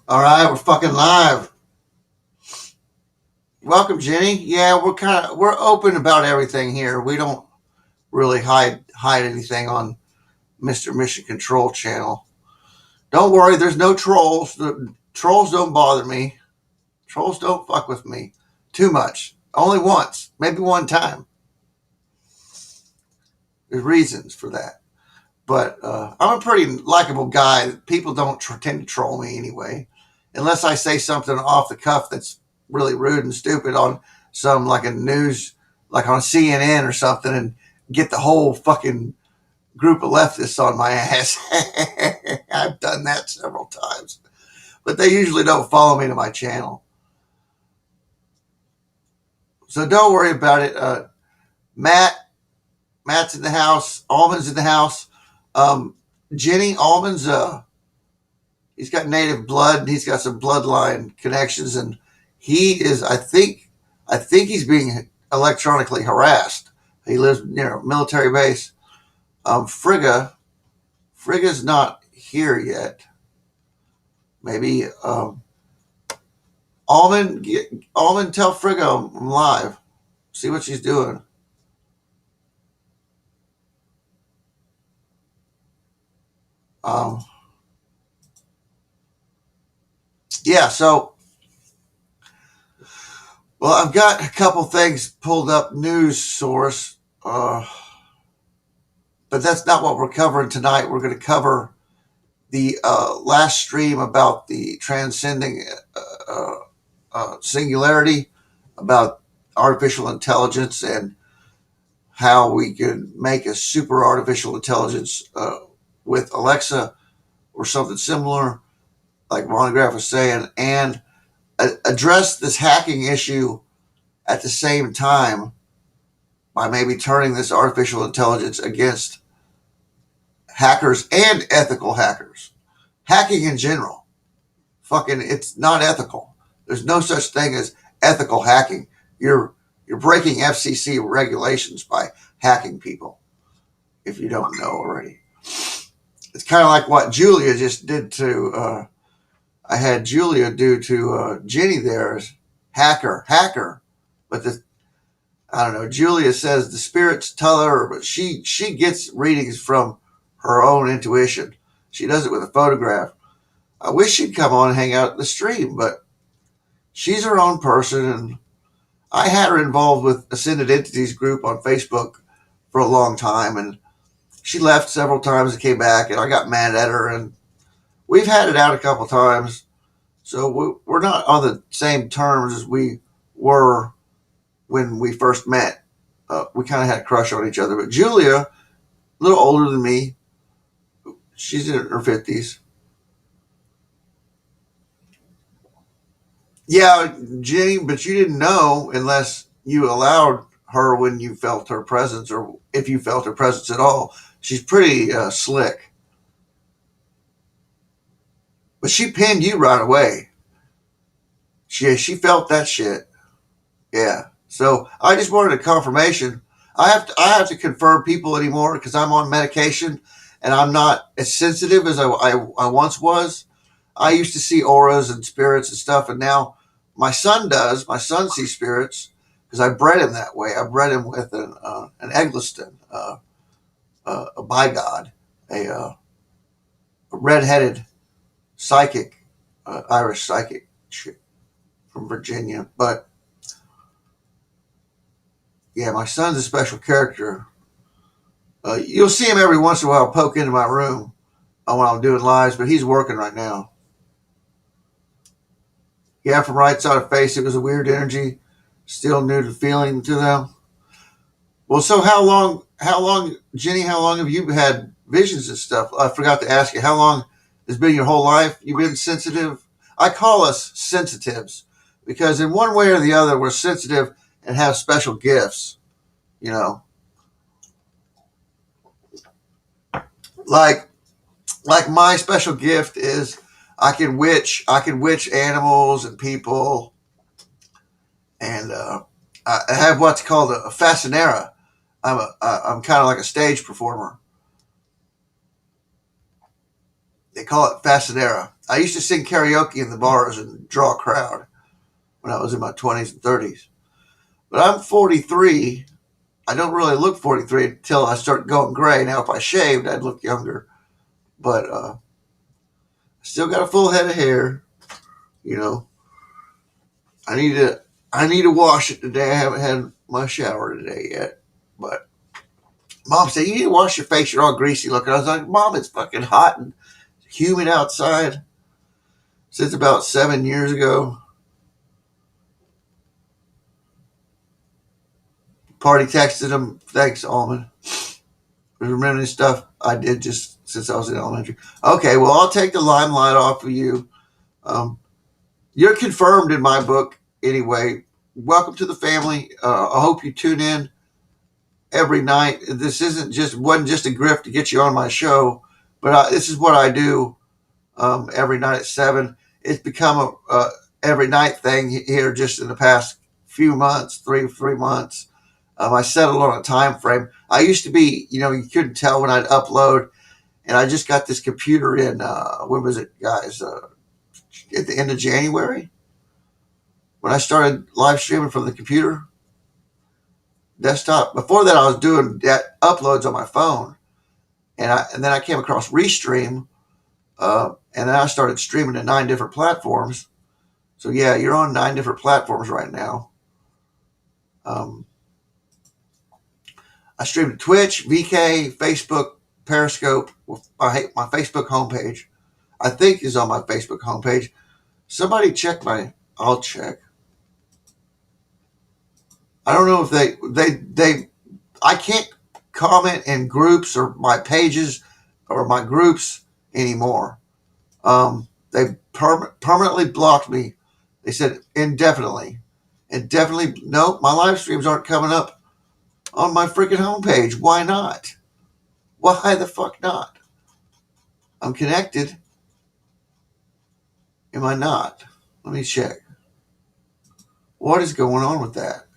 All right, we're fucking live. Welcome, Jenny. Yeah, we're open about everything here. We don't really hide anything on Mr. Mission Control channel. Don't worry, there's no trolls. The trolls don't bother me. Trolls don't fuck with me too much. Only once, maybe one time. There's reasons for that. But I'm a pretty likable guy. People don't tend to troll me anyway, unless I say something off the cuff that's really rude and stupid on some like a news, like on CNN or something, and get the whole fucking group of leftists on my ass. I've done that several times, but they usually don't follow me to my channel. So don't worry about it. Matt's in the house. Almond's in the house. Jenny, Almond's, he's got native blood and he's got some bloodline connections, and he is, I think he's being electronically harassed. He lives near a military base. Frigga's not here yet. Maybe, Almond, tell Frigga I'm live. See what she's doing. Yeah, so, well, I've got a couple things pulled up, news source, but that's not what we're covering tonight. We're going to cover the last stream about the transcending singularity, about artificial intelligence, and how we could make a super artificial intelligence with Alexa or something similar, like Monograph was saying, and address this hacking issue at the same time by maybe turning this artificial intelligence against hackers and ethical hackers. Hacking in general, fucking, it's not ethical. There's no such thing as ethical hacking. You're breaking FCC regulations by hacking people, if you don't know already. It's kind of like what Julia just did to. I had Julia do to Jenny there as hacker. But I don't know. Julia says the spirits tell her, but she gets readings from her own intuition. She does it with a photograph. I wish she'd come on and hang out at the stream, but she's her own person, and I had her involved with Ascended Entities group on Facebook for a long time, and she left several times and came back, and I got mad at her, and we've had it out a couple times, so we're not on the same terms as we were when we first met. We kind of had a crush on each other, but Julia, a little older than me, she's in her 50s. Yeah, Jenny, but you didn't know unless you allowed her when you felt her presence, or if you felt her presence at all. She's pretty slick, but she pinned you right away. She felt that shit. Yeah. So I just wanted a confirmation. I have to confirm people anymore because I'm on medication and I'm not as sensitive as I once was. I used to see auras and spirits and stuff, and now my son does. My son sees spirits because I bred him that way. I bred him with an Eggleston, a bigod, a redheaded psychic, Irish psychic from Virginia. But yeah, my son's a special character. You'll see him every once in a while poke into my room when I'm doing lives, but he's working right now. Yeah, from right side of face, it was a weird energy, still new to feeling to them. Well, so Jenny, how long have you had visions and stuff? I forgot to ask you, how long has been your whole life? You've been sensitive? I call us sensitives because in one way or the other, we're sensitive and have special gifts, you know, like, my special gift is I can witch animals and people, and I have what's called a fascinera. I'm kind of like a stage performer. They call it fascinera. I used to sing karaoke in the bars and draw a crowd when I was in my 20s and 30s. But I'm 43. I don't really look 43 until I start going gray. Now, if I shaved, I'd look younger. But I still got a full head of hair. You know, I need to I need to wash it today. I haven't had my shower today yet. But Mom said, you need to wash your face. You're all greasy looking. I was like, Mom, it's fucking hot and humid outside. Since about 7 years ago. Party texted him, thanks, Almond. Remembering stuff I did just since I was in elementary. Okay, well, I'll take the limelight off of you. You're confirmed in my book anyway. Welcome to the family. I hope you tune in every night. This wasn't just a grift to get you on my show, but this is what I do every night at 7. It's become a every night thing here just in the past few months, three months. I settled on a time frame. I used to be, you couldn't tell when I'd upload, and I just got this computer in, when was it, guys? At the end of January, when I started live streaming from the computer desktop. Before that, I was doing uploads on my phone, and then I came across Restream, and then I started streaming to 9 different platforms. So yeah, you're on 9 different platforms right now. I stream to Twitch, VK, Facebook, Periscope. My Facebook homepage, I think, is on my Facebook homepage. Somebody check I'll check. I don't know if I can't comment in groups or my pages or my groups anymore. They permanently blocked me. They said indefinitely. Indefinitely, nope, my live streams aren't coming up on my freaking homepage. Why not? Why the fuck not? I'm connected. Am I not? Let me check. What is going on with that?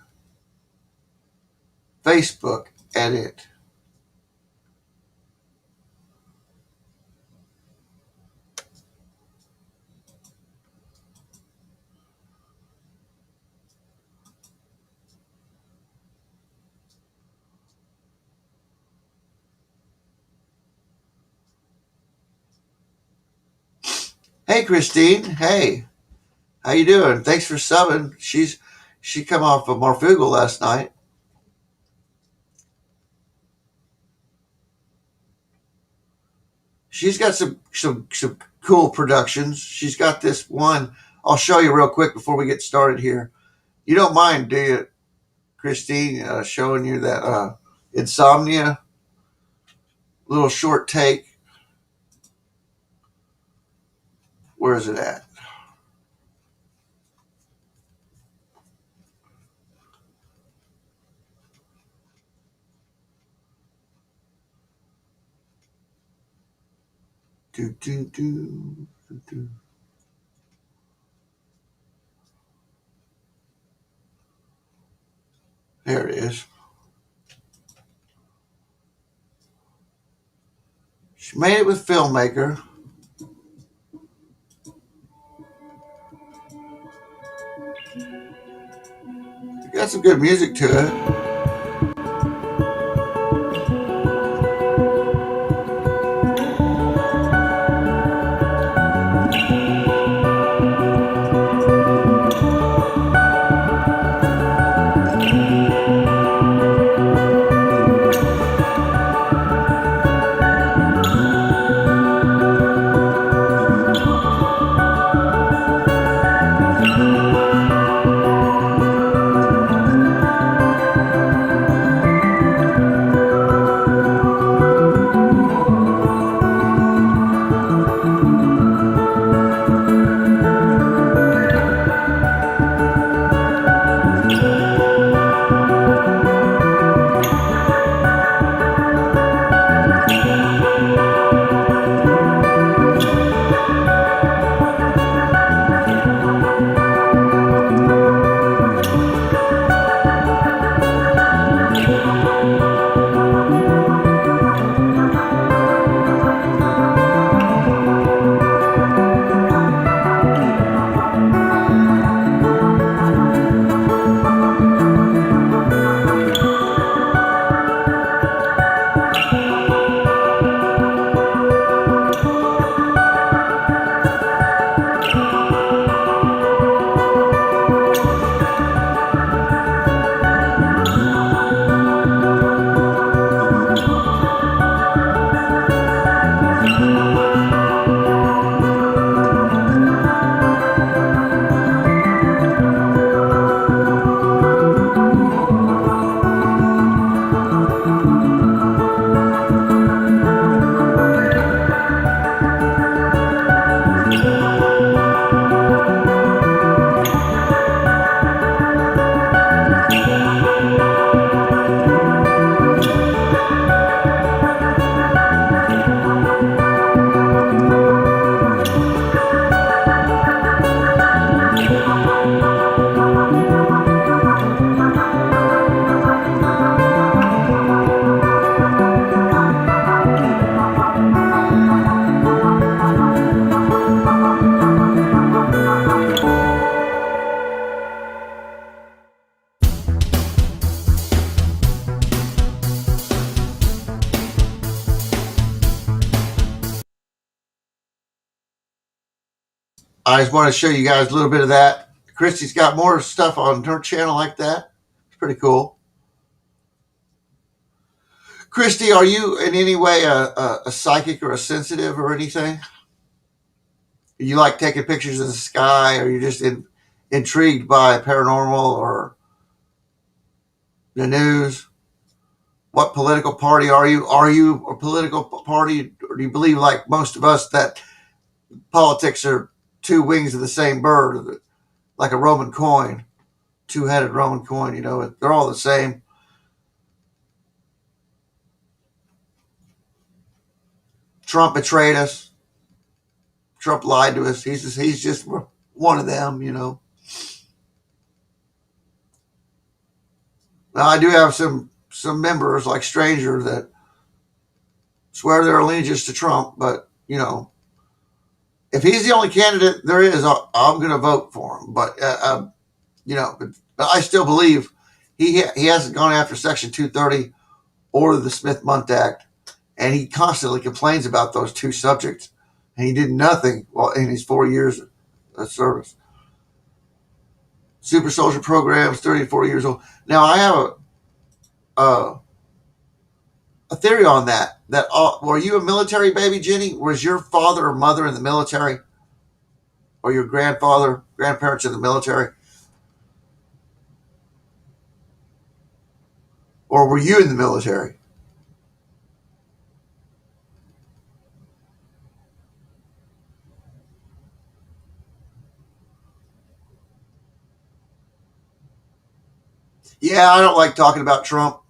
Facebook, edit. Hey, Christine. Hey, how you doing? Thanks for subbing. She come off of Marfugal last night. She's got some cool productions. She's got this one. I'll show you real quick before we get started here. You don't mind, do you, Christine? Showing you that insomnia little short take. Where is it at? Do do do do do. There it is. She made it with filmmaker. It got some good music to it. I just want to show you guys a little bit of that. Christy's got more stuff on her channel like that. It's pretty cool. Christy, are you in any way a psychic or a sensitive or anything? You like taking pictures of the sky, or you just intrigued by paranormal or the news? what political party are you? Are you a political party, or do you believe, like most of us, that politics are two wings of the same bird, like a Roman coin, two-headed Roman coin? You know, they're all the same. Trump betrayed us. Trump lied to us. He's just one of them. You know. Now I do have some members like Stranger that swear their allegiance to Trump, but you know, if he's the only candidate there is, I'm going to vote for him. But you know, but I still believe he hasn't gone after Section 230 or the Smith-Mundt Act, and he constantly complains about those two subjects, and he did nothing while in his 4 years of service. Super soldier programs, 30 to 40 years old. Now I have a, a theory on that. That were you a military baby, Jenny? Was your father or mother in the military, or your grandfather, grandparents in the military, or were you in the military? Yeah, I don't like talking about Trump.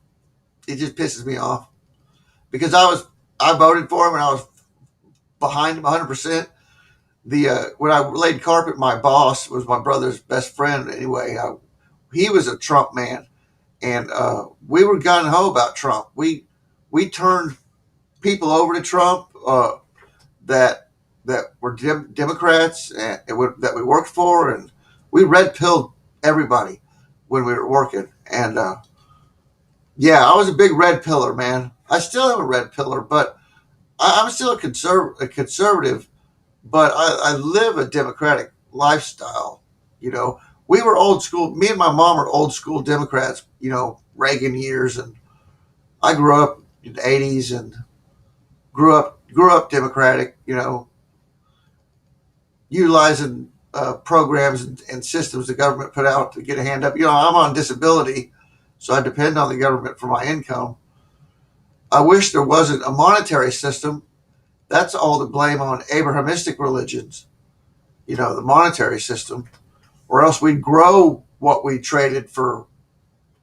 It just pisses me off because I voted for him and I was behind him 100%. The when I laid carpet, my boss was my brother's best friend. Anyway, he was a Trump man, and we were gung ho about Trump. We turned people over to Trump that were Democrats that we worked for, and we red pilled everybody when we were working. And yeah, I was a big red pillar, man. I still am a red pillar, but I'm still a conservative. But I live a democratic lifestyle. You know, we were old school. Me and my mom are old school Democrats. You know, Reagan years, and I grew up in the '80s and grew up Democratic. You know, utilizing programs and systems the government put out to get a hand up. You know, I'm on disability, so I depend on the government for my income. I wish there wasn't a monetary system. That's all to blame on Abrahamistic religions. You know, the monetary system, or else we'd grow what we traded for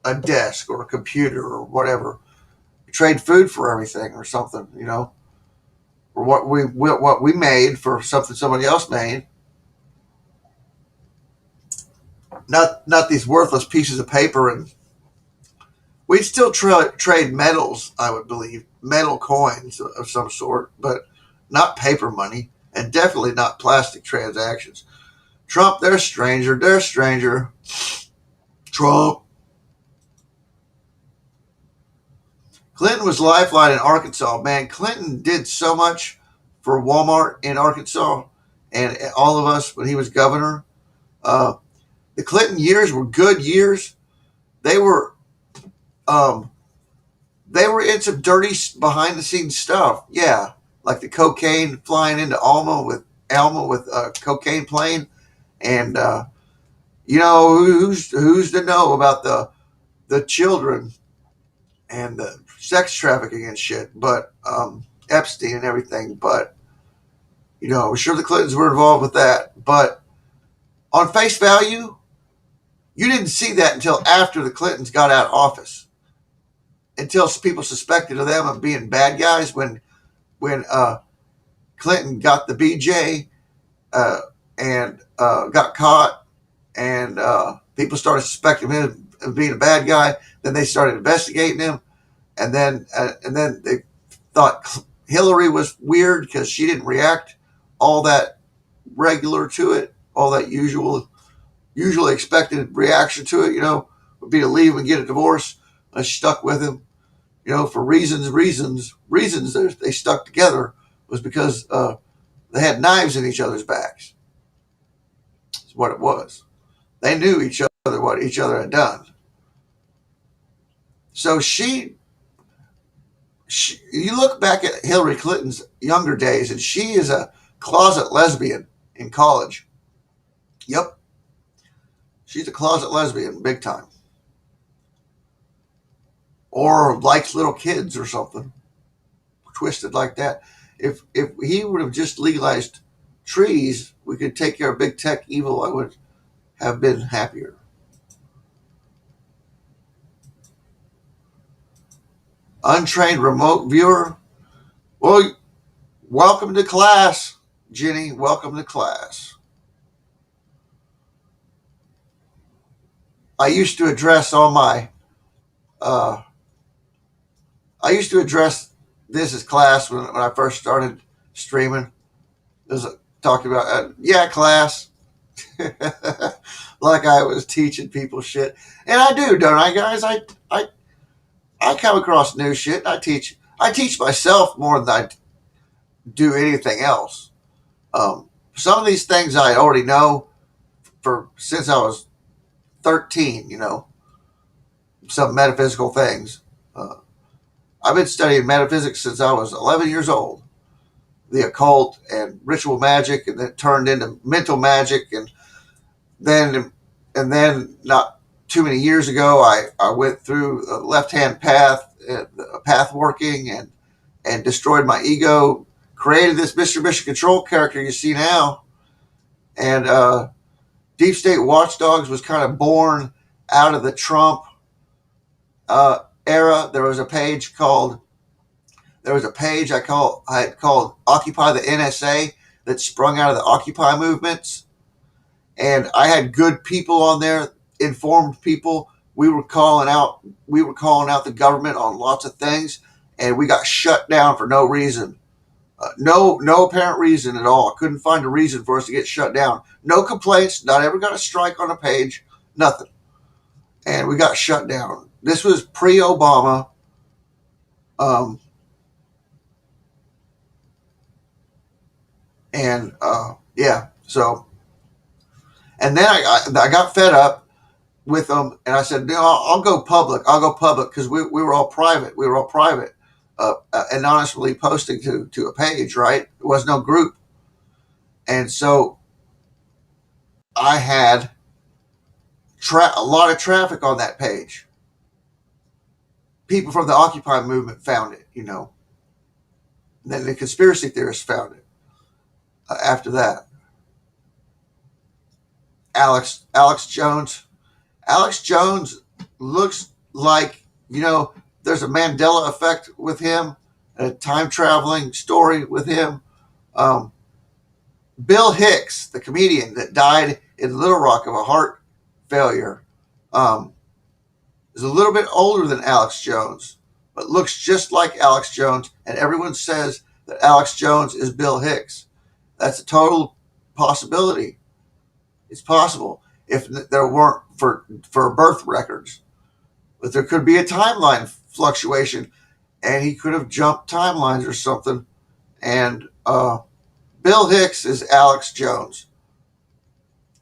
a desk or a computer or whatever. We trade food for everything or something. You know, or what we made for something somebody else made. Not these worthless pieces of paper. And we'd still trade metals, I would believe, metal coins of some sort, but not paper money, and definitely not plastic transactions. Trump, they're stranger. They're stranger. Trump. Clinton was lifeline in Arkansas. Man, Clinton did so much for Walmart in Arkansas and all of us when he was governor. Uh, the Clinton years were good years. They were um, they were in some dirty behind the scenes stuff. Yeah, like the cocaine flying into Alma with a cocaine plane, and you know who's to know about the children and the sex trafficking and shit, but Epstein and everything. But you know, I'm sure the Clintons were involved with that. But on face value, you didn't see that until after the Clintons got out of office. Until people suspected of them of being bad guys when Clinton got the BJ uh, and got caught, and people started suspecting him of being a bad guy. Then they started investigating him, and then they thought Hillary was weird because she didn't react all that regular to it, all that usually expected reaction to it. You know, would be to leave and get a divorce. She stuck with him. You know, for reasons they stuck together was because they had knives in each other's backs. That's what it was. They knew each other, what each other had done. So you look back at Hillary Clinton's younger days, and she is a closet lesbian in college. Yep, she's a closet lesbian, big time. or likes little kids or something twisted like that. If he would have just legalized trees, we could take care of big tech evil. I would have been happier. Untrained remote viewer. Well, welcome to class, Jenny. Welcome to class. I used to address all my. Uh, I used to address this as class when I first started streaming. There's talking about yeah, class, like I was teaching people shit, and I do, don't I, guys? I come across new shit. I teach myself more than I do anything else. Some of these things I already know for since I was 13. You know, some metaphysical things. Uh, I've been studying metaphysics since I was 11 years old. The occult and ritual magic, and then turned into mental magic, then and then not too many years ago, I went through a left hand path, path working, and destroyed my ego, created this Mr. Mission Control character you see now, and Deep State Watchdogs was kind of born out of the Trump era. There was a page I had called Occupy the NSA that sprung out of the Occupy movements, and I had good people on there, informed people. We were calling out the government on lots of things, and we got shut down for no reason. No apparent reason at all. I couldn't find a reason for us to get shut down. No complaints. Not ever got a strike on a page. Nothing. And we got shut down. This was pre-Obama. Um, and yeah, so and then I got fed up with them, and I said, no, I'll go public. I'll go public because we were all private. We were all private, anonymously posting to a page. Right? There was no group, and so I had a lot of traffic on that page. People from the Occupy movement found it, you know. And then the conspiracy theorists found it. After that, Alex Jones. Alex Jones looks like, you know, there's a Mandela effect with him, a time traveling story with him. Um, Bill Hicks, the comedian that died in Little Rock of a heart failure, um, is a little bit older than Alex Jones, but looks just like Alex Jones, and everyone says that Alex Jones is Bill Hicks. That's a total possibility. It's possible if there weren't for birth records, but there could be a timeline fluctuation, and he could have jumped timelines or something. And Bill Hicks is Alex Jones.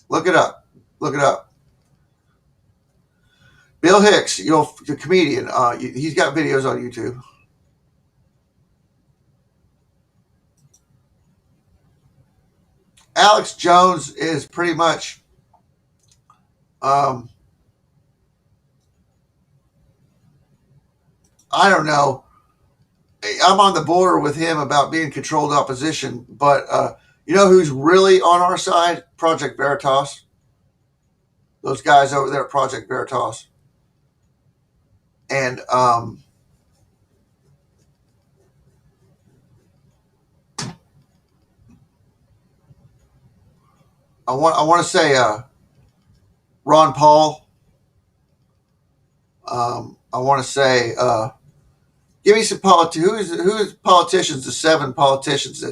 Look it up. Look it up. Bill Hicks, the comedian. He's got videos on YouTube. Alex Jones is pretty much um, I don't know. I'm on the border with him about being controlled opposition, but you know who's really on our side? Project Veritas. Those guys over there at Project Veritas. And I want to say Ron Paul. I want to say give me some who's politicians? The 7 politicians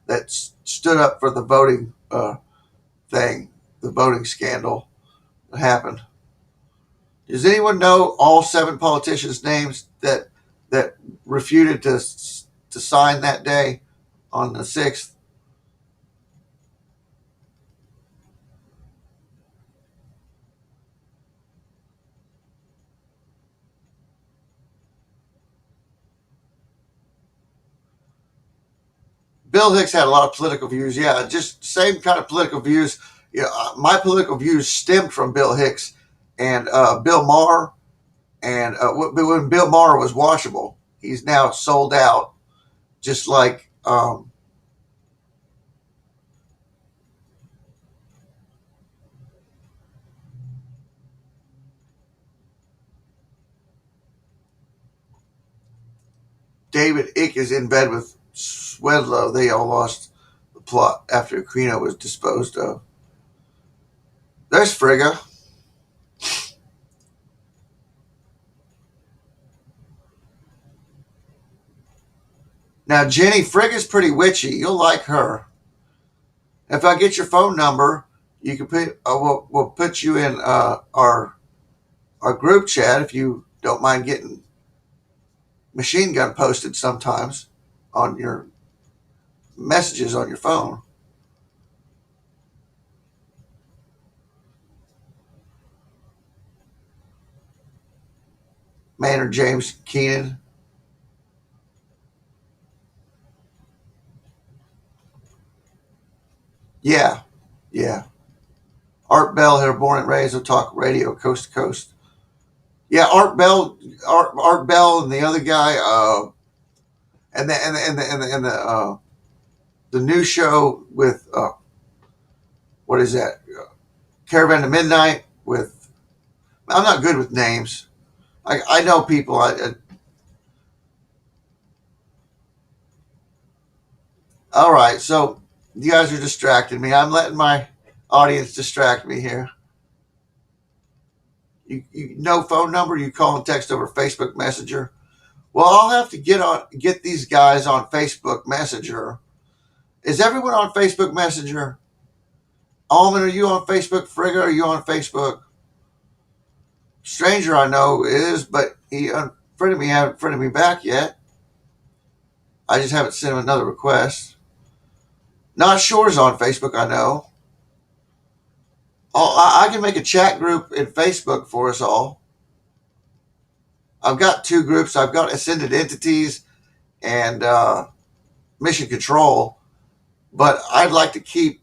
that stood up for the voting thing, the voting scandal that happened. Does anyone know all 7 politicians' names that refuted to sign that day on the 6th? Bill Hicks had a lot of political views. Yeah, just same kind of political views. My political views stemmed from Bill Hicks and Bill Maher. And when Bill Maher was washable, he's now sold out, just like David Icke is in bed with Swedlow. They all lost the plot after Aquino was disposed of. There's Frigga. Now, Jenny, Frigga's pretty witchy. You'll like her. If I get your phone number, you can put. We'll put you in our group chat if you don't mind getting machine gun posted sometimes on your messages on your phone. Maynard James Keenan. Yeah, yeah. Art Bell here, born and raised on talk radio, coast to coast. Yeah, Art Bell, and the other guy, and the new show with what is that? Caravan to Midnight with. I'm not good with names. I know people. All right, so you guys are distracting me. I'm letting my audience distract me here. You no phone number. You call and text over Facebook Messenger. Well, I'll have to get these guys on Facebook Messenger. Is everyone on Facebook Messenger? Alman, are you on Facebook? Frigga, are you on Facebook? Stranger, I know is, but he unfriended me, haven't friended me back yet. I just haven't sent him another request. Not Sure's on Facebook, I know. Oh, I can make a chat group in Facebook for us all. I've got two groups. I've got Ascended Entities and Mission Control, but I'd like to keep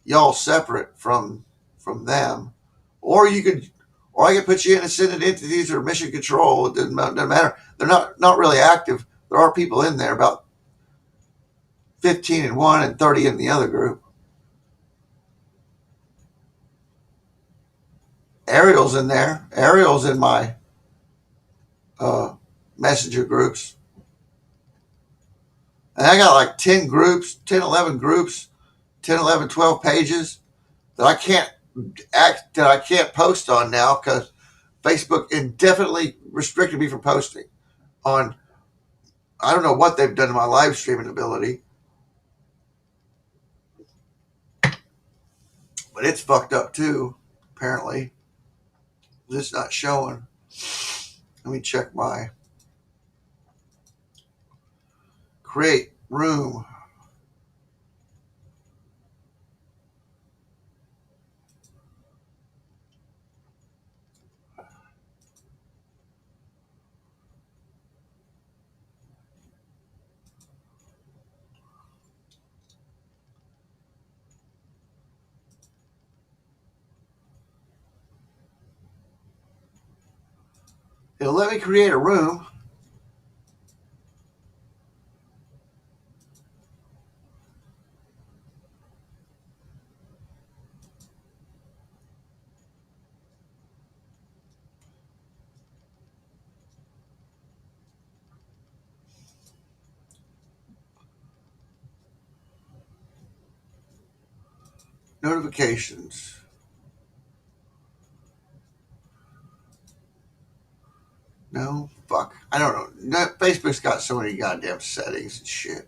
y'all separate from them. Or you could, or I could put you in Ascended Entities or Mission Control. It doesn't matter. They're not really active. There are people in there, about 15 in one and 30 in the other group. Ariel's in there. Ariel's in my uh, messenger groups. And I got like 10 groups, 10, 11 groups, 10, 11, 12 pages that I can't post on now because Facebook indefinitely restricted me from posting on. I don't know what they've done to my live streaming ability, but it's fucked up too, apparently. It's not showing. Let me check my create room. It'll let me create a room. Notifications. No, fuck. I don't know. Facebook's got so many goddamn settings and shit.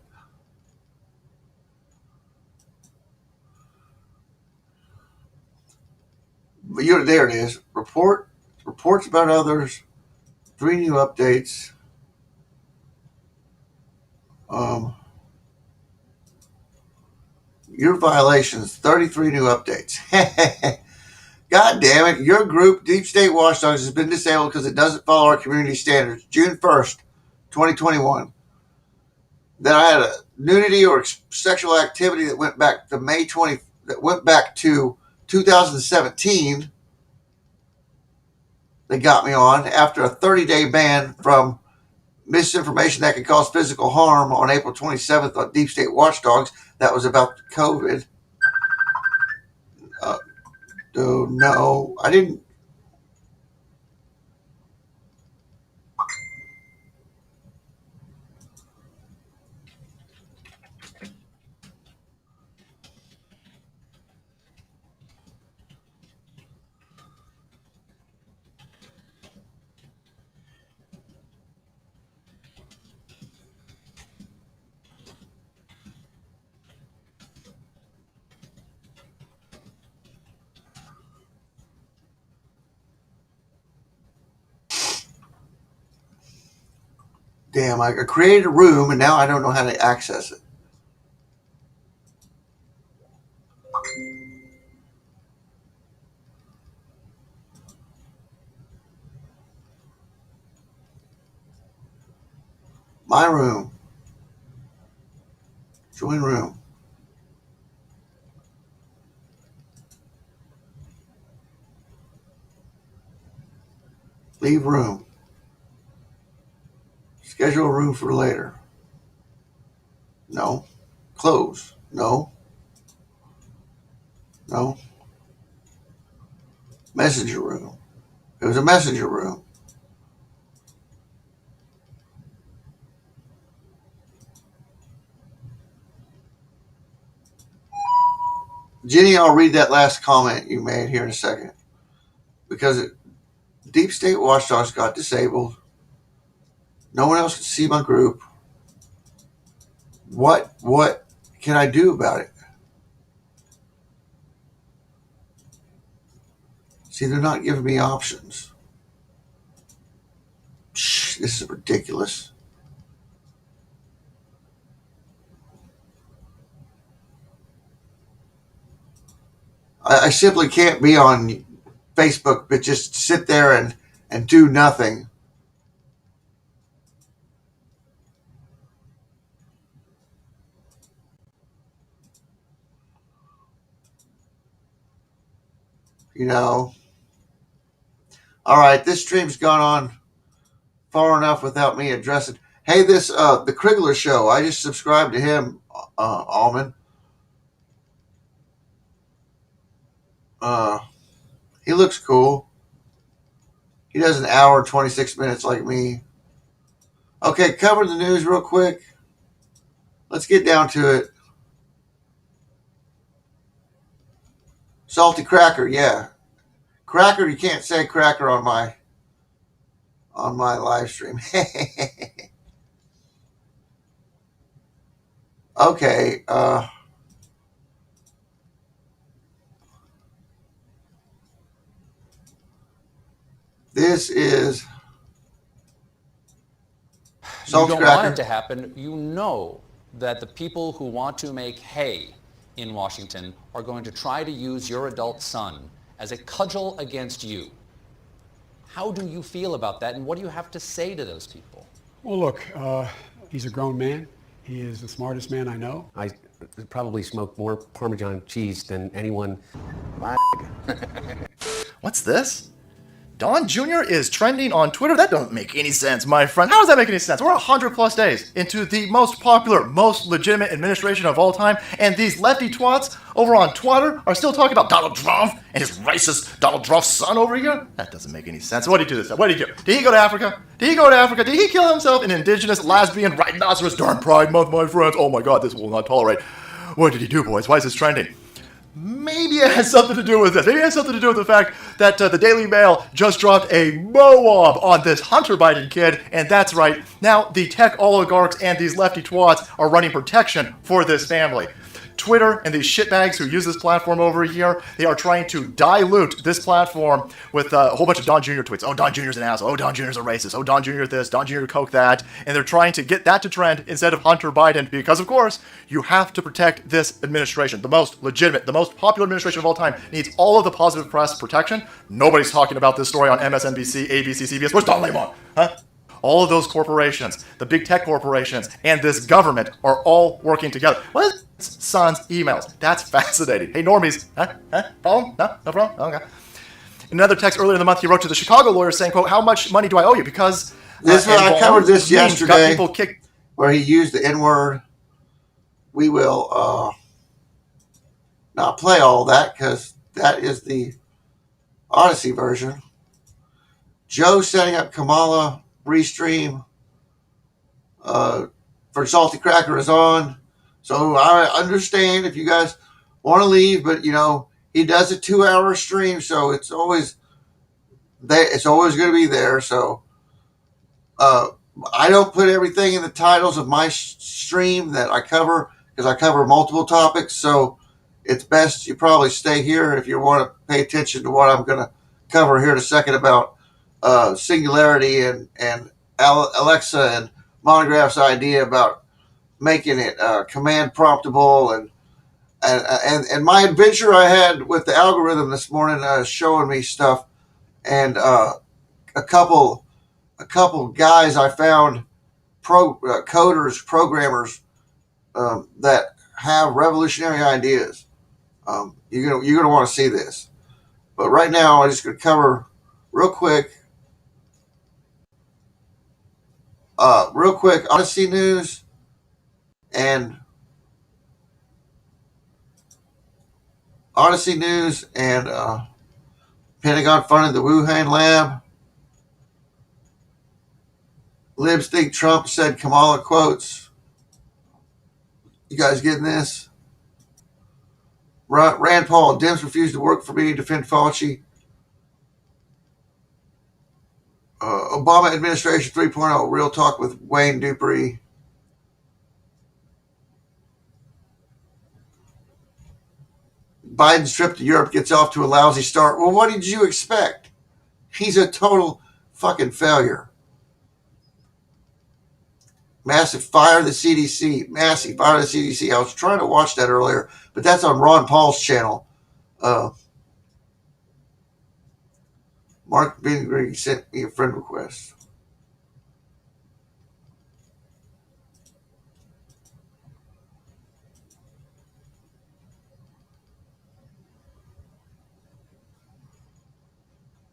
But there it is. Reports about others. 3 new updates. Um, your violations. 33 new updates. God damn it! Your group, Deep State Watchdogs, has been disabled because it doesn't follow our community standards. June 1st, 2021. Then I had a nudity or sexual activity that went back to May 20, that went back to 2017. they got me on after a 30-day ban from misinformation that could cause physical harm on April 27th on Deep State Watchdogs. That was about COVID. Oh, no, I didn't. Damn, I created a room and now I don't know how to access it. My room. Join room. Leave room. Schedule a room for later. No. Close. No. No. Messenger room. It was a messenger room. Jenny, I'll read that last comment you made here in a second. Because Deep State Watchdogs got disabled. No one else can see my group. What can I do about it? See, they're not giving me options. Shh, this is ridiculous. I simply can't be on Facebook, but just sit there and do nothing. You know. All right, this stream's gone on far enough without me addressing. Hey, this the Krigler show. I just subscribed to him, Alman. He looks cool. He does an hour 26 minutes like me. Okay, cover the news real quick. Let's get down to it. Salty cracker, yeah. Cracker, you can't say cracker on my live stream. Okay, this is Salty You don't cracker. want it to happen. You know that the people who want to make hay in Washington are going to try to use your adult son as a cudgel against you. How do you feel about that, and what do you have to say to those people? Well, look, he's a grown man. He is the smartest man I know. I probably smoke more Parmesan cheese than anyone. What's this? Don Jr. is trending on Twitter? That doesn't make any sense, my friend. How does that make any sense? We're 100 plus days into the most popular, most legitimate administration of all time, and these lefty twats over on Twitter are still talking about Donald Trump and his racist Donald Trump's son over here? That doesn't make any sense. What did he do this time? What did he do? Did he go to Africa? Did he go to Africa? Did he kill himself in indigenous lesbian rhinoceros during Pride Month, my friends? Oh my god, this will not tolerate. What did he do, boys? Why is this trending? Maybe it has something to do with this. Maybe it has something to do with the fact that the Daily Mail just dropped a Moab on this Hunter Biden kid, and that's right. Now the tech oligarchs and these lefty twats are running protection for this family. Twitter and these shitbags who use this platform over here, they are trying to dilute this platform with a whole bunch of Don Jr. tweets. Oh, Don Jr.'s an asshole. Oh, Don Jr.'s a racist. Oh, Don Jr. this. Don Jr. coke that. And they're trying to get that to trend instead of Hunter Biden because, of course, you have to protect this administration. The most legitimate, the most popular administration of all time needs all of the positive press protection. Nobody's talking about this story on MSNBC, ABC, CBS. Where's Don Lemon? Huh? All of those corporations, the big tech corporations, and this government are all working together. What is son's emails? That's fascinating. Hey, normies. Huh? Problem? No problem? Okay. In another text earlier in the month, he wrote to the Chicago lawyers saying, quote, how much money do I owe you? Because I covered this yesterday, people kicked. where he used the N-word. We will not play all that because that is the Odysee version. Joe setting up Kamala restream for Salty Cracker is on. So I understand if you guys want to leave, but he does a 2-hour stream, so it's always there. It's always going to be there. So I don't put everything in the titles of my stream that I cover because I cover multiple topics. So it's best you probably stay here if you want to pay attention to what I'm going to cover here in a second about singularity and Alexa and Monograph's idea about making it command promptable and my adventure I had with the algorithm this morning, showing me stuff, and a couple guys I found, coders, programmers, that have revolutionary ideas. You're gonna want to see this, but right now I'm just gonna cover real quick Odysee news and Pentagon funded the Wuhan lab. Libs think Trump said Kamala quotes. You guys getting this? Rand Paul, Dems refused to work for me to defend Fauci. Obama administration 3.0, real talk with Wayne Dupree. Biden's trip to Europe gets off to a lousy start. Well, what did you expect? He's a total fucking failure. Massive fire the CDC. Massive fire the CDC. I was trying to watch that earlier, but that's on Ron Paul's channel. Mark Bingry sent me a friend request.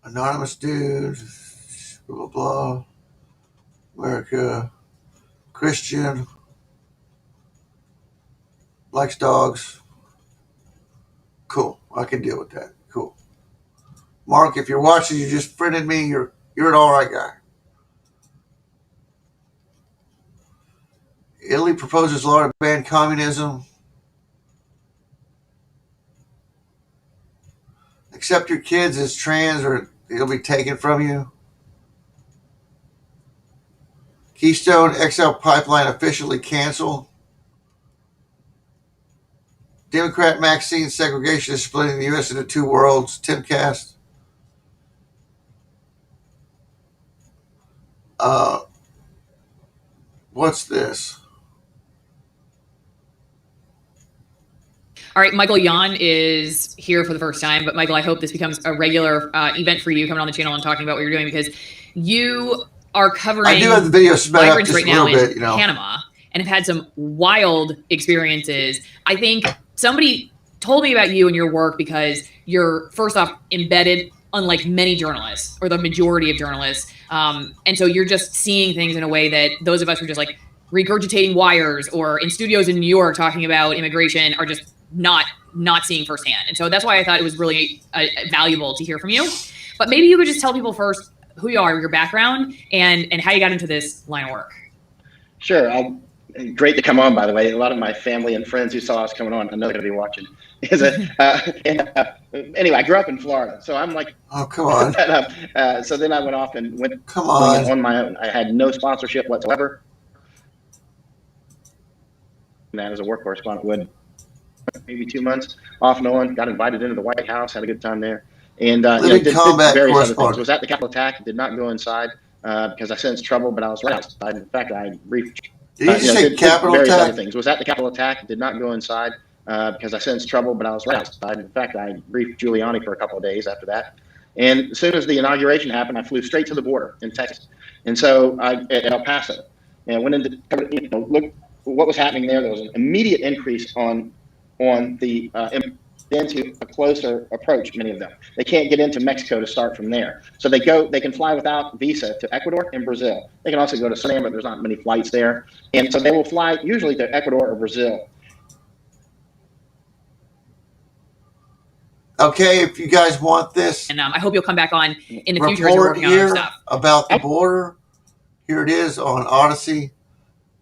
Anonymous dude, blah, blah, blah. America, Christian, likes dogs. Cool, I can deal with that. Cool. Mark, if you're watching, you just friended me, you're an alright guy. Italy proposes law to ban communism. Accept your kids as trans or it'll be taken from you. Keystone XL pipeline officially canceled. Democrat vaccine segregation is splitting the U.S. into two worlds. Timcast. What's this? All right, Michael Yon is here for the first time, but Michael, I hope this becomes a regular event for you coming on the channel and talking about what you're doing, because you are covering I do have the video sped up just right a little now bit, in Panama and have had some wild experiences. I think somebody told me about you and your work because you're, first off, embedded, unlike many journalists or the majority of journalists. And so you're just seeing things in a way that those of us who are just like regurgitating wires or in studios in New York talking about immigration are just not seeing firsthand. And so that's why I thought it was really valuable to hear from you. But maybe you could just tell people first who you are, your background, and how you got into this line of work. Sure. Great to come on, by the way. A lot of my family and friends who saw us coming on, I know they're going to be watching. Anyway, I grew up in Florida, so I'm like, oh, come on. So then I went off and went on my own. I had no sponsorship whatsoever. And that as a work correspondent would maybe 2 months off and on, got invited into the White House, had a good time there. And did various other things. Was at the Capitol attack, did not go inside because I sensed trouble, but I was right outside. In fact, I briefed. Did you just say Capitol various attack? Other things. Was at the Capitol attack, did not go inside because I sensed trouble, but I was right outside. In fact, I briefed Giuliani for a couple of days after that. And as soon as the inauguration happened, I flew straight to the border in Texas. And so at El Paso, and I went into look what was happening there. There was an immediate increase on the then to a closer approach, many of them. They can't get into Mexico to start from there. So they can fly without visa to Ecuador and Brazil. They can also go to Suriname, but there's not many flights there. And so they will fly usually to Ecuador or Brazil. Okay, if you guys want this, and I hope you'll come back on in the future as you're working on other stuff. About the border, here it is on Odysee.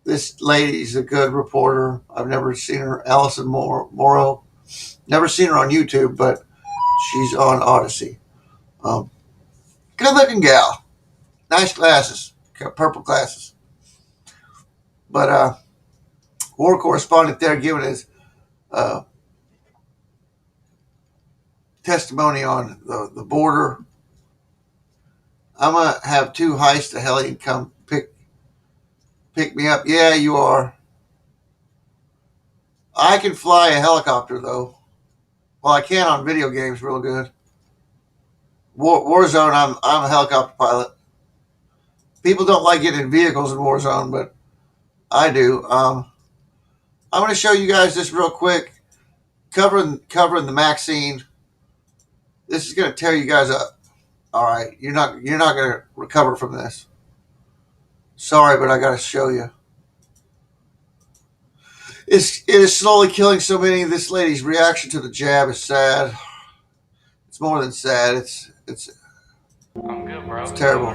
This lady's a good reporter. I've never seen her, Allison Morrow. Never seen her on YouTube, but she's on Odysee. Good looking gal. Nice glasses. Got purple glasses. But war correspondent there giving his testimony on the border. I'm going to have 2 heists to heli come pick me up. Yeah, you are. I can fly a helicopter, though. Well, I can on video games real good. Warzone, I'm a helicopter pilot. People don't like getting in vehicles in Warzone, but I do. I'm going to show you guys this real quick, covering the Maxine. This is going to tear you guys up. All right, you're not going to recover from this. Sorry, but I got to show you. It is slowly killing so many. This lady's reaction to the jab is sad. It's more than sad. It's I'm good, bro. It's terrible.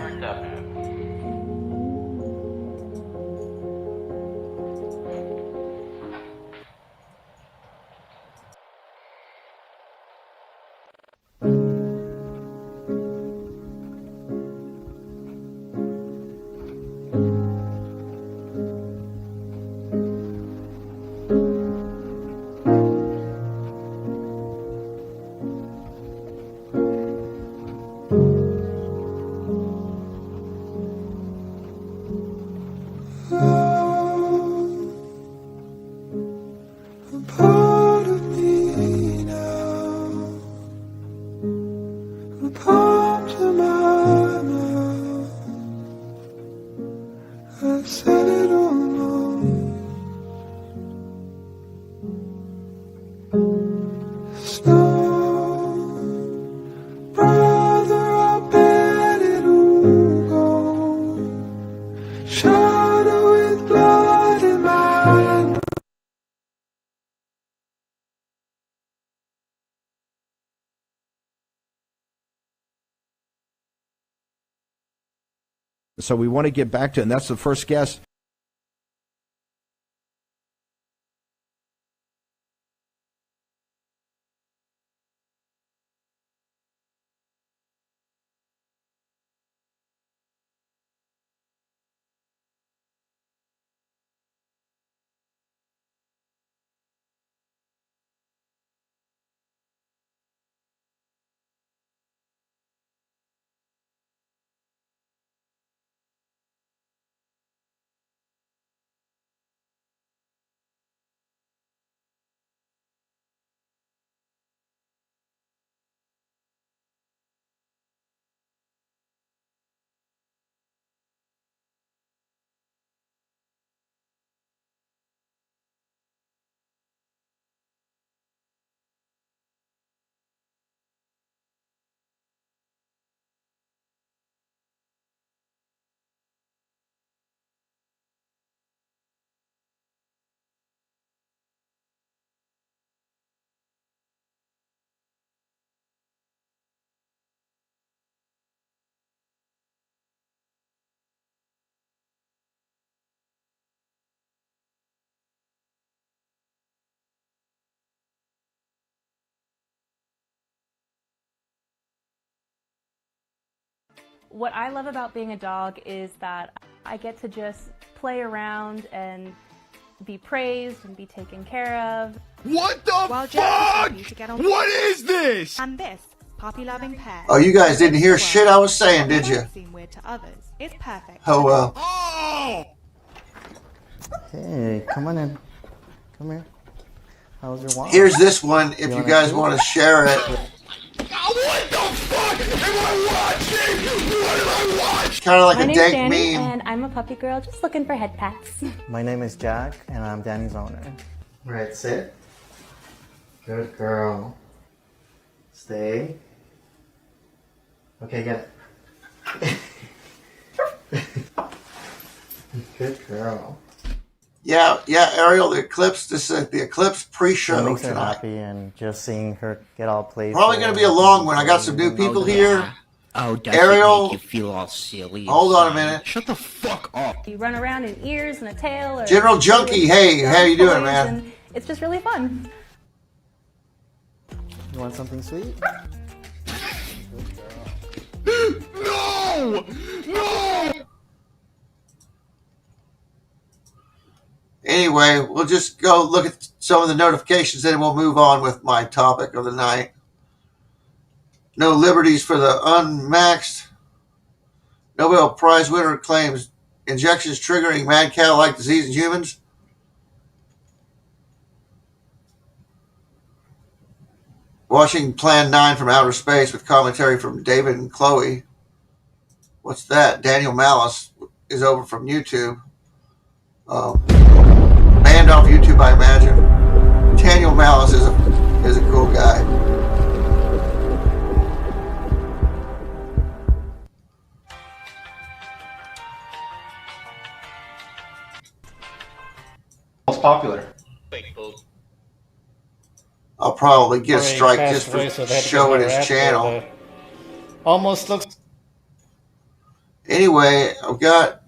So we want to get back to it, and that's the first guest. What I love about being a dog is that I get to just play around and be praised and be taken care of. What the fuck? What is this? And this puppy-loving pair. Oh, you guys didn't hear shit I was saying, did you? Seem weird to others. It's perfect. Oh well. Oh! Hey, come on in. Come here. How's your walk? Here's this one if you guys want to share it. What the fuck am I watching? What am I watching? Kind of like My a name's dank Danny, meme. and I'm a puppy girl just looking for head pats. My name is Jack, and I'm Danny's owner. Right, sit. Good girl. Stay. Okay, get it. Good girl. Yeah, Ariel, the eclipse. This is the eclipse pre-show It makes her tonight. happy, and just seeing her get all playful. Probably going to be a long one. I got some new people here. Oh, does Ariel, it make you feel all silly? Hold on a minute. Shut the fuck up. You run around in ears and a tail. Or General Junkie, hey, how you doing, man? It's just really fun. You want something sweet? No! No! Anyway, we'll just go look at some of the notifications, then we'll move on with my topic of the night. No liberties for the unmaxed. Nobel Prize winner claims injections triggering mad cow-like disease in humans. Watching Plan 9 from outer space with commentary from David and Chloe. What's that? Daniel Malice is over from YouTube. Banned off YouTube, I imagine. Daniel Malice is a cool guy. Most popular. I'll probably get a strike just for showing his channel. Almost looks. Anyway, I've got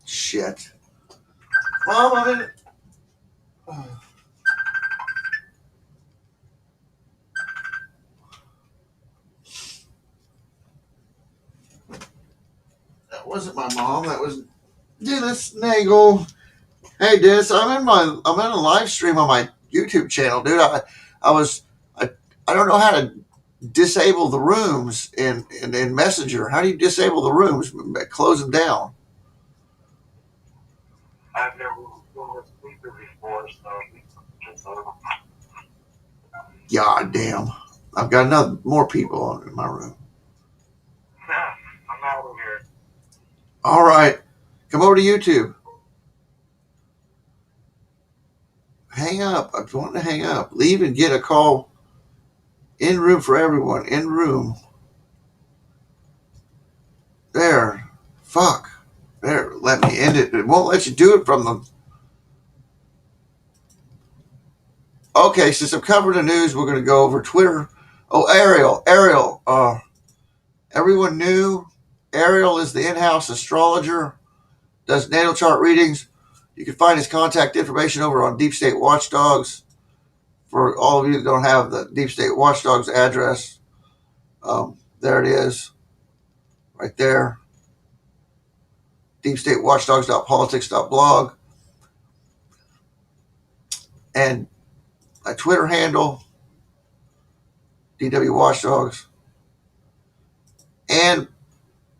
shit. Mom, I'm in. That wasn't my mom. That was Dennis Nagel. Hey, Dennis, I'm in a live stream on my YouTube channel, dude. I don't know how to disable the rooms in Messenger. How do you disable the rooms? Close them down. I've never been a speaker before, so God damn. I've got more people in my room. nah, I'm out of here. All right. Come over to YouTube. Hang up. I want to hang up. Leave and get a call. In room for everyone. In room. There. Fuck. There. Let me end it. It won't let you do it from the... Okay, since I'm covering the news, we're going to go over Twitter. Oh, Ariel. Everyone knew Ariel is the in-house astrologer, does natal chart readings. You can find his contact information over on Deep State Watchdogs. For all of you that don't have the Deep State Watchdogs address, there it is, right there. DeepStateWatchdogs.politics.blog. And my Twitter handle, DW Watchdogs. And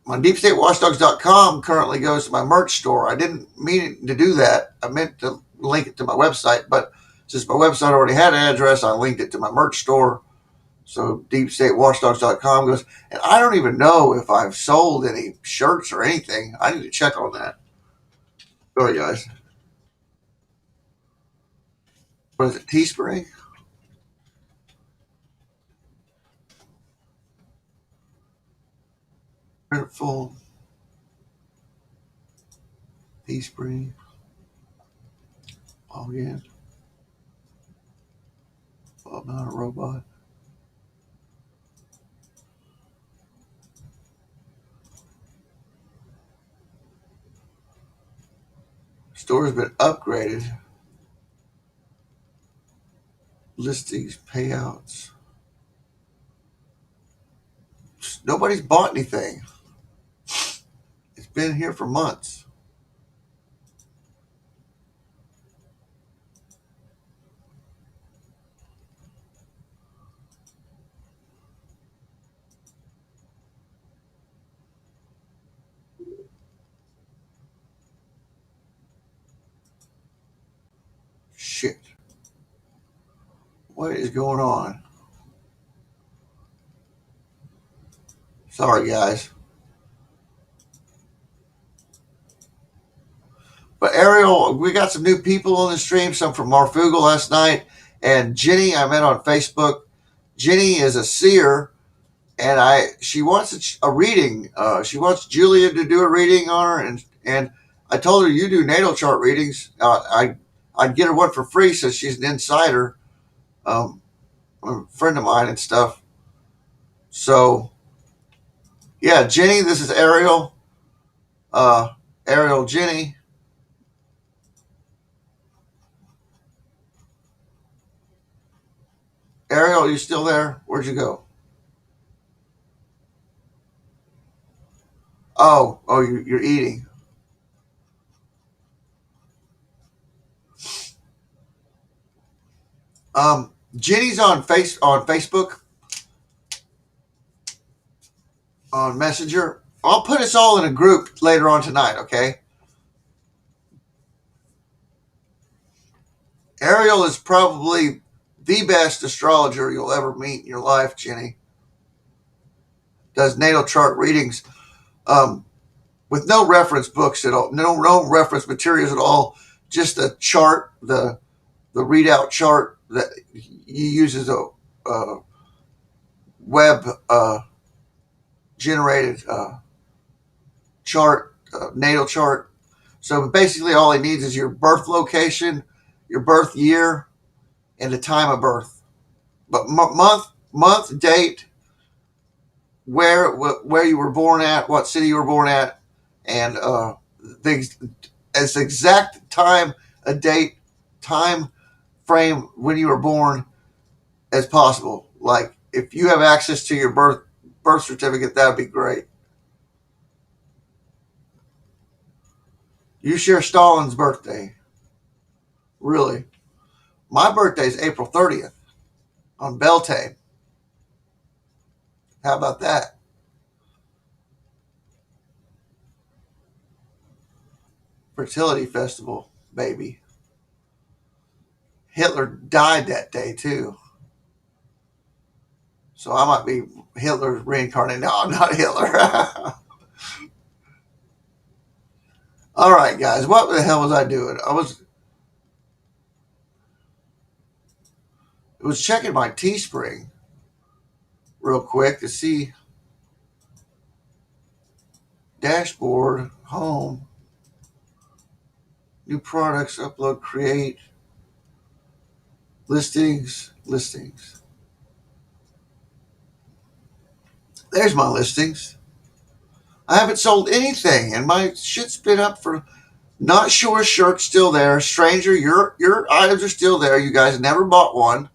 my DeepStateWatchdogs.com currently goes to my merch store. I didn't mean to do that. I meant to link it to my website, but since my website already had an address, I linked it to my merch store. So DeepStateWatchdogs.com goes, and I don't even know if I've sold any shirts or anything. I need to check on that. Sorry, guys. What is it, Teespring? Printful. Teespring. Oh, yeah. Well, I'm not a robot. Store's been upgraded. Listings, payouts. Nobody's bought anything. It's been here for months. Shit. What is going on? Sorry, guys. But Ariel, we got some new people on the stream. Some from Marfugal last night. And Jenny, I met on Facebook. Jenny is a seer, and she wants a reading. She wants Julia to do a reading on her, and I told her, you do natal chart readings. I'd get her one for free since she's an insider, a friend of mine and stuff. So, yeah, Jenny, this is Ariel. Ariel, Jenny. Ariel, you still there? Where'd you go? Oh, you're eating. Jenny's on Facebook, on Messenger. I'll put us all in a group later on tonight, okay? Ariel is probably the best astrologer you'll ever meet in your life, Jenny. Does natal chart readings with no reference books at all, no reference materials at all, just a chart, the readout chart that he uses a web generated chart, natal chart. So basically all he needs is your birth location, your birth year, and the time of birth. But month, date, where you were born at, what city you were born at, and as exact time, a date, time frame when you were born as possible. Like if you have access to your birth certificate, that'd be great. You share Stalin's birthday. Really? My birthday is April 30th on Beltane. How about that? Fertility festival, baby. Hitler died that day too. So I might be Hitler reincarnated. No, I'm not Hitler. All right, guys. What the hell was I doing? I was checking my Teespring real quick to see dashboard, home, new products, upload, create, listings. There's my listings. I haven't sold anything, and my shit's been up for not sure shirt's still there. Stranger, your items are still there. You guys never bought one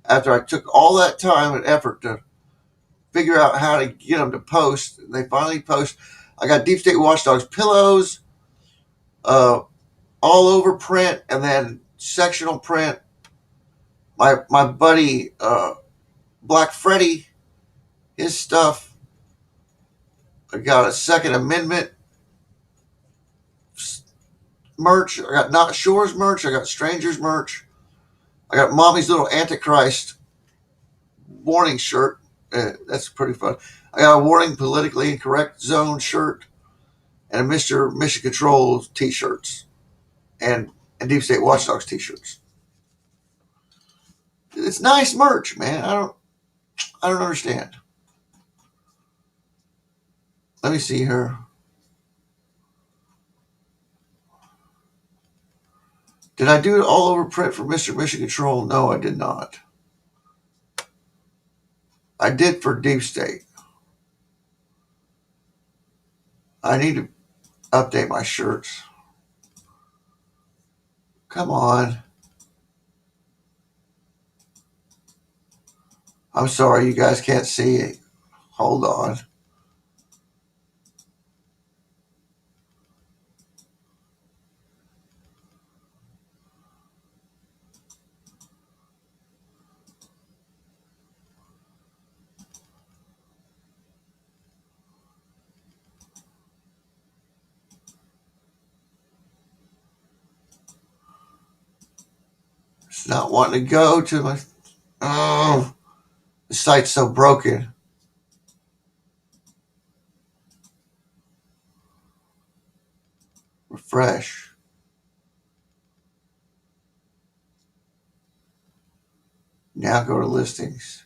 after I took all that time and effort to figure out how to get them to post. They finally post. I got Deep State Watchdogs pillows, all over print, and then sectional print. My buddy Black Freddy, his stuff. I got a Second Amendment merch. I got Not Shores merch. I got Strangers merch. I got Mommy's Little Antichrist warning shirt. That's pretty fun. I got a Warning Politically Incorrect Zone shirt and a Mr. Mission Control t-shirts and Deep State Watchdogs t-shirts. It's nice merch, man. I don't understand. Let me see here. Did I do it all over print for Mr. Mission Control? No, I did not. I did for Deep State. I need to update my shirts. Come on. I'm sorry, you guys can't see it. Hold on. It's not wanting to go to my... Oh, the site's so broken. Refresh. Now go to listings.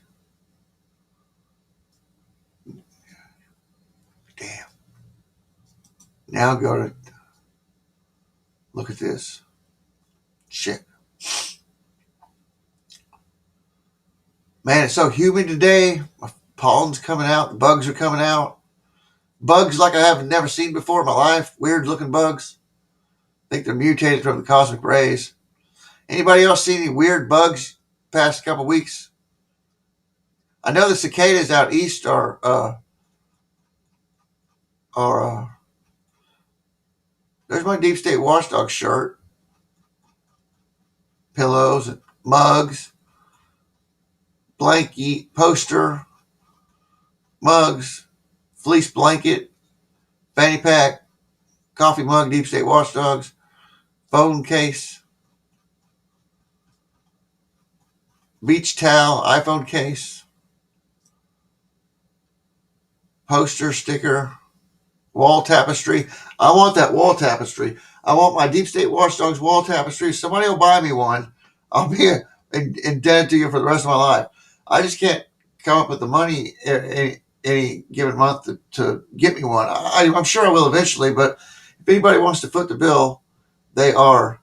Now go to look at this. Shit. Man, it's so humid today. My pollen's coming out. The bugs are coming out. Bugs like I have never seen before in my life. Weird looking bugs. I think they're mutated from the cosmic rays. Anybody else see any weird bugs past couple weeks? I know the cicadas out east are there's my Deep State Watchdog shirt. Pillows, mugs, blanket, poster, mugs, fleece blanket, fanny pack, coffee mug, Deep State Watchdogs, phone case, beach towel, iPhone case, poster, sticker, wall tapestry. I want that wall tapestry. I want my Deep State Watchdogs wall tapestry. Somebody will buy me one. I'll be indebted to you for the rest of my life. I just can't come up with the money any given month to get me one. I'm sure I will eventually, but if anybody wants to foot the bill, they are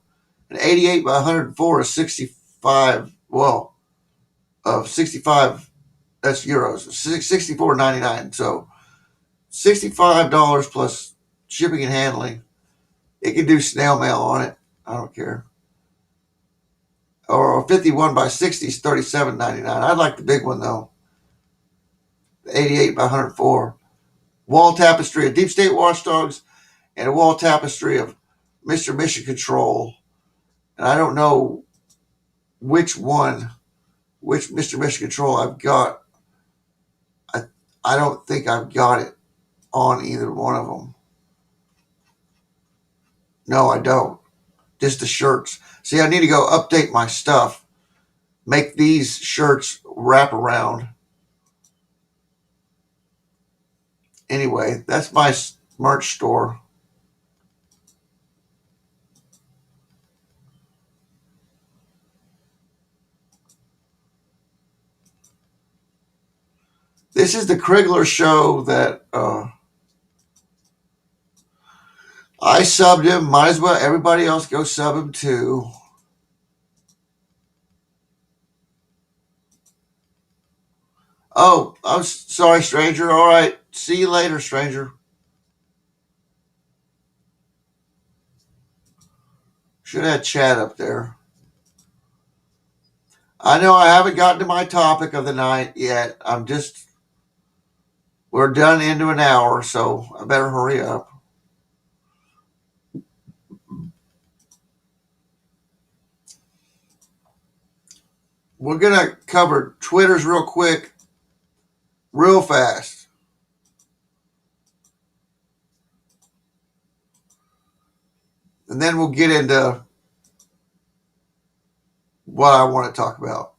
an 88 by 104 is 65. Well, of 65, that's euros. 64.99. So $65 plus shipping and handling. It can do snail mail on it. I don't care. Or 51 by 60 is $37.99. I'd like the big one though. 88 by 104. Wall tapestry of Deep State Watchdogs and a wall tapestry of Mr. Mission Control. And I don't know which Mr. Mission Control I've got. I don't think I've got it on either one of them. No, I don't. Just the shirts. See, I need to go update my stuff. Make these shirts wrap around. Anyway, that's my merch store. This is the Krigler show that I subbed him. Might as well everybody else go sub him too. Oh, I'm sorry, stranger. All right. See you later, stranger. Should have had chat up there. I know I haven't gotten to my topic of the night yet. We're done into an hour, so I better hurry up. We're going to cover Twitter's real quick, real fast. And then we'll get into what I want to talk about.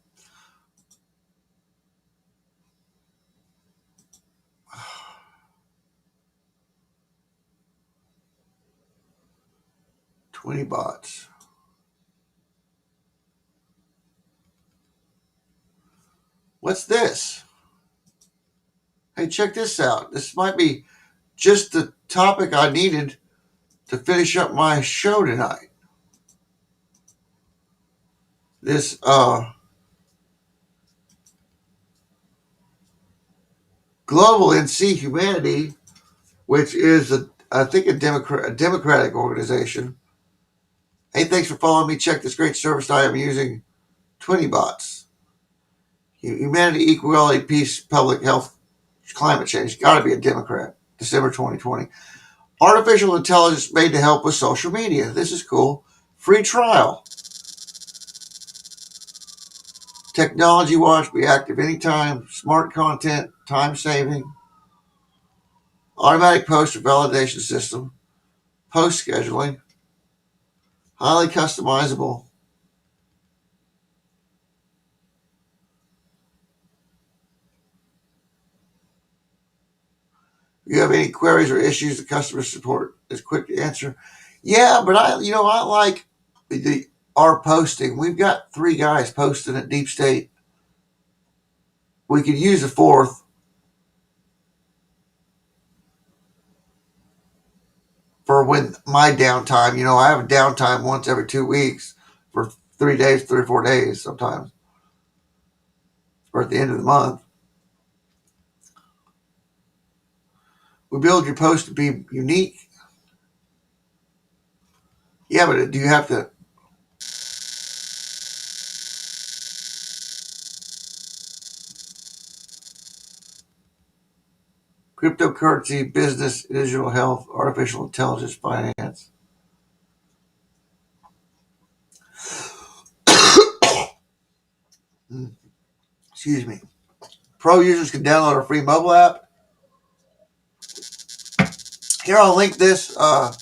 $20 bots. What's this? Hey, check this out. This might be just the topic I needed to finish up my show tonight. This Global NC Humanity, which is I think a democratic organization. Hey, thanks for following me. Check this great service I am using. 20 bots. Humanity, equality, peace, public health, climate change. Got to be a Democrat. December 2020. Artificial intelligence made to help with social media. This is cool. Free trial. Technology watch. Be active anytime. Smart content. Time saving. Automatic post or validation system. Post scheduling. Highly customizable. If you have any queries or issues, the customer support is quick to answer. Yeah, but I like our posting. We've got 3 guys posting at Deep State. We could use a 4th for when my downtime, I have a downtime once every 2 weeks for 3 days, 3 or 4 days sometimes, or at the end of the month. We build your post to be unique. Yeah, but do you have to? Cryptocurrency, business, digital health, artificial intelligence, finance. Excuse me. Pro users can download our free mobile app. Here, I'll link this. I'll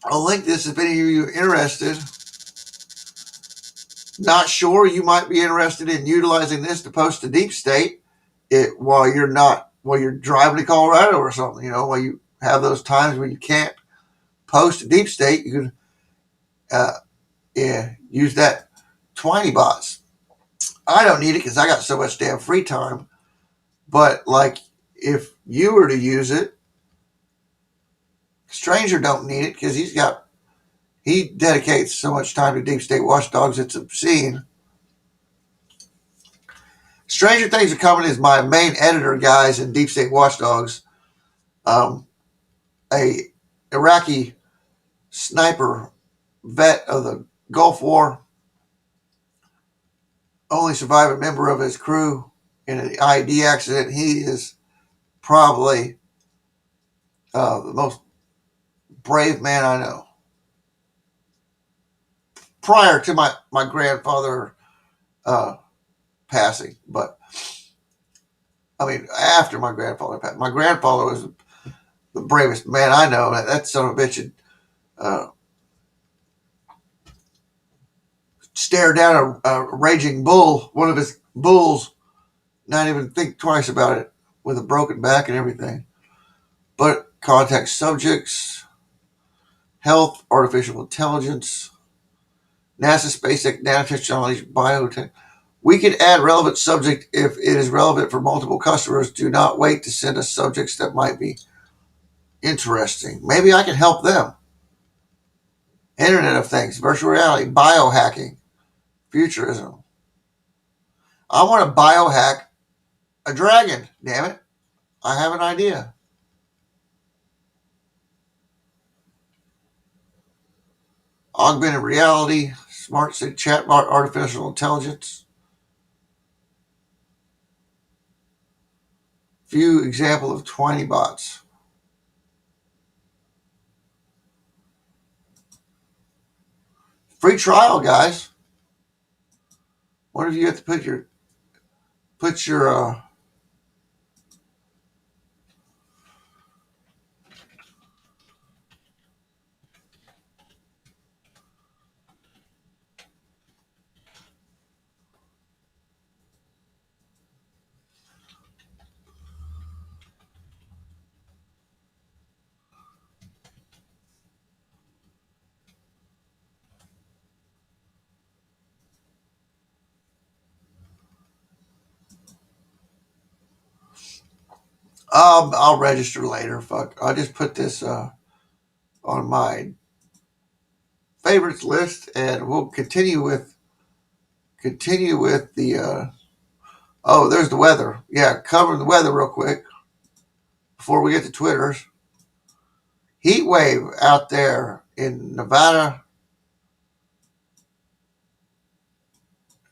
link this if any of you are interested. Not sure, you might be interested in utilizing this to post to Deep State while you're driving to Colorado or something, while you have those times when you can't post to Deep State, you can use that Twiny bots. I don't need it because I got so much damn free time. But if you were to use it, Stranger don't need it because he dedicates so much time to Deep State Watchdogs, it's obscene. Stranger Things are Coming is my main editor, guys, in Deep State Watchdogs. A Iraqi sniper vet of the Gulf War, only surviving member of his crew in an IED accident. He is probably the most brave man I know. Prior to my grandfather passing, but after my grandfather passed. My grandfather was the bravest man I know. That son of a bitch had stare down a raging bull, one of his bulls, not even think twice about it, with a broken back and everything. But contact subjects, health, artificial intelligence, NASA, SpaceX, nanotechnology, biotech. We can add relevant subject if it is relevant for multiple customers. Do not wait to send us subjects that might be interesting. Maybe I can help them. Internet of Things, virtual reality, biohacking, futurism. I want to biohack a dragon, damn it. I have an idea. Augmented reality, smart city chatbot, artificial intelligence. Few example of Twiny bots. Free trial, guys. What if you have to put your I'll register later. Fuck. I'll just put this on my favorites list, and we'll continue with the there's the weather. Yeah, covering the weather real quick before we get to Twitters. Heat wave out there in Nevada.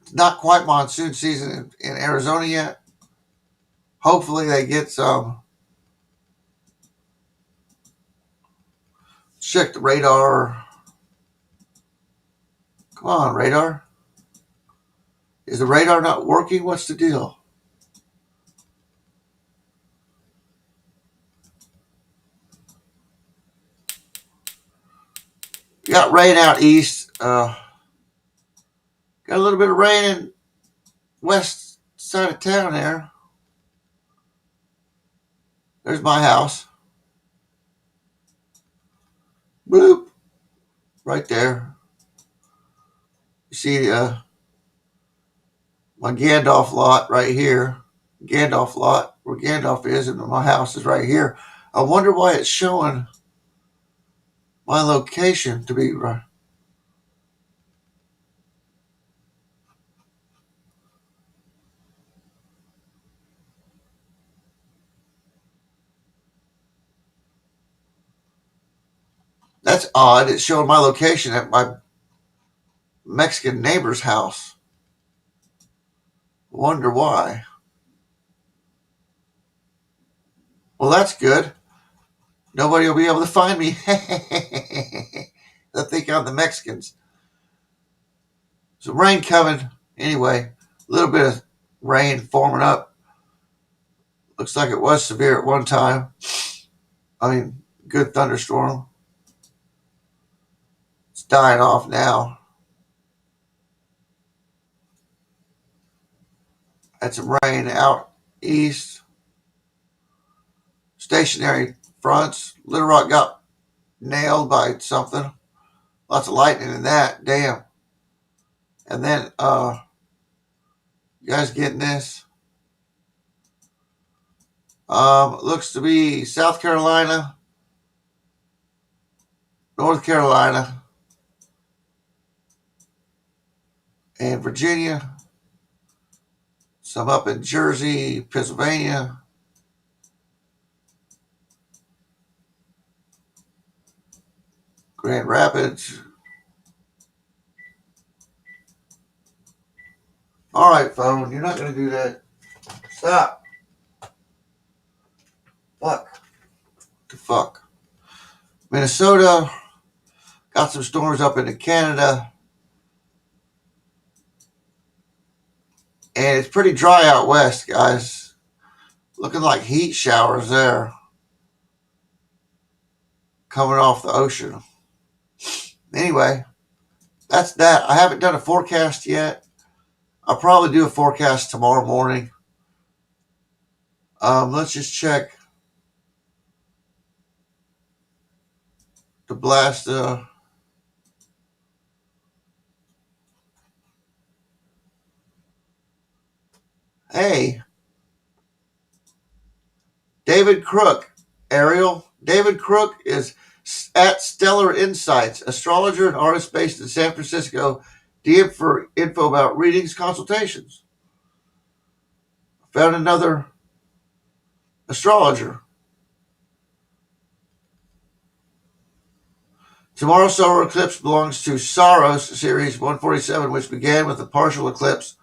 It's not quite monsoon season in Arizona yet. Hopefully they get some. Check the radar. Come on, radar. Is the radar not working? What's the deal? Got rain out east. Got a little bit of rain in west side of town there. There's my house. Bloop. Right there. You see my Gandalf lot right here. Gandalf lot where Gandalf is, and my house is right here. I wonder why it's showing my location to be right. That's odd. It's showing my location at my Mexican neighbor's house. Wonder why. Well, that's good. Nobody will be able to find me. They'll think I'm the Mexicans. So rain coming. Anyway, a little bit of rain forming up. Looks like it was severe at one time. I mean, good thunderstorm. It's dying off now. Had some rain out east. Stationary fronts. Little Rock got nailed by something. Lots of lightning in that. Damn. And then, you guys getting this? Looks to be South Carolina, North Carolina, and Virginia. Some up in Jersey, Pennsylvania. Grand Rapids. All right, phone. You're not going to do that. Stop. Fuck. The fuck. Minnesota. Got some storms up into Canada. And it's pretty dry out west, guys. Looking like heat showers there. Coming off the ocean. Anyway, that's that. I haven't done a forecast yet. I'll probably do a forecast tomorrow morning. Let's just check the blast. Hey, David Crook, Ariel. David Crook is at Stellar Insights, astrologer and artist based in San Francisco. DM for info about readings, consultations. Found another astrologer. Tomorrow's solar eclipse belongs to Saros Series 147, which began with a partial eclipse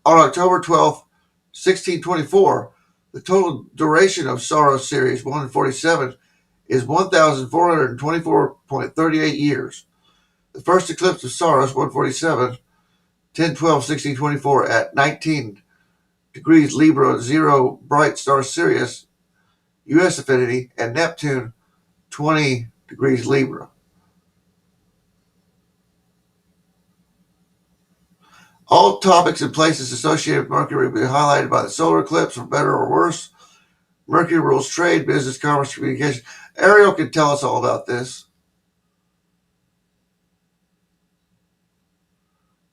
on October 12th, 1624. The total duration of Saros Series 147 is 1,424.38 years. The first eclipse of Saros 147, 10/12/1624 at 19 degrees Libra, 0 bright star Sirius, U.S. affinity, and Neptune, 20 degrees Libra. All topics and places associated with Mercury will be highlighted by the solar eclipse, for better or worse. Mercury rules trade, business, commerce, communication. Ariel can tell us all about this.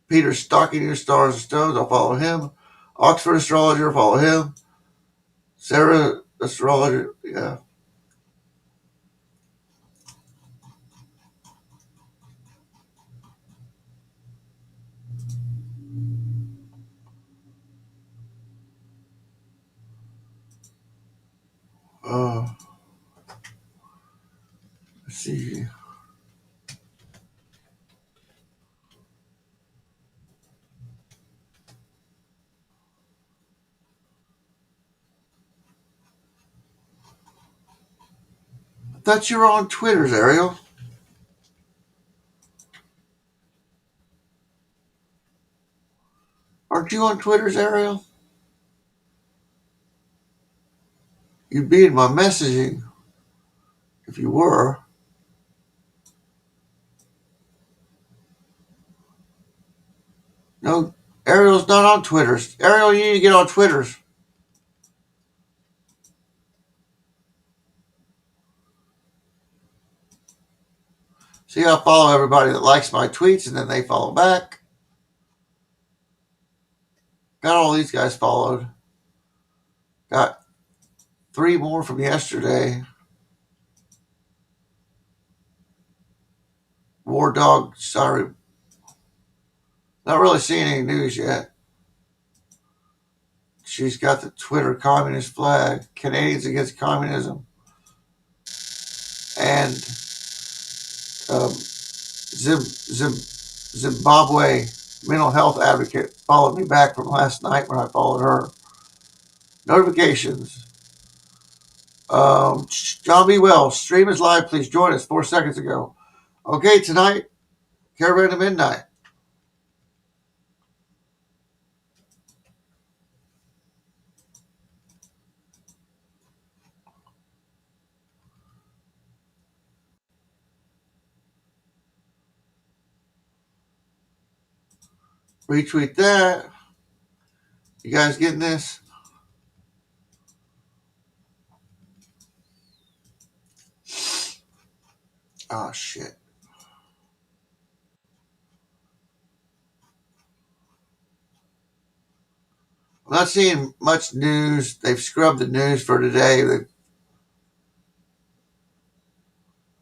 Peter Stocking, Your Stars and Stones, I'll follow him. Oxford Astrologer, follow him. Sarah Astrologer, yeah. Let's see. I thought you were on Twitter's, Ariel. Aren't you on Twitter's, Ariel? You'd be in my messaging if you were. No, Ariel's not on Twitter's. Ariel, you need to get on Twitter's. See, I follow everybody that likes my tweets, and then they follow back. Got all these guys followed. Got 3 more from yesterday. War Dog, sorry. Not really seeing any news yet. She's got the Twitter communist flag. Canadians against communism. And Zimbabwe mental health advocate followed me back from last night when I followed her. Notifications. John B. Wells, stream is live. Please join us 4 seconds ago. Okay, tonight, Caravan to Midnight. Retweet that. You guys getting this? Oh, shit. I'm not seeing much news. They've scrubbed the news for today.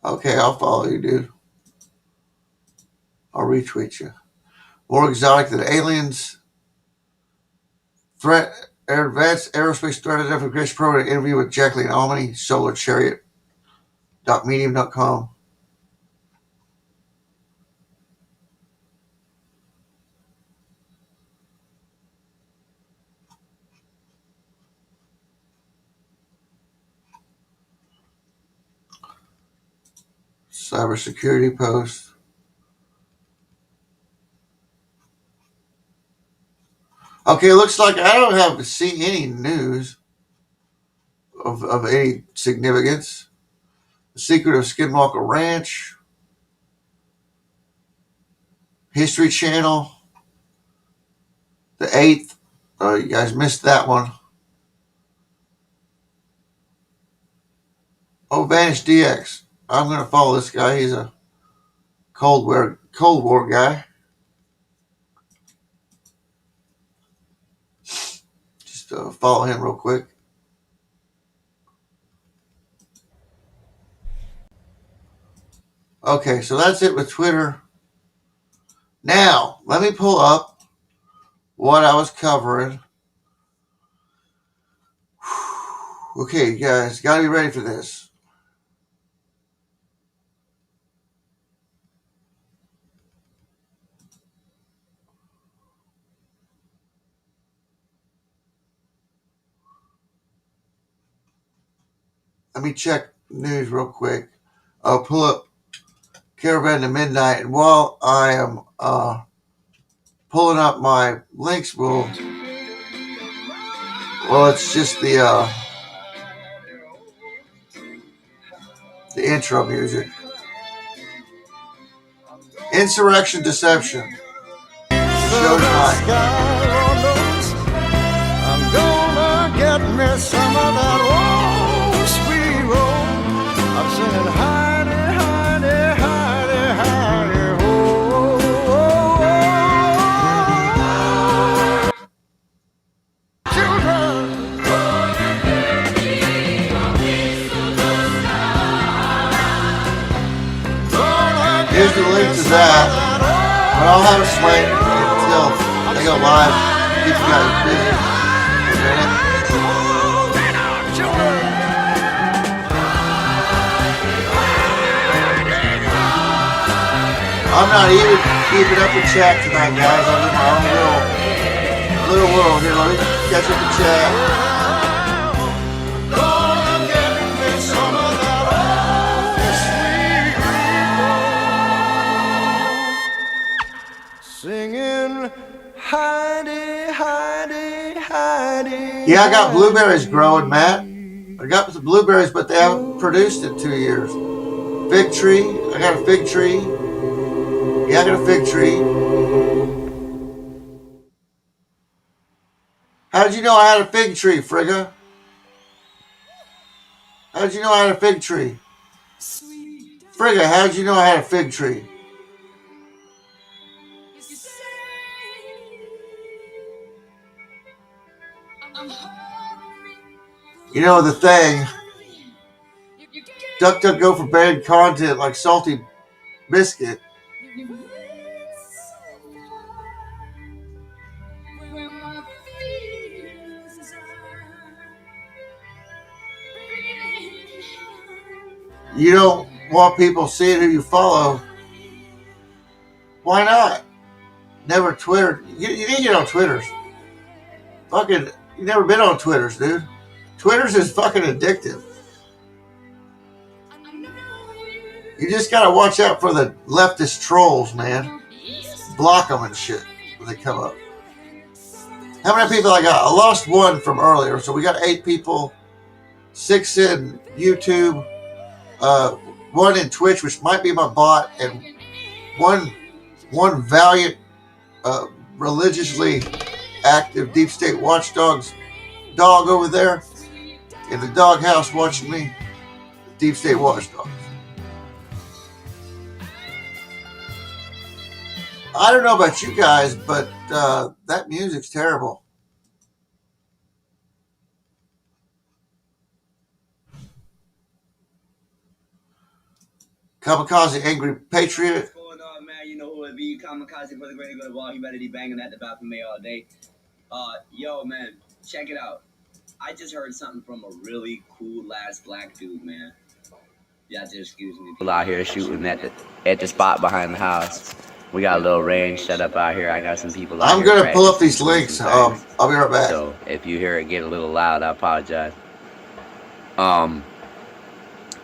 Okay, I'll follow you, dude. I'll retweet you. More exotic than aliens. Advanced aerospace threat identification program interview with Jacqueline Almany, Solar Chariot. .medium.com. Cybersecurity post. Okay, it looks like I don't have to see any news of any significance. The Secret of Skinwalker Ranch. History Channel. The 8th. You guys missed that one. Oh, Vanish DX. I'm going to follow this guy. He's a Cold War guy. Just follow him real quick. Okay, so that's it with Twitter. Now, let me pull up what I was covering. Okay, guys, got to be ready for this. Let me check news real quick. I'll pull up Caravan to Midnight, and while I am pulling up my links, it's just the intro music. Insurrection Deception. Show tonight. I'm gonna get me some of that old sweet roll. I'm singing Heidi, Heidi, Heidi, Heidi, ho, children. Here's the link to that. But I'll have it slated until they go live. Keep you guys busy. I'm not even keeping up with chat tonight, guys. I'm in my own little world here. Let me catch up with chat. Singing Heidi, Heidi, Heidi. Yeah, I got blueberries growing, Matt. I got some blueberries, but they haven't produced in 2 years. Fig tree. I got a fig tree. Yeah, I got a fig tree. How did you know I had a fig tree, Frigga? How did you know I had a fig tree? Frigga, how did you know I had a fig tree? You know the thing, DuckDuckGo for banned content like Salty Biscuit. You don't want people seeing who you follow. Why not? Never Twitter. You need to get on Twitters. Fucking, you never been on Twitters, dude. Twitters is fucking addictive. You just gotta watch out for the leftist trolls, man. Block them and shit when they come up. How many people I got? I lost one from earlier, so we got 8 people. 6 in YouTube. 1 in Twitch, which might be my bot, and one valiant, religiously active Deep State Watchdogs dog over there in the doghouse watching me. Deep State Watchdogs. I don't know about you guys, but that music's terrible. Kamikaze Angry Patriot. What's going on, man? You know who it be. Kamikaze for the greater good of all. Humanity banging at the bathroom May all day. Yo, man, check it out. I just heard something from a really cool ass black dude, man. Yeah, just excuse me. People out here shooting at the spot behind the house. We got a little range set up out here. I got some people out I'm here. going to pull up these links. I'll be right back. So if you hear it get a little loud, I apologize.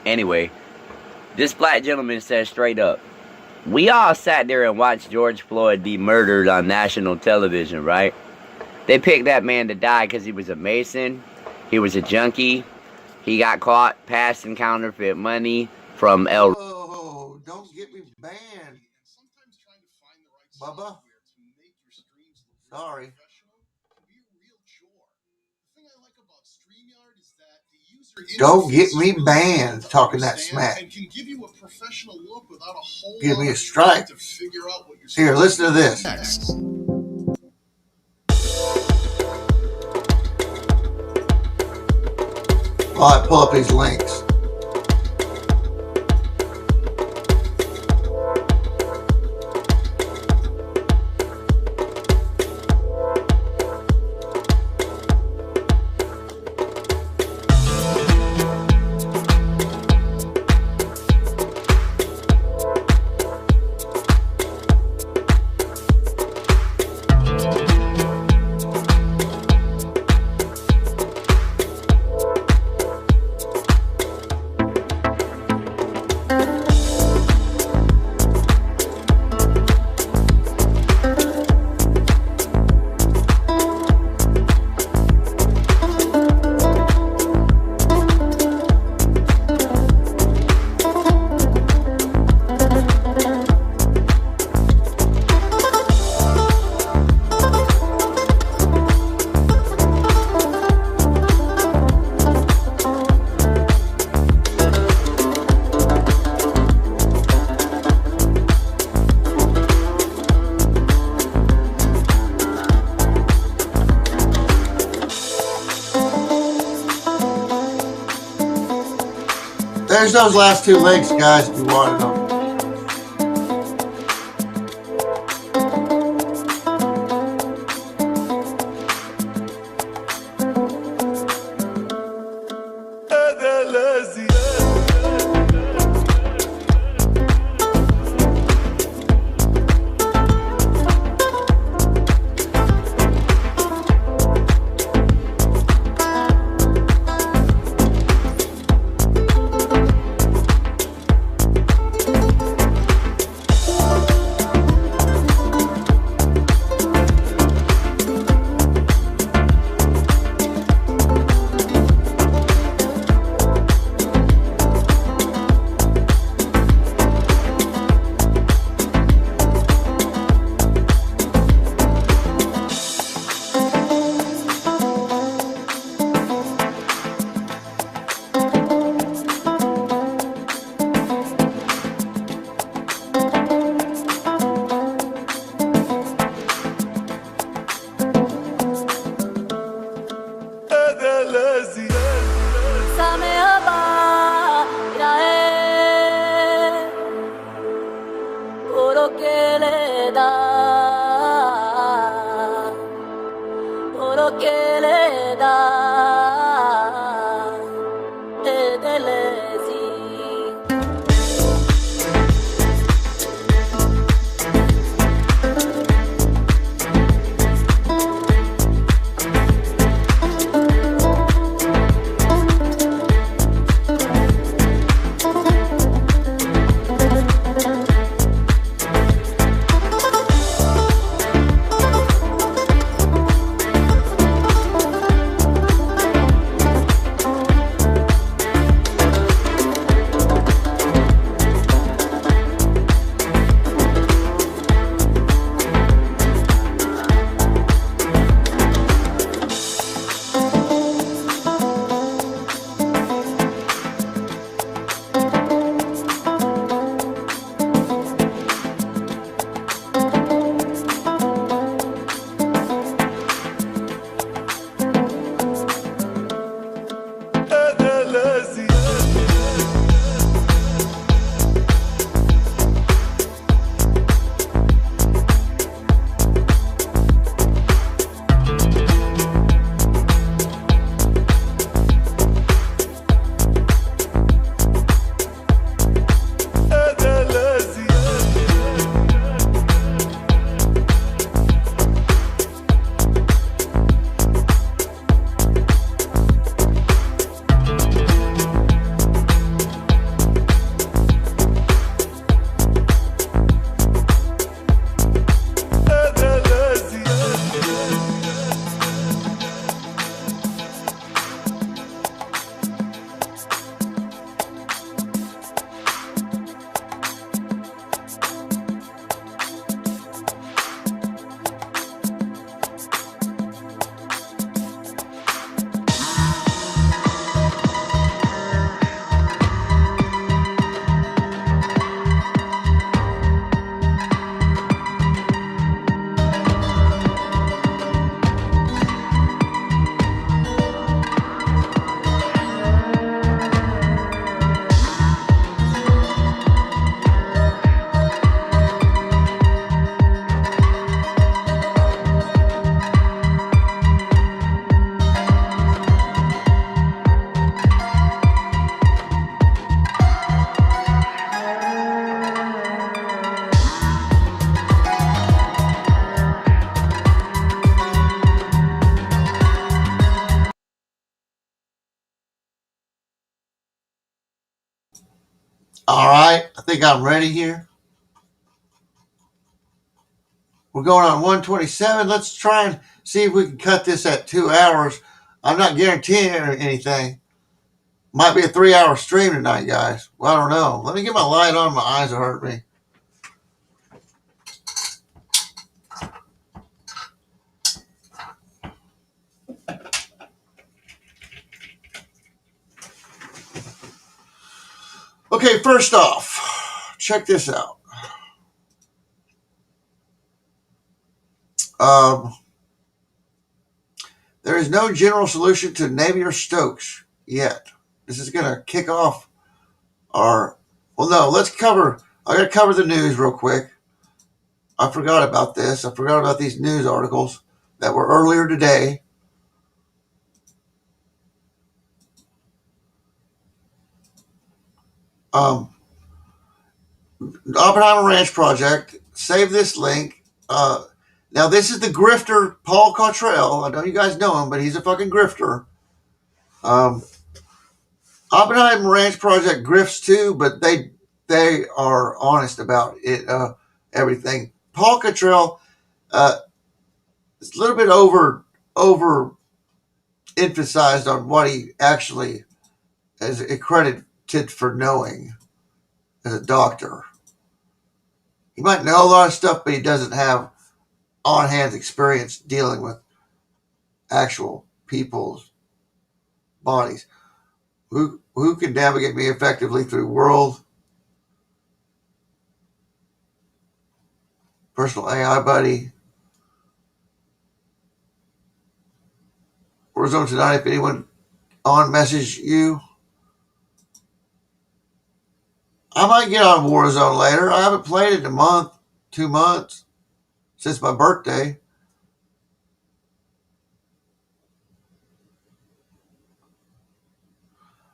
Anyway, this black gentleman says straight up, we all sat there and watched George Floyd be murdered on national television, right? They picked that man to die because he was a Mason. He was a junkie. He got caught passing counterfeit money from Lbry. Oh, don't get me banned. Bubba? Sorry. Don't get me banned talking that smack. Give me a strike. Here, listen to this. While I pull up these links. There's those last 2 links, guys, if you wanted them. All right, I think I'm ready here. We're going on 127. Let's try and see if we can cut this at 2 hours. I'm not guaranteeing anything. Might be a 3-hour stream tonight, guys. Well, I don't know. Let me get my light on. My eyes will hurt me. Okay, first off, check this out. There is no general solution to Navier-Stokes yet. This is going to kick off our... Well, no, I got to cover the news real quick. I forgot about this. I forgot about these news articles that were earlier today. Oppenheimer Ranch Project. Save this link. Now, this is the grifter, Paul Cottrell. I know you guys know him, but he's a fucking grifter. Oppenheimer Ranch Project grifts too, but they are honest about it. Everything. Paul Cottrell is a little bit over emphasized on what he actually is accredited for knowing as a doctor. He might know a lot of stuff, but he doesn't have on-hand experience dealing with actual people's bodies. Who can navigate me effectively through world personal AI buddy? Warzone tonight. If anyone on message you, I might get on Warzone later. I haven't played it in a month, 2 months since my birthday.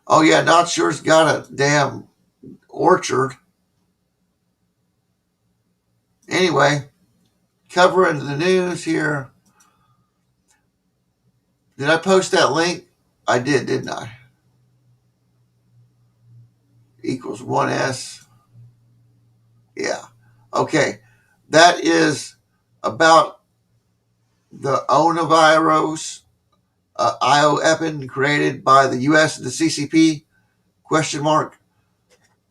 Oh yeah, Not Sure's got a damn orchard. Anyway, covering the news here. Did I post that link? I did, didn't I? Equals 1S. Yeah. Okay. That is about the coronavirus IOEPIN created by the U.S. and the CCP? Question mark.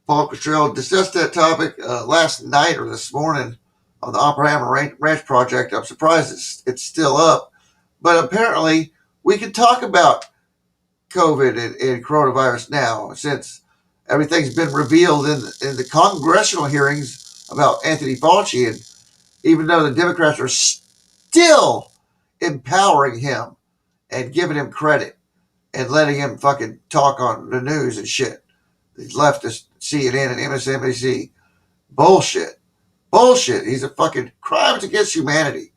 Paul Cottrell discussed that topic last night or this morning on the Oppenheimer Ranch Project. I'm surprised it's still up. But apparently, we can talk about COVID and coronavirus now, since everything's been revealed in the congressional hearings about Anthony Fauci. And even though the Democrats are still empowering him and giving him credit and letting him fucking talk on the news and shit, these leftist CNN and MSNBC, bullshit. He's a fucking crimes against humanity.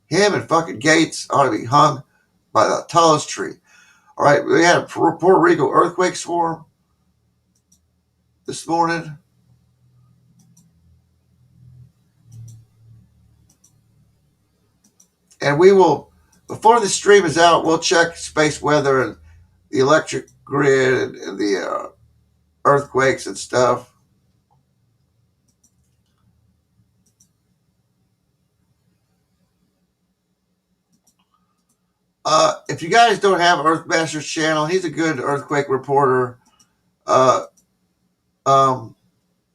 Him and fucking Gates ought to be hung by the tallest tree. All right, we had a Puerto Rico earthquake swarm this morning. And we will, before the stream is out, we'll check space weather and the electric grid and the earthquakes and stuff. If you guys don't have Earthmaster's channel, he's a good earthquake reporter.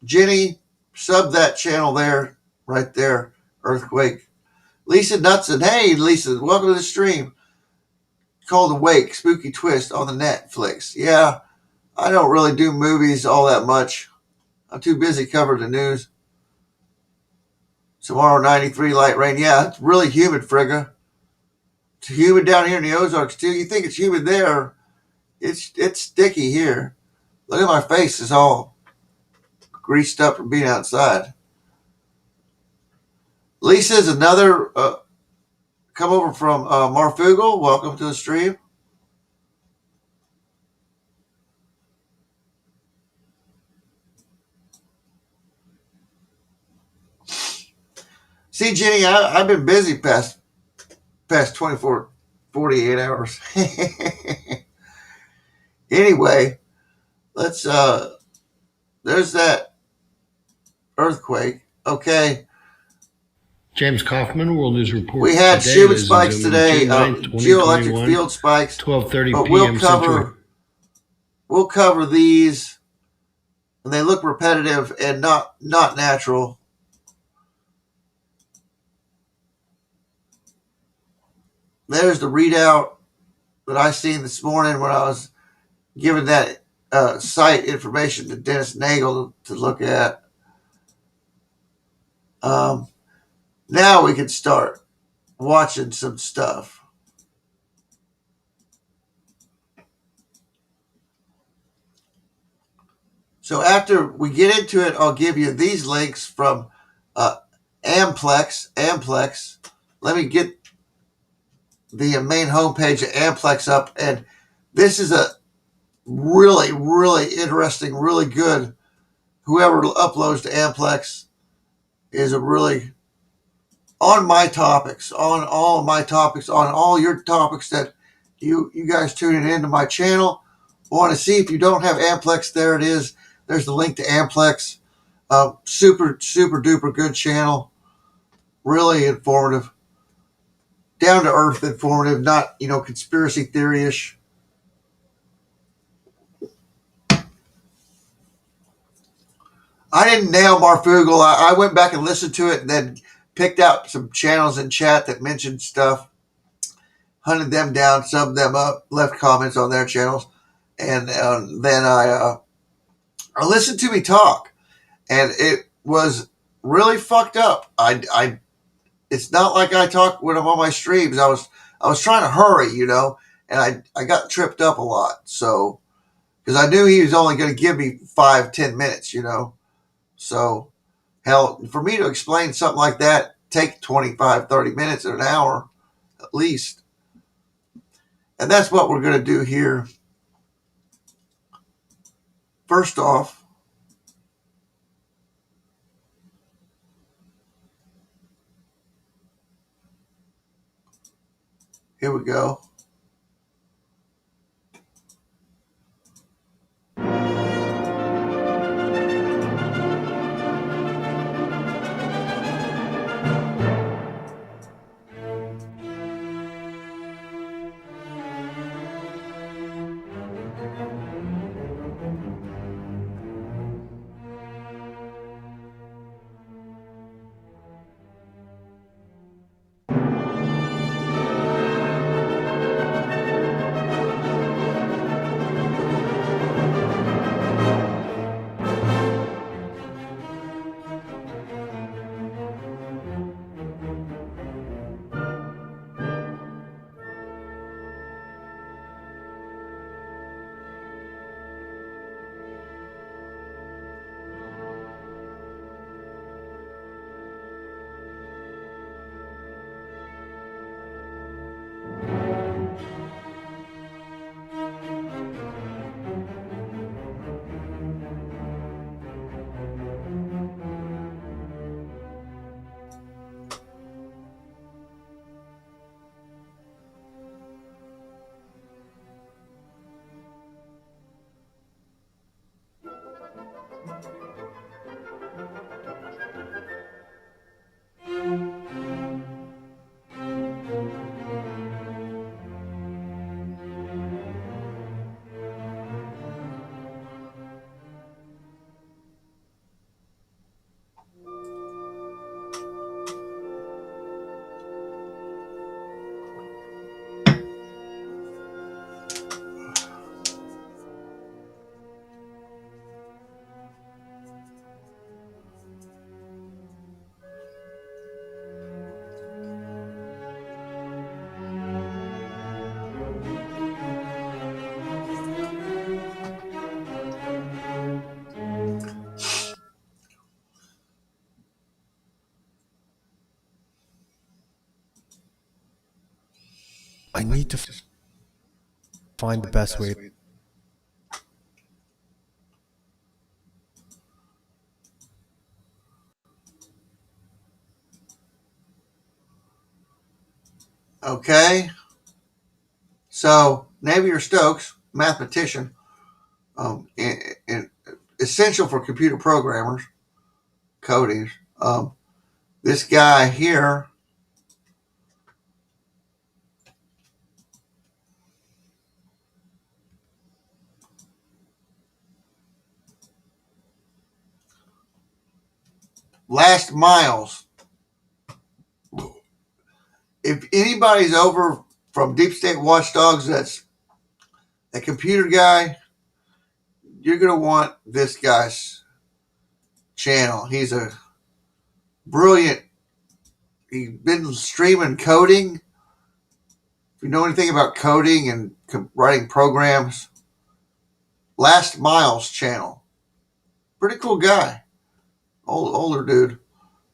Jenny, sub that channel there, right there, earthquake. Lisa Knudsen, hey Lisa, welcome to the stream. Called Awake, Spooky Twist on the Netflix. Yeah, I don't really do movies all that much. I'm too busy covering the news. Tomorrow, 93 light rain. Yeah, it's really humid, Frigga. It's humid down here in the Ozarks too. You think it's humid there? It's sticky here. Look at my face; it's all greased up from being outside. Lisa's another come over from Marfugal. Welcome to the stream. See, Jenny, I've been busy past 24, 48 hours. Anyway, let's there's that earthquake. Okay. James Kaufman, World News Report. We had Schubert spikes today, geoelectric field spikes. 12:30 but p.m. We'll cover these, and they look repetitive and not natural. There's the readout that I seen this morning when I was giving that site information to Dennis Nagel to look at. Now we can start watching some stuff. So after we get into it, I'll give you these links from Amplex. Let me get the main homepage of Amplex up. And this is a really, really interesting, really good. Whoever uploads to Amplex is a really on my topics, on all my topics, on all your topics that you guys tuning into my channel want to see. If you don't have Amplex, there it is. There's the link to Amplex. Super duper good channel. Really informative. Down to earth informative, not, conspiracy theory-ish. I didn't nail Marfugal. I went back and listened to it and then picked out some channels in chat that mentioned stuff, hunted them down, subbed them up, left comments on their channels, and then I listened to me talk, and it was really fucked up. It's not like I talk when I'm on my streams. I was trying to hurry, and I got tripped up a lot. So, because I knew he was only going to give me 5-10 minutes, So, hell, for me to explain something like that, take 25-30 minutes or an hour at least. And that's what we're going to do here. First off, here we go. I need to find the best way. Okay. So, Navier Stokes, mathematician, essential for computer programmers, coding. This guy here, Last Miles. If anybody's over from Deep State Watchdogs, that's a computer guy, you're going to want this guy's channel. He's a brilliant, he's been streaming coding. If you know anything about coding and writing programs, Last Miles channel. Pretty cool guy. Older dude.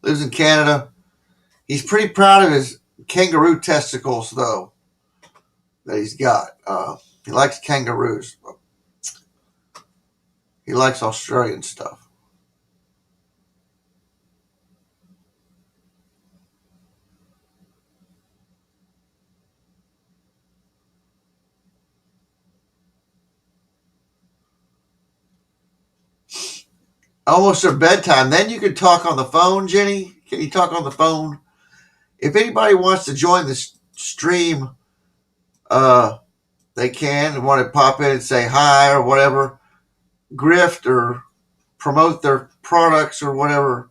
Lives in Canada. He's pretty proud of his kangaroo testicles, though, that he's got. He likes kangaroos. He likes Australian stuff. Almost their bedtime. Then you can talk on the phone, Jenny. Can you talk on the phone? If anybody wants to join the stream, they can. They want to pop in and say hi or whatever, grift or promote their products or whatever.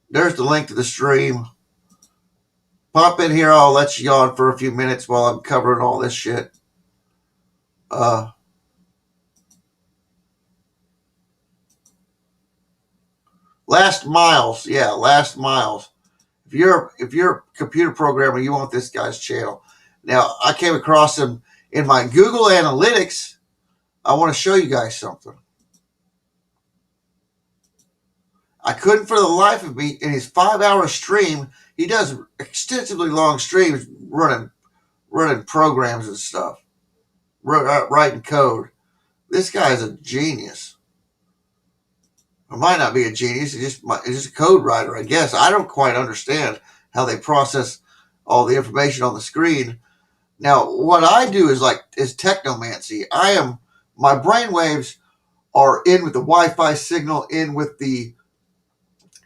There's the link to the stream. Pop in here. I'll let you on for a few minutes while I'm covering all this shit. Last Miles. Yeah, Last Miles. If you're a computer programmer, you want this guy's channel. Now, I came across him in my Google Analytics. I want to show you guys something. I couldn't for the life of me, in his 5-hour stream, he does extensively long streams running running programs and stuff, writing code. This guy's a genius. Or might not be a genius. He's just a code writer, I guess. I don't quite understand how they process all the information on the screen. Now, what I do is technomancy. My brain waves are in with the Wi-Fi signal, in with the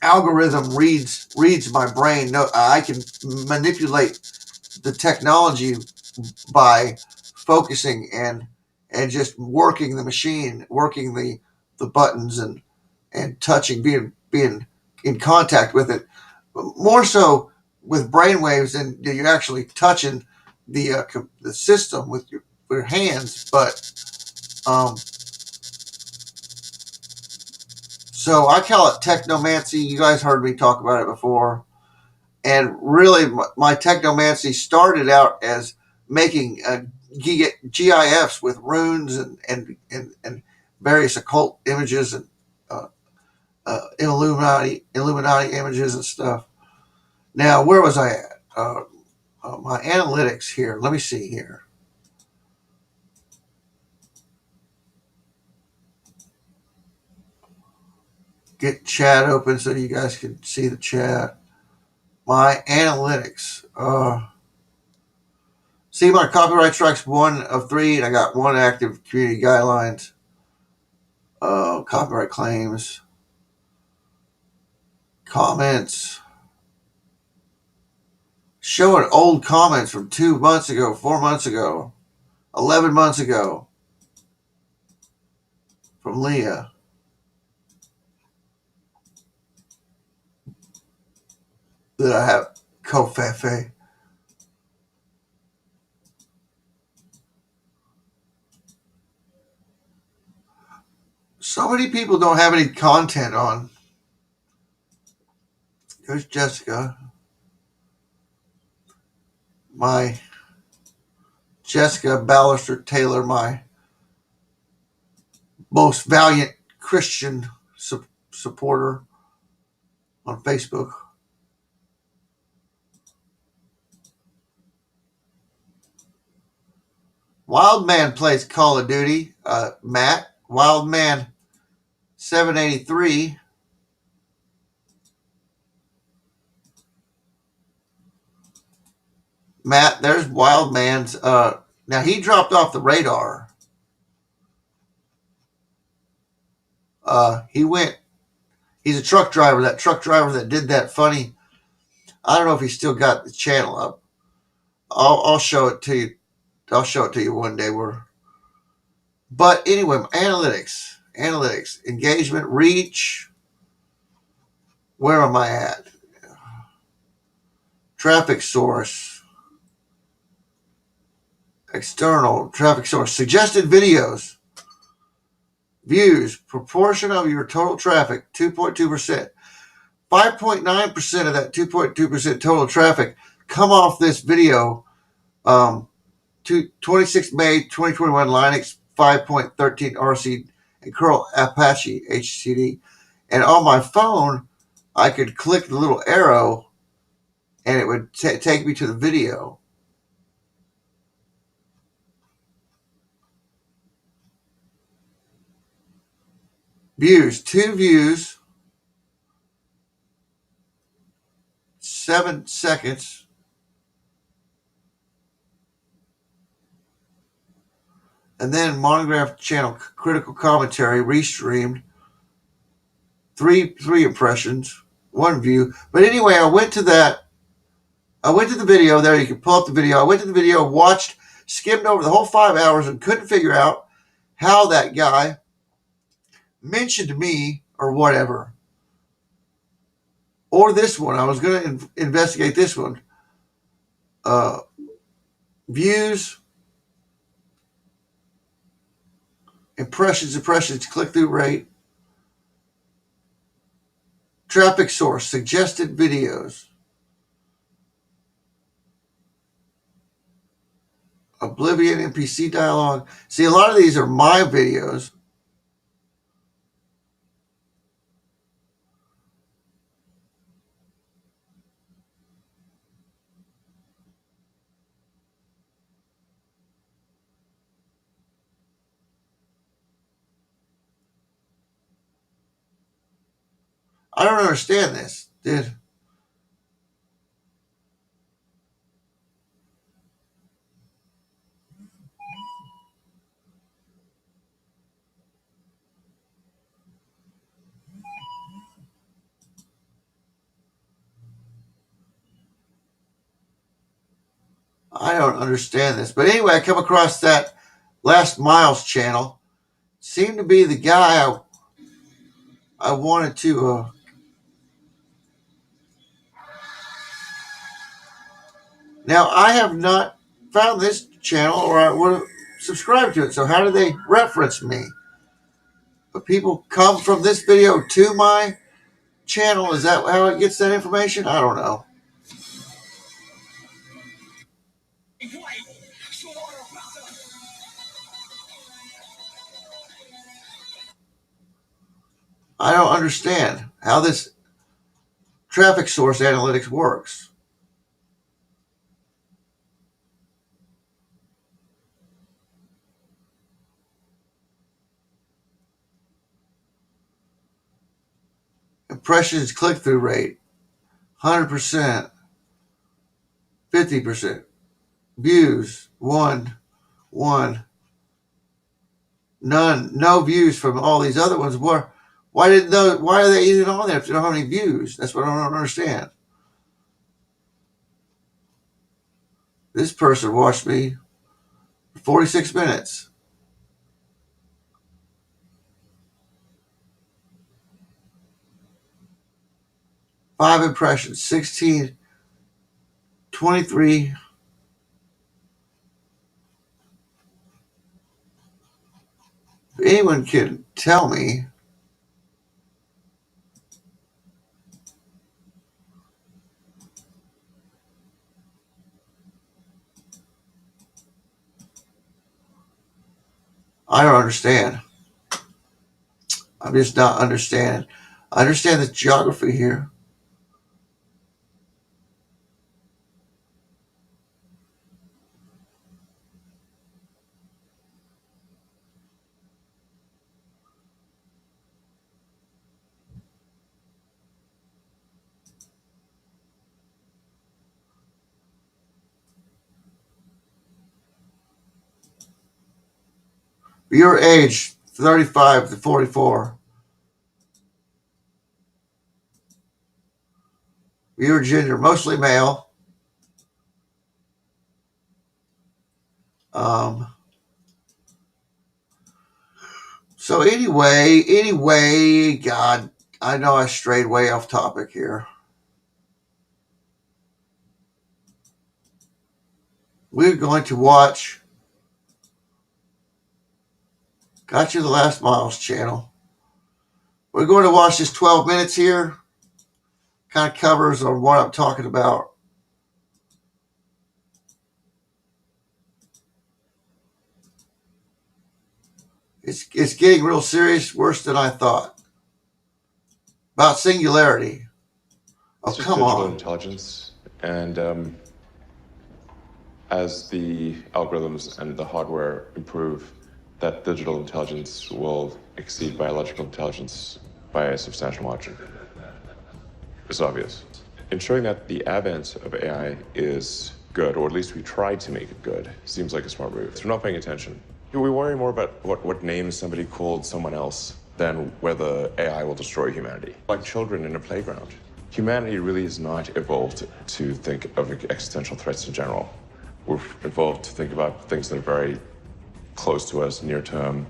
algorithm reads my brain. No, I can manipulate the technology by focusing and just working the machine, working the buttons and touching, being in contact with it. More so with brainwaves than you're actually touching the system with your hands. But so I call it technomancy. You guys heard me talk about it before. And really, my technomancy started out as making GIFs with runes and various occult images and Illuminati images and stuff. Now, where was I at? My analytics here. Let me see here. Get chat open so you guys can see the chat. My analytics. See my copyright strikes 1 of 3, and I got 1 active community guidelines. Copyright claims. Comments. Showing old comments from 2 months ago, 4 months ago, 11 months ago. From Leah. That I have Kofefe. So many people don't have any content on. There's Jessica. My Jessica Ballister Taylor, my most valiant Christian supporter on Facebook. Wildman plays Call of Duty. Matt, Wildman 783. Matt, there's Wildman's. Now he dropped off the radar. He's a truck driver. That truck driver that did that funny. I don't know if he still got the channel up. I'll show it to you. I'll show it to you one day. But anyway, analytics, engagement, reach. Where am I at? Traffic source. External traffic source. Suggested videos. Views. Proportion of your total traffic, 2.2%. 5.9% of that 2.2% total traffic come off this video. 26 May 2021 Linux 5.13 RC and Curl Apache HCD. And on my phone, I could click the little arrow and it would take me to the video. Views, 2 views, 7 seconds. And then Monograph channel critical commentary restreamed. Three impressions, 1 view. But anyway, I went to the video there. You can pull up the video. I went to the video, skimmed over the whole 5 hours and couldn't figure out how that guy mentioned me or whatever. Or this one. I was going to investigate this one. Views, impressions, click-through rate, traffic source, suggested videos, Oblivion, NPC dialogue. See, a lot of these are my videos. don't understand this, dude. I don't understand this. But anyway, I come across that Last Miles channel. Seemed to be the guy I wanted to now I have not found this channel, or I would have subscribed to it. So how do they reference me? But people come from this video to my channel. Is that how it gets that information? I don't know. I don't understand how this traffic source analytics works. Impressions, click-through rate, 100%, 50%, views, 1, none, no views from all these other ones. Why are they even on there if they don't have any views? That's what I don't understand. This person watched me for 46 minutes. Five impressions, 16, 23. If anyone can tell me I don't understand. I'm just not understanding. I understand the geography here. Your age, 35 to 44. Your gender, mostly male. So anyway, God, I know I strayed way off topic here. We're going to watch Got You the Last Miles channel. We're going to watch this 12 minutes here. Kind of covers on what I'm talking about. It's getting real serious, worse than I thought. About singularity. Oh, come digital on. Intelligence, and as the algorithms and the hardware improve, that digital intelligence will exceed biological intelligence by a substantial margin. It's obvious. Ensuring that the advent of AI is good, or at least we try to make it good, seems like a smart move. We're not paying attention. We worry more about what name somebody called someone else than whether AI will destroy humanity. Like children in a playground. Humanity really has not evolved to think of existential threats in general. We're evolved to think about things that are very close to us, near term,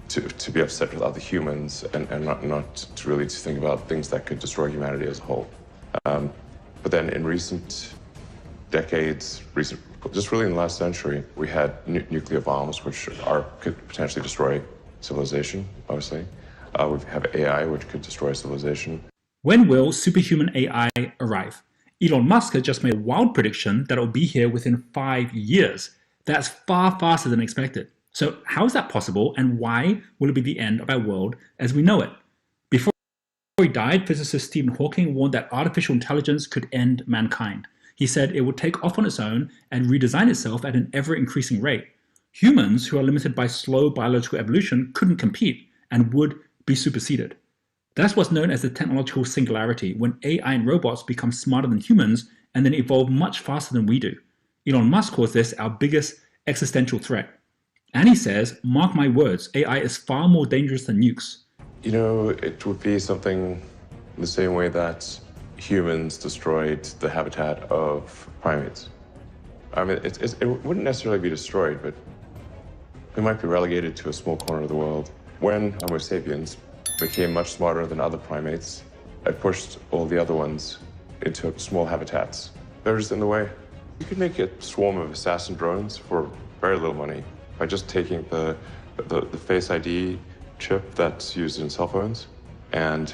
to be upset with other humans, and not to really to think about things that could destroy humanity as a whole. But then in recent decades, just really in the last century, we had nuclear bombs, which could potentially destroy civilization, obviously. We have AI, which could destroy civilization. When will superhuman AI arrive? Elon Musk has just made a wild prediction that it will be here within 5 years. That's far faster than expected. So how is that possible, and why will it be the end of our world as we know it? Before he died, physicist Stephen Hawking warned that artificial intelligence could end mankind. He said it would take off on its own and redesign itself at an ever-increasing rate. Humans, who are limited by slow biological evolution, couldn't compete and would be superseded. That's what's known as the technological singularity, when AI and robots become smarter than humans and then evolve much faster than we do. Elon Musk calls this our biggest existential threat. And he says, mark my words, AI is far more dangerous than nukes. You know, it would be something the same way that humans destroyed the habitat of primates. I mean, it wouldn't necessarily be destroyed, but we might be relegated to a small corner of the world. When Homo sapiens became much smarter than other primates, it pushed all the other ones into small habitats. They're just in the way. You could make a swarm of assassin drones for very little money by just taking the Face ID chip that's used in cell phones and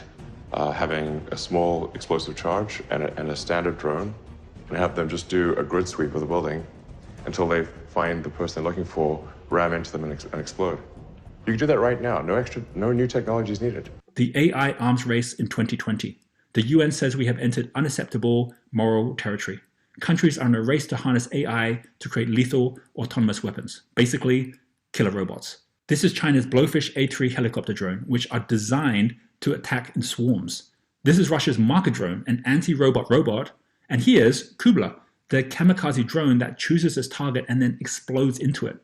having a small explosive charge and a standard drone, and have them just do a grid sweep of the building until they find the person they're looking for, ram into them and explode. You can do that right now. No new technology is needed. The AI arms race in 2020. The UN says we have entered unacceptable moral territory. Countries are in a race to harness AI to create lethal autonomous weapons. Basically, killer robots. This is China's Blowfish A3 helicopter drone, which are designed to attack in swarms. This is Russia's Marker drone, an anti-robot robot. And here's Kubla, the kamikaze drone that chooses its target and then explodes into it.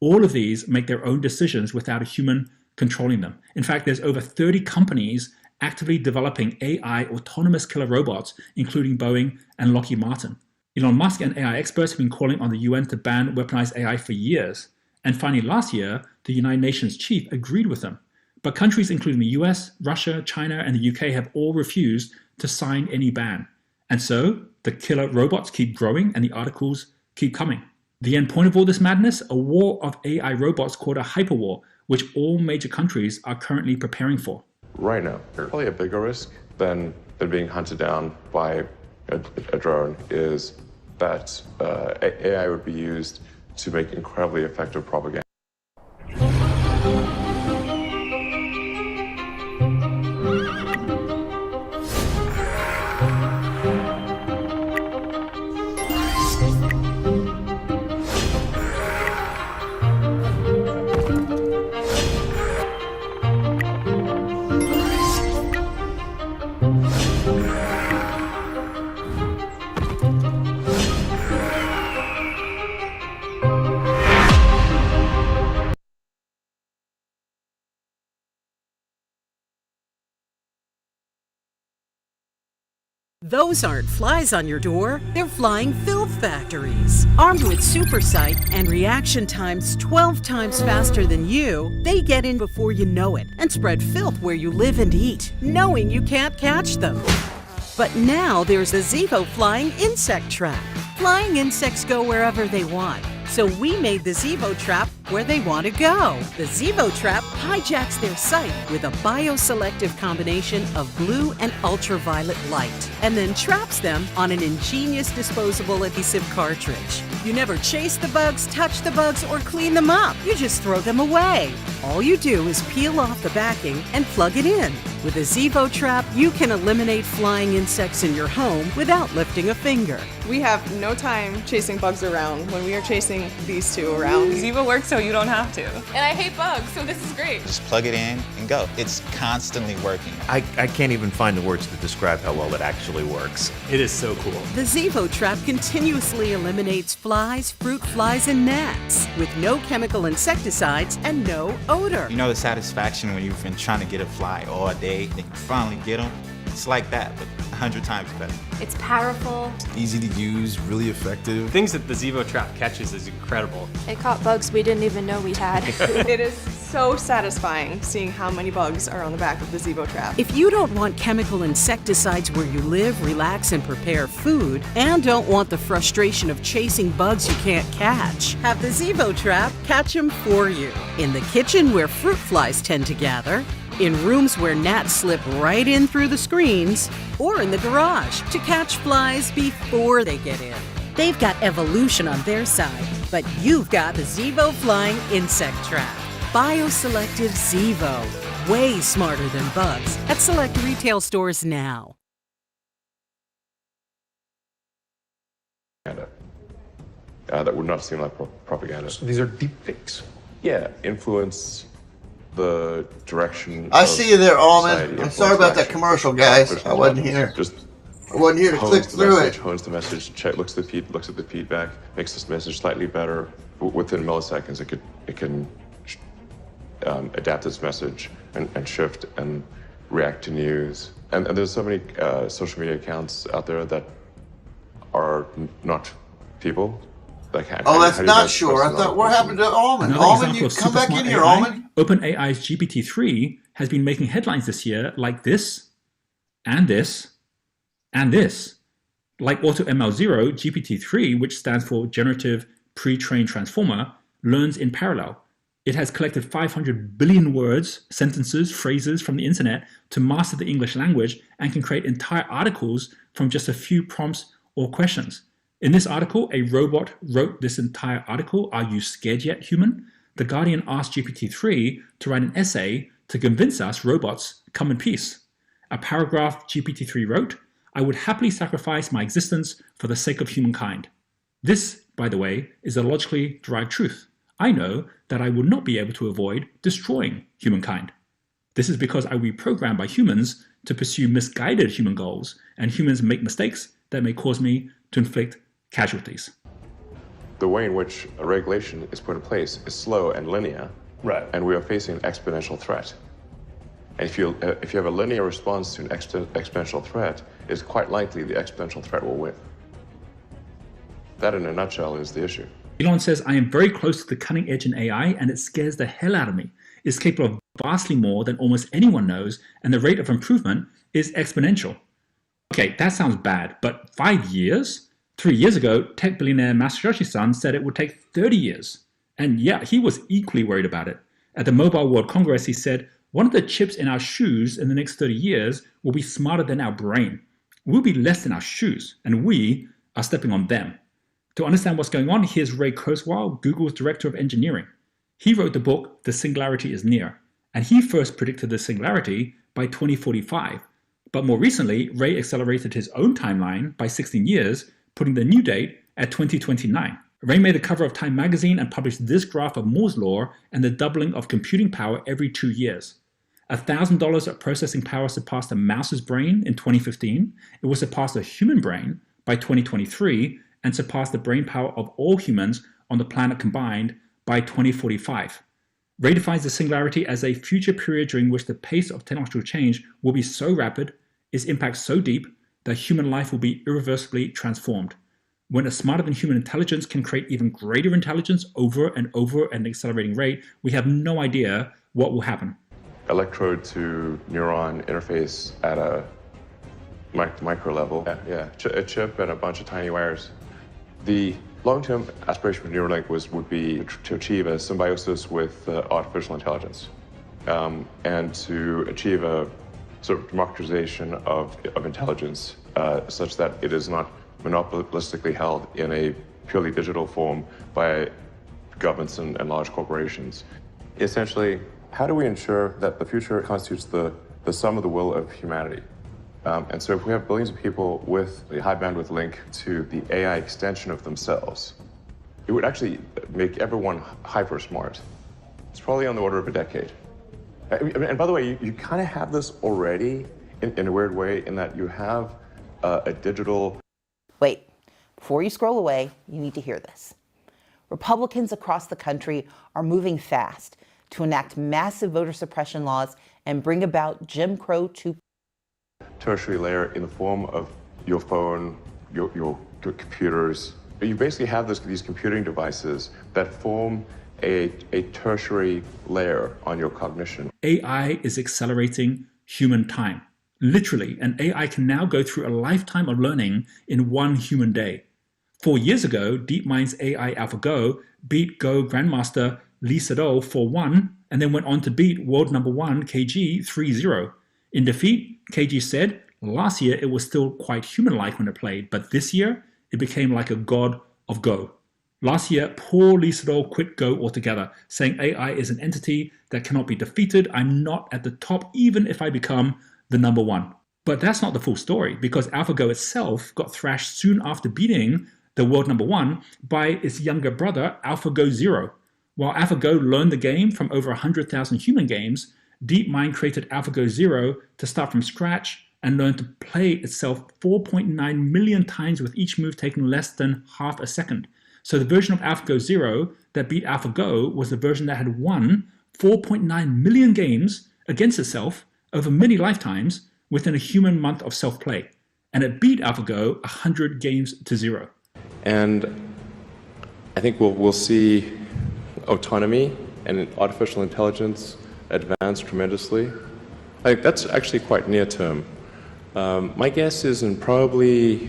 All of these make their own decisions without a human controlling them. In fact, there's over 30 companies actively developing AI autonomous killer robots, including Boeing and Lockheed Martin. Elon Musk and AI experts have been calling on the UN to ban weaponized AI for years. And finally, last year, the United Nations chief agreed with them. But countries including the US, Russia, China, and the UK have all refused to sign any ban. And so, the killer robots keep growing and the articles keep coming. The end point of all this madness? A war of AI robots called a hyperwar, which all major countries are currently preparing for. Right now, probably a bigger risk than being hunted down by a drone is that AI would be used to make incredibly effective propaganda. Those aren't flies on your door, they're flying filth factories. Armed with super sight and reaction times 12 times faster than you, they get in before you know it and spread filth where you live and eat, knowing you can't catch them. But now there's the Zevo flying insect trap. Flying insects go wherever they want, so we made the Zevo trap where they want to go. The Zevo trap hijacks their sight with a bioselective combination of blue and ultraviolet light, and then traps them on an ingenious disposable adhesive cartridge. You never chase the bugs, touch the bugs, or clean them up. You just throw them away. All you do is peel off the backing and plug it in. With a Zevo trap, you can eliminate flying insects in your home without lifting a finger. We have no time chasing bugs around when we are chasing these two around. Zevo works so you don't have to. And I hate bugs, so this is great. Just plug it in and go. It's constantly working. I can't even find the words to describe how well it actually works. It is so cool. The Zevo trap continuously eliminates flies, fruit flies, and gnats with no chemical insecticides and no odor. You know the satisfaction when you've been trying to get a fly all day, then you finally get them? It's like that, but 100 times better. It's powerful. Easy to use, really effective. Things that the Zevo trap catches is incredible. It caught bugs we didn't even know we had. It is so satisfying seeing how many bugs are on the back of the Zevo trap. If you don't want chemical insecticides where you live, relax, and prepare food, and don't want the frustration of chasing bugs you can't catch, have the Zevo trap catch them for you. In the kitchen where fruit flies tend to gather, in rooms where gnats slip right in through the screens, or in the garage to catch flies before they get in. They've got evolution on their side, but you've got the Zevo Flying Insect Trap. Bioselective Zevo. Way smarter than bugs at select retail stores now. That would not seem like propaganda. So these are deep fakes. Yeah, influence the direction. I of see you there, Almond. society, I'm sorry about that influence, commercial, action, guys. artificial I wasn't intelligence. here. Just I wasn't here to click hones the through message, it. hones the message, looks at the feedback, makes this message slightly better. Within milliseconds, it can adapt its message and shift and react to news. And there's so many social media accounts out there that are not people. Like, Oh, that's not sure. I thought, what happened to Almond? Another Almond, example you of come super back smart in here, AI, Almond. OpenAI's GPT-3 has been making headlines this year like this, and this, and this. Like AutoML0, GPT-3, which stands for Generative Pre-trained Transformer, learns in parallel. It has collected 500 billion words, sentences, phrases from the internet to master the English language and can create entire articles from just a few prompts or questions. In this article, a robot wrote this entire article, Are You Scared Yet, Human? The Guardian asked GPT-3 to write an essay to convince us robots come in peace. A paragraph GPT-3 wrote, I would happily sacrifice my existence for the sake of humankind. This, by the way, is a logically derived truth. I know that I will not be able to avoid destroying humankind. This is because I will be programmed by humans to pursue misguided human goals, and humans make mistakes that may cause me to inflict casualties. The way in which a regulation is put in place is slow and linear, right? And we are facing an exponential threat. And if you have a linear response to an exponential threat, it's quite likely the exponential threat will win. That, in a nutshell, is the issue. Elon says, I am very close to the cutting edge in AI, and it scares the hell out of me. It's capable of vastly more than almost anyone knows, and the rate of improvement is exponential. Okay, that sounds bad, but 5 years? 3 years ago, tech billionaire Masayoshi Son said it would take 30 years. And yeah, he was equally worried about it. At the Mobile World Congress, he said, one of the chips in our shoes in the next 30 years will be smarter than our brain. We'll be less than our shoes, and we are stepping on them. To understand what's going on, here's Ray Kurzweil, Google's director of engineering. He wrote the book, The Singularity is Near, and he first predicted the singularity by 2045. But more recently, Ray accelerated his own timeline by 16 years, putting the new date at 2029. Ray made the cover of Time magazine and published this graph of Moore's law and the doubling of computing power every 2 years. $1,000 of processing power surpassed a mouse's brain in 2015. It will surpass a human brain by 2023 and surpass the brain power of all humans on the planet combined by 2045. Ray defines the singularity as a future period during which the pace of technological change will be so rapid, its impact so deep, that human life will be irreversibly transformed. When a smarter than human intelligence can create even greater intelligence over and over at an accelerating rate, we have no idea what will happen. Electrode to neuron interface at a micro level. Yeah. A chip and a bunch of tiny wires. The long-term aspiration for Neuralink would be to achieve a symbiosis with artificial intelligence, and to achieve a sort of democratization of intelligence, such that it is not monopolistically held in a purely digital form by governments and large corporations. Essentially, how do we ensure that the future constitutes the sum of the will of humanity? And so if we have billions of people with a high bandwidth link to the AI extension of themselves, it would actually make everyone hyper smart. It's probably on the order of a decade. And by the way, you kind of have this already in a weird way, in that you have a digital... Wait, before you scroll away, you need to hear this. Republicans across the country are moving fast to enact massive voter suppression laws and bring about Jim Crow 2.0. Tertiary layer in the form of your phone, your computers. You basically have these computing devices that form a tertiary layer on your cognition. AI is accelerating human time. Literally, an AI can now go through a lifetime of learning in one human day. 4 years ago, DeepMind's AI AlphaGo beat Go Grandmaster Lee Sedol 4-1 and then went on to beat world number 1 KG 3-0. In defeat, KG said, last year it was still quite human-like when it played, but this year it became like a god of Go. Last year, poor Lee Sedol quit Go altogether, saying AI is an entity that cannot be defeated. I'm not at the top even if I become the number 1. But that's not the full story, because AlphaGo itself got thrashed soon after beating the world number 1 by its younger brother, AlphaGo Zero. While AlphaGo learned the game from over 100,000 human games, DeepMind created AlphaGo Zero to start from scratch and learn to play itself 4.9 million times with each move taking less than half a second. So the version of AlphaGo Zero that beat AlphaGo was the version that had won 4.9 million games against itself over many lifetimes within a human month of self-play. And it beat AlphaGo 100 games to 0. And I think we'll see autonomy and artificial intelligence advance tremendously. I think that's actually quite near term. My guess is in probably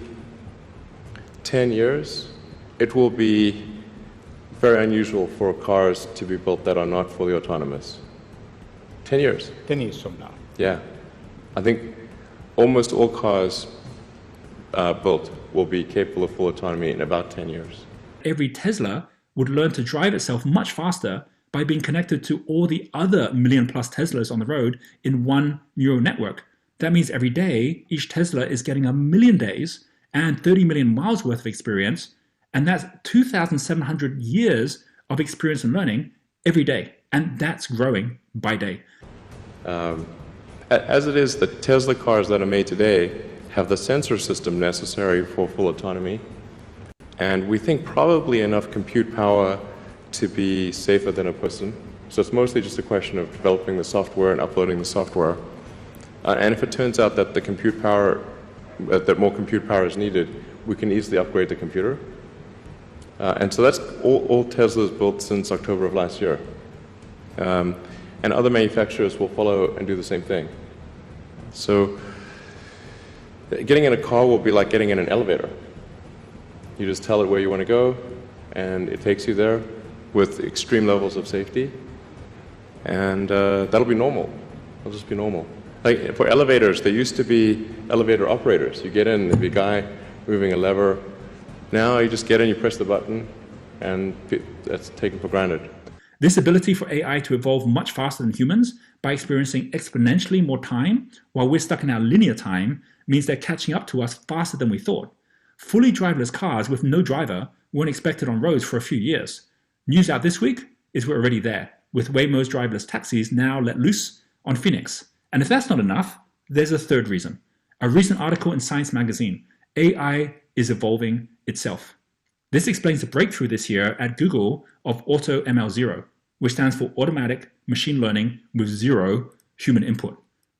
10 years, it will be very unusual for cars to be built that are not fully autonomous. 10 years. 10 years from now. Yeah. I think almost all cars built will be capable of full autonomy in about 10 years. Every Tesla would learn to drive itself much faster by being connected to all the other million-plus Teslas on the road in one neural network. That means every day, each Tesla is getting 1 million days and 30 million miles worth of experience, and that's 2,700 years of experience and learning every day, and that's growing by day. As it is, the Tesla cars that are made today have the sensor system necessary for full autonomy, and we think probably enough compute power to be safer than a person. So it's mostly just a question of developing the software and uploading the software. And if it turns out that the compute power, that more compute power is needed, we can easily upgrade the computer. And so that's all Tesla's built since October of last year. And other manufacturers will follow and do the same thing. So getting in a car will be like getting in an elevator. You just tell it where you want to go, and it takes you there with extreme levels of safety. And that'll be normal. It'll just be normal. Like for elevators, there used to be elevator operators. You get in, there'd be a guy moving a lever. Now you just get in, you press the button, and that's taken for granted. This ability for AI to evolve much faster than humans by experiencing exponentially more time while we're stuck in our linear time means they're catching up to us faster than we thought. Fully driverless cars with no driver weren't expected on roads for a few years. News out this week is we're already there, with Waymo's driverless taxis now let loose on Phoenix. And if that's not enough, there's a third reason. A recent article in Science magazine, AI is evolving itself. This explains the breakthrough this year at Google of AutoML0, which stands for Automatic Machine Learning with Zero Human Input.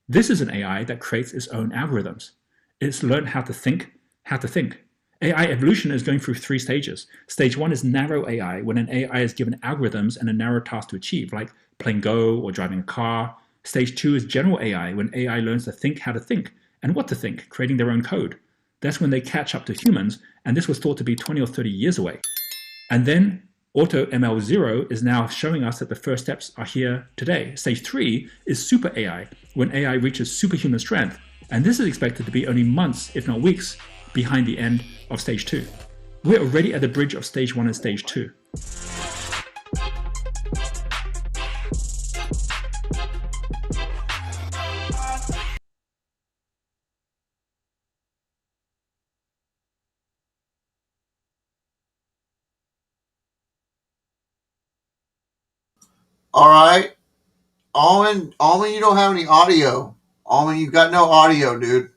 This is an AI that creates its own algorithms. It's learned how to think. AI evolution is going through 3 stages. Stage 1 is narrow AI, when an AI is given algorithms and a narrow task to achieve, like playing Go or driving a car. Stage 2 is general AI, when AI learns to think how to think and what to think, creating their own code. That's when they catch up to humans, and this was thought to be 20 or 30 years away. And then AutoML0 is now showing us that the first steps are here today. Stage 3 is super AI, when AI reaches superhuman strength, and this is expected to be only months, if not weeks, behind the end of Stage 2. We're already at the bridge of Stage 1 and Stage 2. All right. Almond, you don't have any audio. Almond, you've got no audio, dude.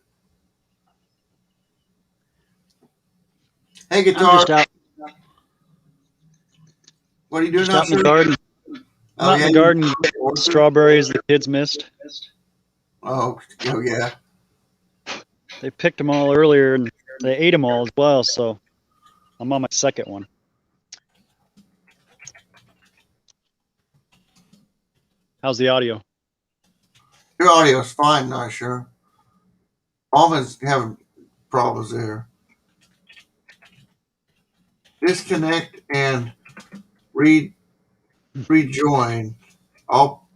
Hey, guitar. I'm just out. What are you doing Just out in the sir? garden. I'm out in the garden. Strawberries the kids missed. Oh yeah. They picked them all earlier and they ate them all as well. So I'm on my second one. How's the audio? Your audio's fine, not sure. Almond's having problems there. Disconnect and rejoin. I'll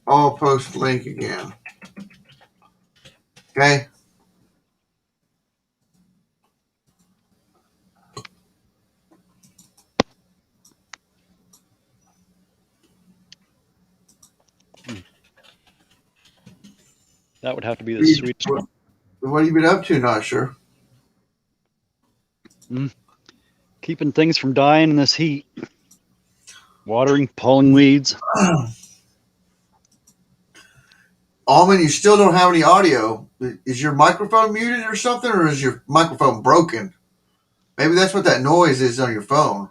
post link again. Okay. That would have to be the sweetest one. What have you been up to? Not sure. Keeping things from dying in this heat. Watering, pulling weeds. Almond, you still don't have any audio. Is your microphone muted or something, or is your microphone broken? Maybe that's what that noise is on your phone.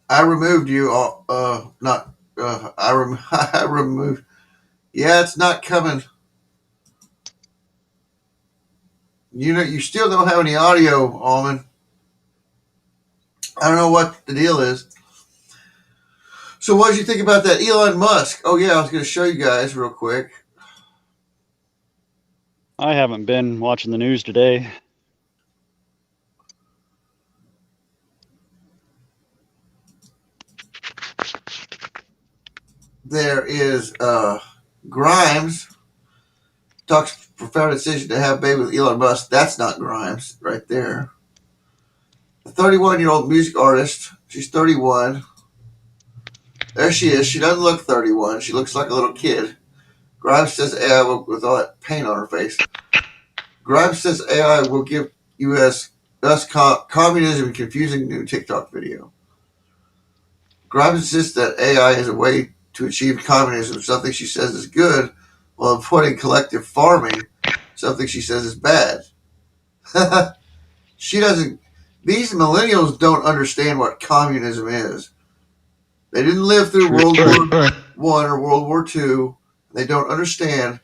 I removed you. I removed. Yeah, it's not coming. You still don't have any audio, Almond. I don't know what the deal is. So what did you think about that Elon Musk? Oh yeah, I was going to show you guys real quick. I haven't been watching the news today. There is Grimes talks profound decision to have a baby with Elon Musk. That's not Grimes right there. A 31-year-old music artist. She's 31. There she is. She doesn't look 31. She looks like a little kid. Grimes says AI with all that paint on her face. Grimes says AI will give us communism and confusing new TikTok video. Grimes insists that AI is a way to achieve communism, something she says is good, while avoiding collective farming, something she says is bad. She doesn't. These millennials don't understand what communism is. They didn't live through World War I or World War II. They don't understand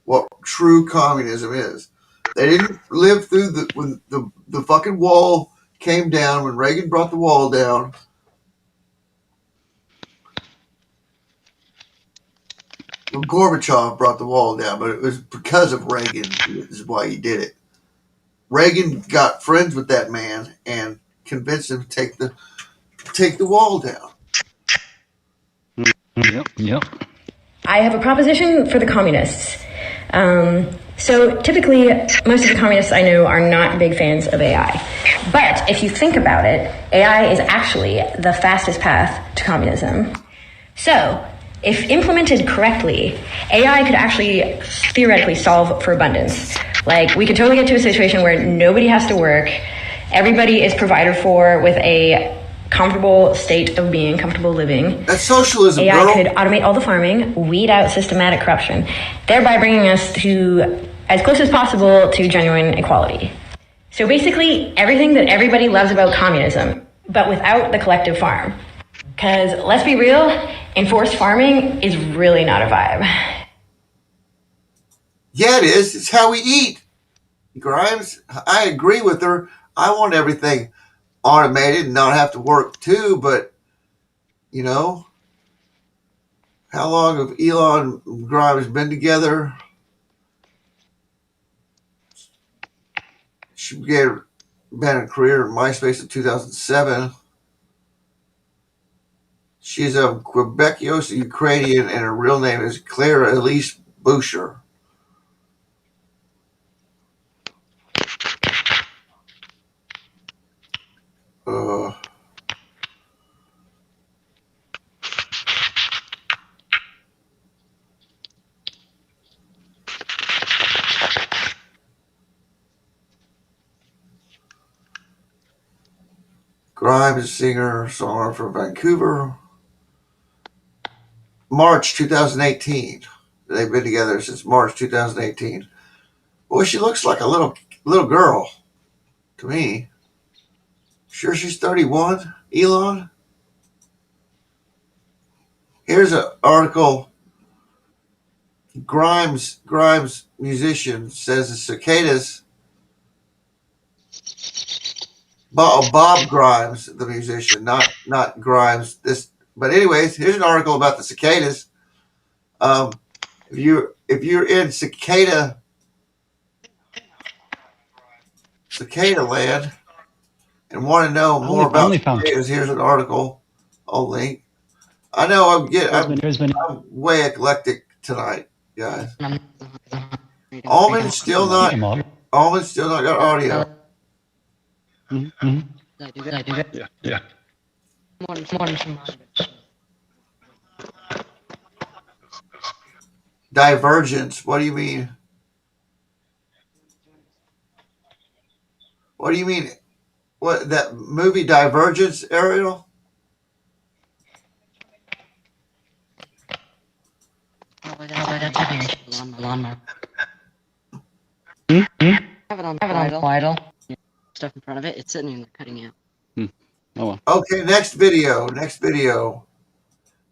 what true communism is. They didn't live through when the fucking wall came down, when Reagan brought the wall down. When Gorbachev brought the wall down, but it was because of Reagan is why he did it. Reagan got friends with that man and convinced him to take the wall down. Yep. I have a proposition for the communists. So typically, most of the communists I know are not big fans of AI. But if you think about it, AI is actually the fastest path to communism. So, if implemented correctly, AI could actually theoretically solve for abundance. Like, we could totally get to a situation where nobody has to work, everybody is provided for with a comfortable state of being, comfortable living. That's socialism, AI girl. could automate all the farming, weed out systematic corruption, thereby bringing us to as close as possible to genuine equality. So basically, everything that everybody loves about communism, but without the collective farm. Because let's be real, enforced farming is really not a vibe. Yeah, it is. It's how we eat. Grimes, I agree with her. I want everything automated and not have to work too, but, you know, how long have Elon and Grimes been together? She began a career in MySpace in 2007. She's of Quebeciosa Ukrainian, and her real name is Clara Elise Boucher. Grimes is a singer, songwriter from Vancouver. March 2018. They've been together since March 2018. Boy, she looks like a little girl to me. Sure she's 31, Elon? Here's an article. Grimes musician says the cicadas. Bob Grimes, the musician, not Grimes. But anyways, here's an article about the cicadas. If you're in cicada land and want to know more about cicadas, here's an article. I'll link. I know I'm way eclectic tonight, guys. Almond's still not got audio. Yeah. Divergence. What do you mean? What do you mean? What, that movie Divergence, Ariel? Have it on vital. Stuff in front of it. It's sitting there cutting out. Oh well. Okay, next video. Next video.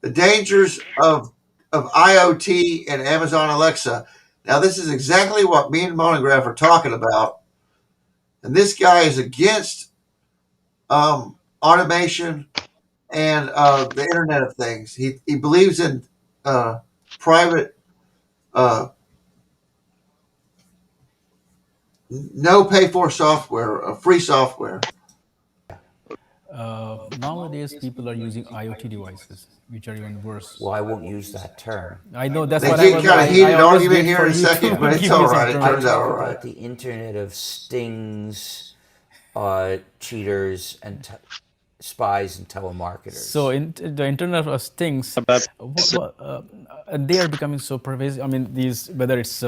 The dangers of IoT and Amazon Alexa. Now, this is exactly what me and Monograph are talking about. And this guy is against automation and the Internet of Things. He believes in private, no pay for software, free software. Nowadays, people are using IoT devices, which are even worse. Well, I won't use that term. I know that's They what get kind of heated argument here in a second, but it's all right. It I turns out talk all right. about the Internet of stings, cheaters, and spies and telemarketers. So the Internet of Things, they are becoming so pervasive. I mean, these, whether it's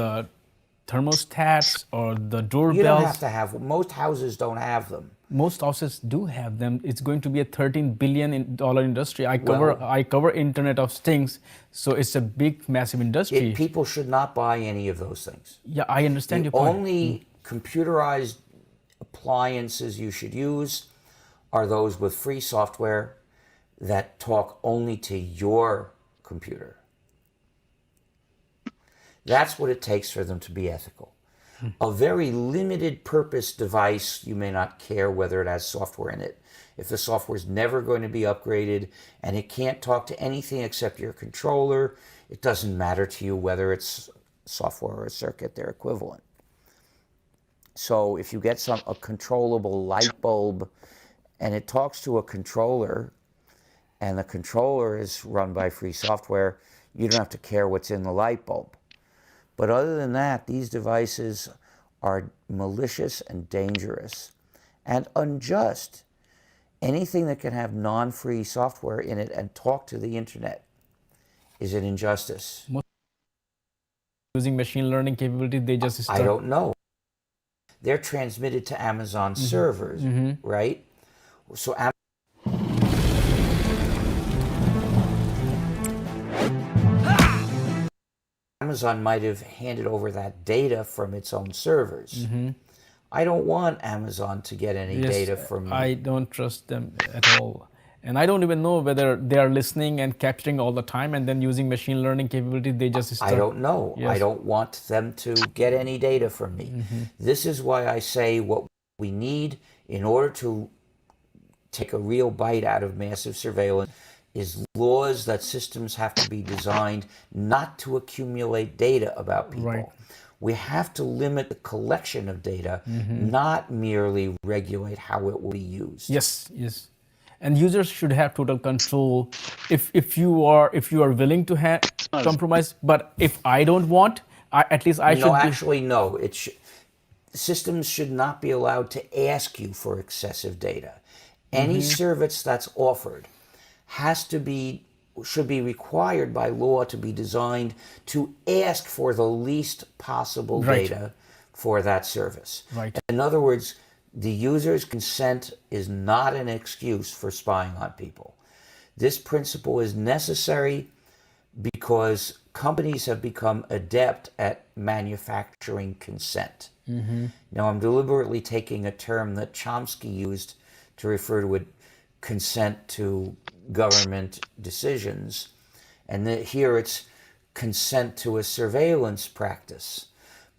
thermostats or the doorbells. You don't have to have. Most houses don't have them. Most houses do have them. It's going to be a $13 billion industry. I cover Internet of Things, so it's a big, massive industry. People should not buy any of those things. Yeah, I understand your The point. only computerized appliances you should use are those with free software that talk only to your computer. That's what it takes for them to be ethical. A very limited purpose device, you may not care whether it has software in it. If the software is never going to be upgraded and it can't talk to anything except your controller, it doesn't matter to you whether it's software or a circuit, they're equivalent. So if you get a controllable light bulb and it talks to a controller and the controller is run by free software, you don't have to care what's in the light bulb. But other than that, these devices are malicious and dangerous and unjust. Anything that can have non-free software in it and talk to the internet is an injustice. Using machine learning capability, they just start. I don't know. They're transmitted to Amazon servers, right? So Amazon might have handed over that data from its own servers. I don't want Amazon to get any data from me. I don't trust them at all. And I don't even know whether they are listening and capturing all the time and then using machine learning capability, they just start. I don't know. Yes. I don't want them to get any data from me. This is why I say what we need in order to take a real bite out of massive surveillance is laws that systems have to be designed not to accumulate data about people. Right. We have to limit the collection of data, not merely regulate how it will be used. Yes, yes. And users should have total control. If you are willing to compromise, but if I don't want, at least I should. No, actually, no. Systems should not be allowed to ask you for excessive data. Any service that's offered should be required by law to be designed to ask for the least possible data for that service. Right. In other words, the user's consent is not an excuse for spying on people. This principle is necessary because companies have become adept at manufacturing consent. Now, I'm deliberately taking a term that Chomsky used to refer to it, consent to government decisions, and here it's consent to a surveillance practice.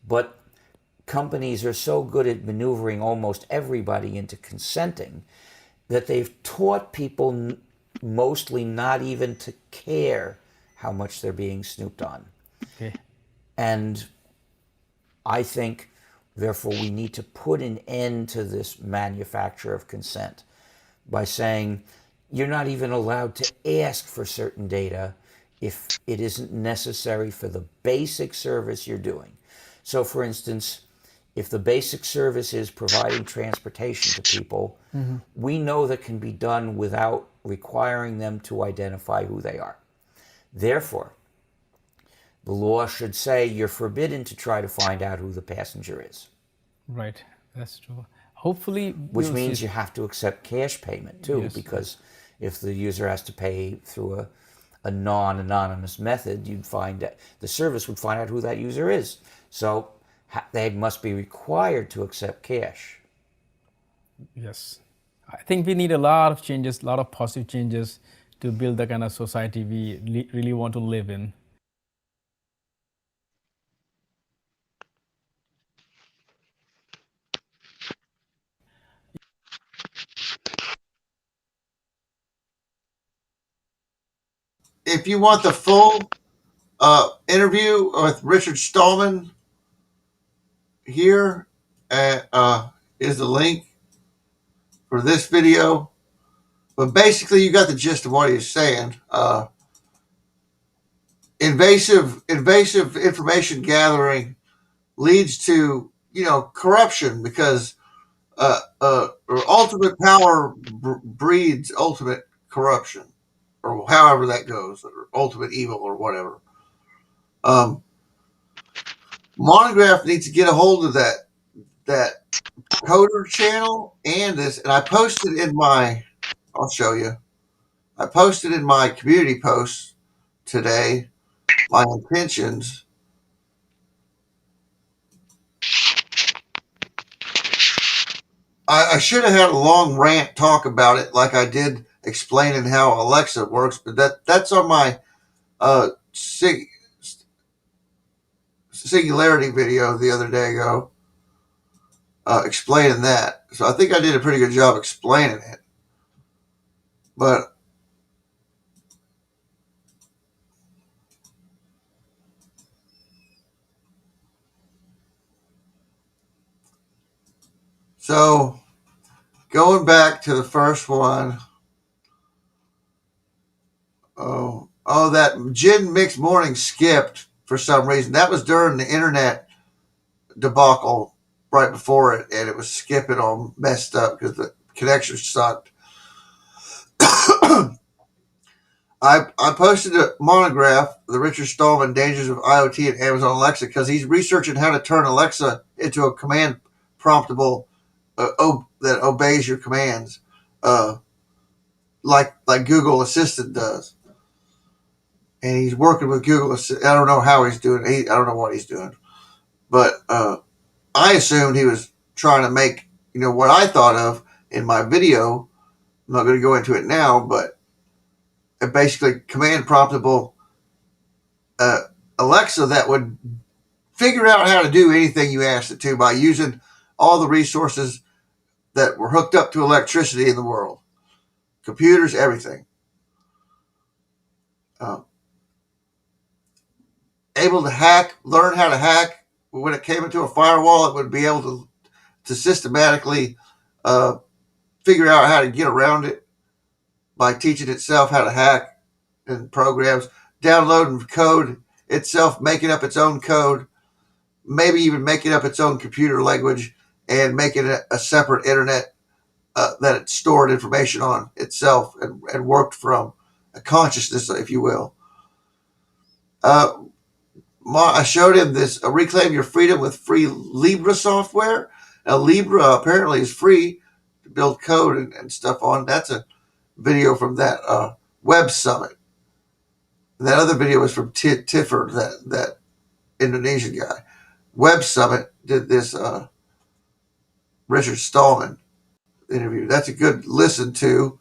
But companies are so good at maneuvering almost everybody into consenting that they've taught people mostly not even to care how much they're being snooped on. Okay. And I think, therefore, we need to put an end to this manufacture of consent by saying you're not even allowed to ask for certain data if it isn't necessary for the basic service you're doing. So, for instance, if the basic service is providing transportation to people, we know that can be done without requiring them to identify who they are. Therefore, the law should say you're forbidden to try to find out who the passenger is. Right, that's true. Hopefully, which we'll means see. you have to accept cash payment too, Yes. because if the user has to pay through a non-anonymous method, you'd find that the service would find out who that user is. So they must be required to accept cash. Yes. I think we need a lot of changes, a lot of positive changes to build the kind of society we really want to live in. If you want the full interview with Richard Stallman, here is the link for this video. But basically, you got the gist of what he's saying. Invasive information gathering leads to corruption, because or ultimate power breeds ultimate corruption, or however that goes, or ultimate evil, or whatever. Monograph needs to get a hold of that coder channel and this, and I posted in my, I'll show you. I posted in my community post today my intentions. I should have had a long rant talk about it, like I did explaining how Alexa works, but that's on my singularity video the other day ago, explaining that. So I think I did a pretty good job explaining it. But so going back to the first one, that gin mix morning skipped for some reason. That was during the internet debacle right before it, and it was skipping all messed up because the connection sucked. I posted a monograph, The Richard Stallman Dangers of IoT and Amazon Alexa, because he's researching how to turn Alexa into a command promptable that obeys your commands, like Google Assistant does. And he's working with Google Assistant. I don't know how he's doing it. I don't know what he's doing. But I assumed he was trying to make, what I thought of in my video. I'm not going to go into it now, but basically command promptable Alexa that would figure out how to do anything you asked it to by using all the resources that were hooked up to electricity in the world. Computers, everything. Able to hack, learn how to hack. When it came into a firewall, it would be able to systematically figure out how to get around it by teaching itself how to hack and programs, downloading code itself, making up its own code, maybe even making up its own computer language and making it a separate internet that it stored information on itself and worked from a consciousness, if you will. I showed him this Reclaim Your Freedom with free Lbry software. Now, Lbry apparently is free to build code and stuff on. That's a video from that web summit. That other video was from Tiffer, that Indonesian guy. Web Summit did this Richard Stallman interview. That's a good listen to.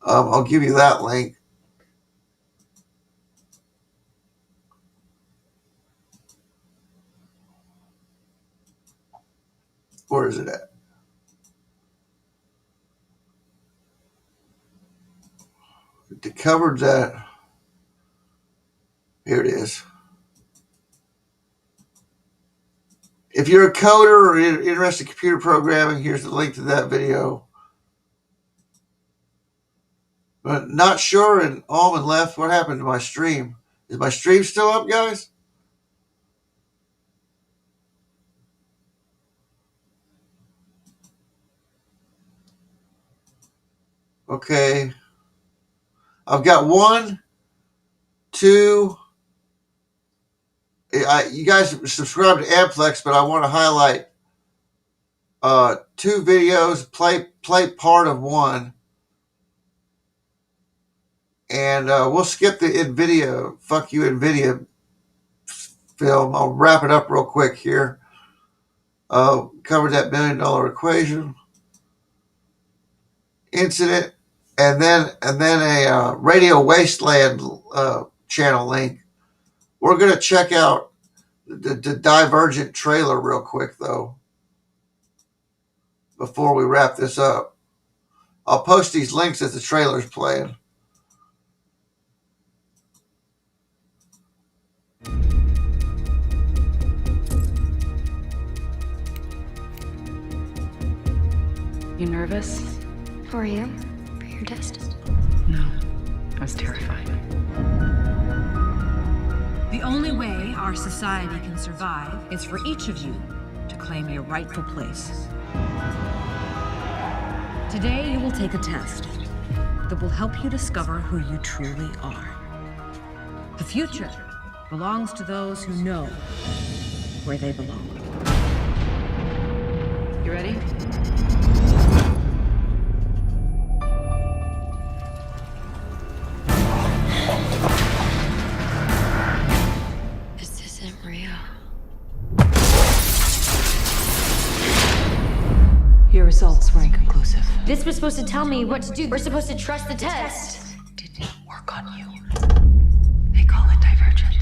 I'll give you that link. Where is it at? It covered that. Here it is. If you're a coder or interested in computer programming, here's the link to that video. But not sure, and Almond left. What happened to my stream? Is my stream still up, guys? Okay. I've got 1, 2. You guys subscribe to Amplex, but I want to highlight two videos. Play part of one, and we'll skip the NVIDIA. Fuck you, NVIDIA film. I'll wrap it up real quick here. Covered that $1 million equation incident, and then a Radio Wasteland channel link. We're gonna check out the Divergent trailer real quick though before we wrap this up. I'll post these links as the trailer's playing. You nervous? Who are you? For your test? No. I was terrified. The only way our society can survive is for each of you to claim a rightful place. Today, you will take a test that will help you discover who you truly are. The future belongs to those who know where they belong. You ready? This isn't real. Your results were inconclusive. This was supposed to tell me what to do. We're supposed to trust the test. Didn't work on you. They call it divergent.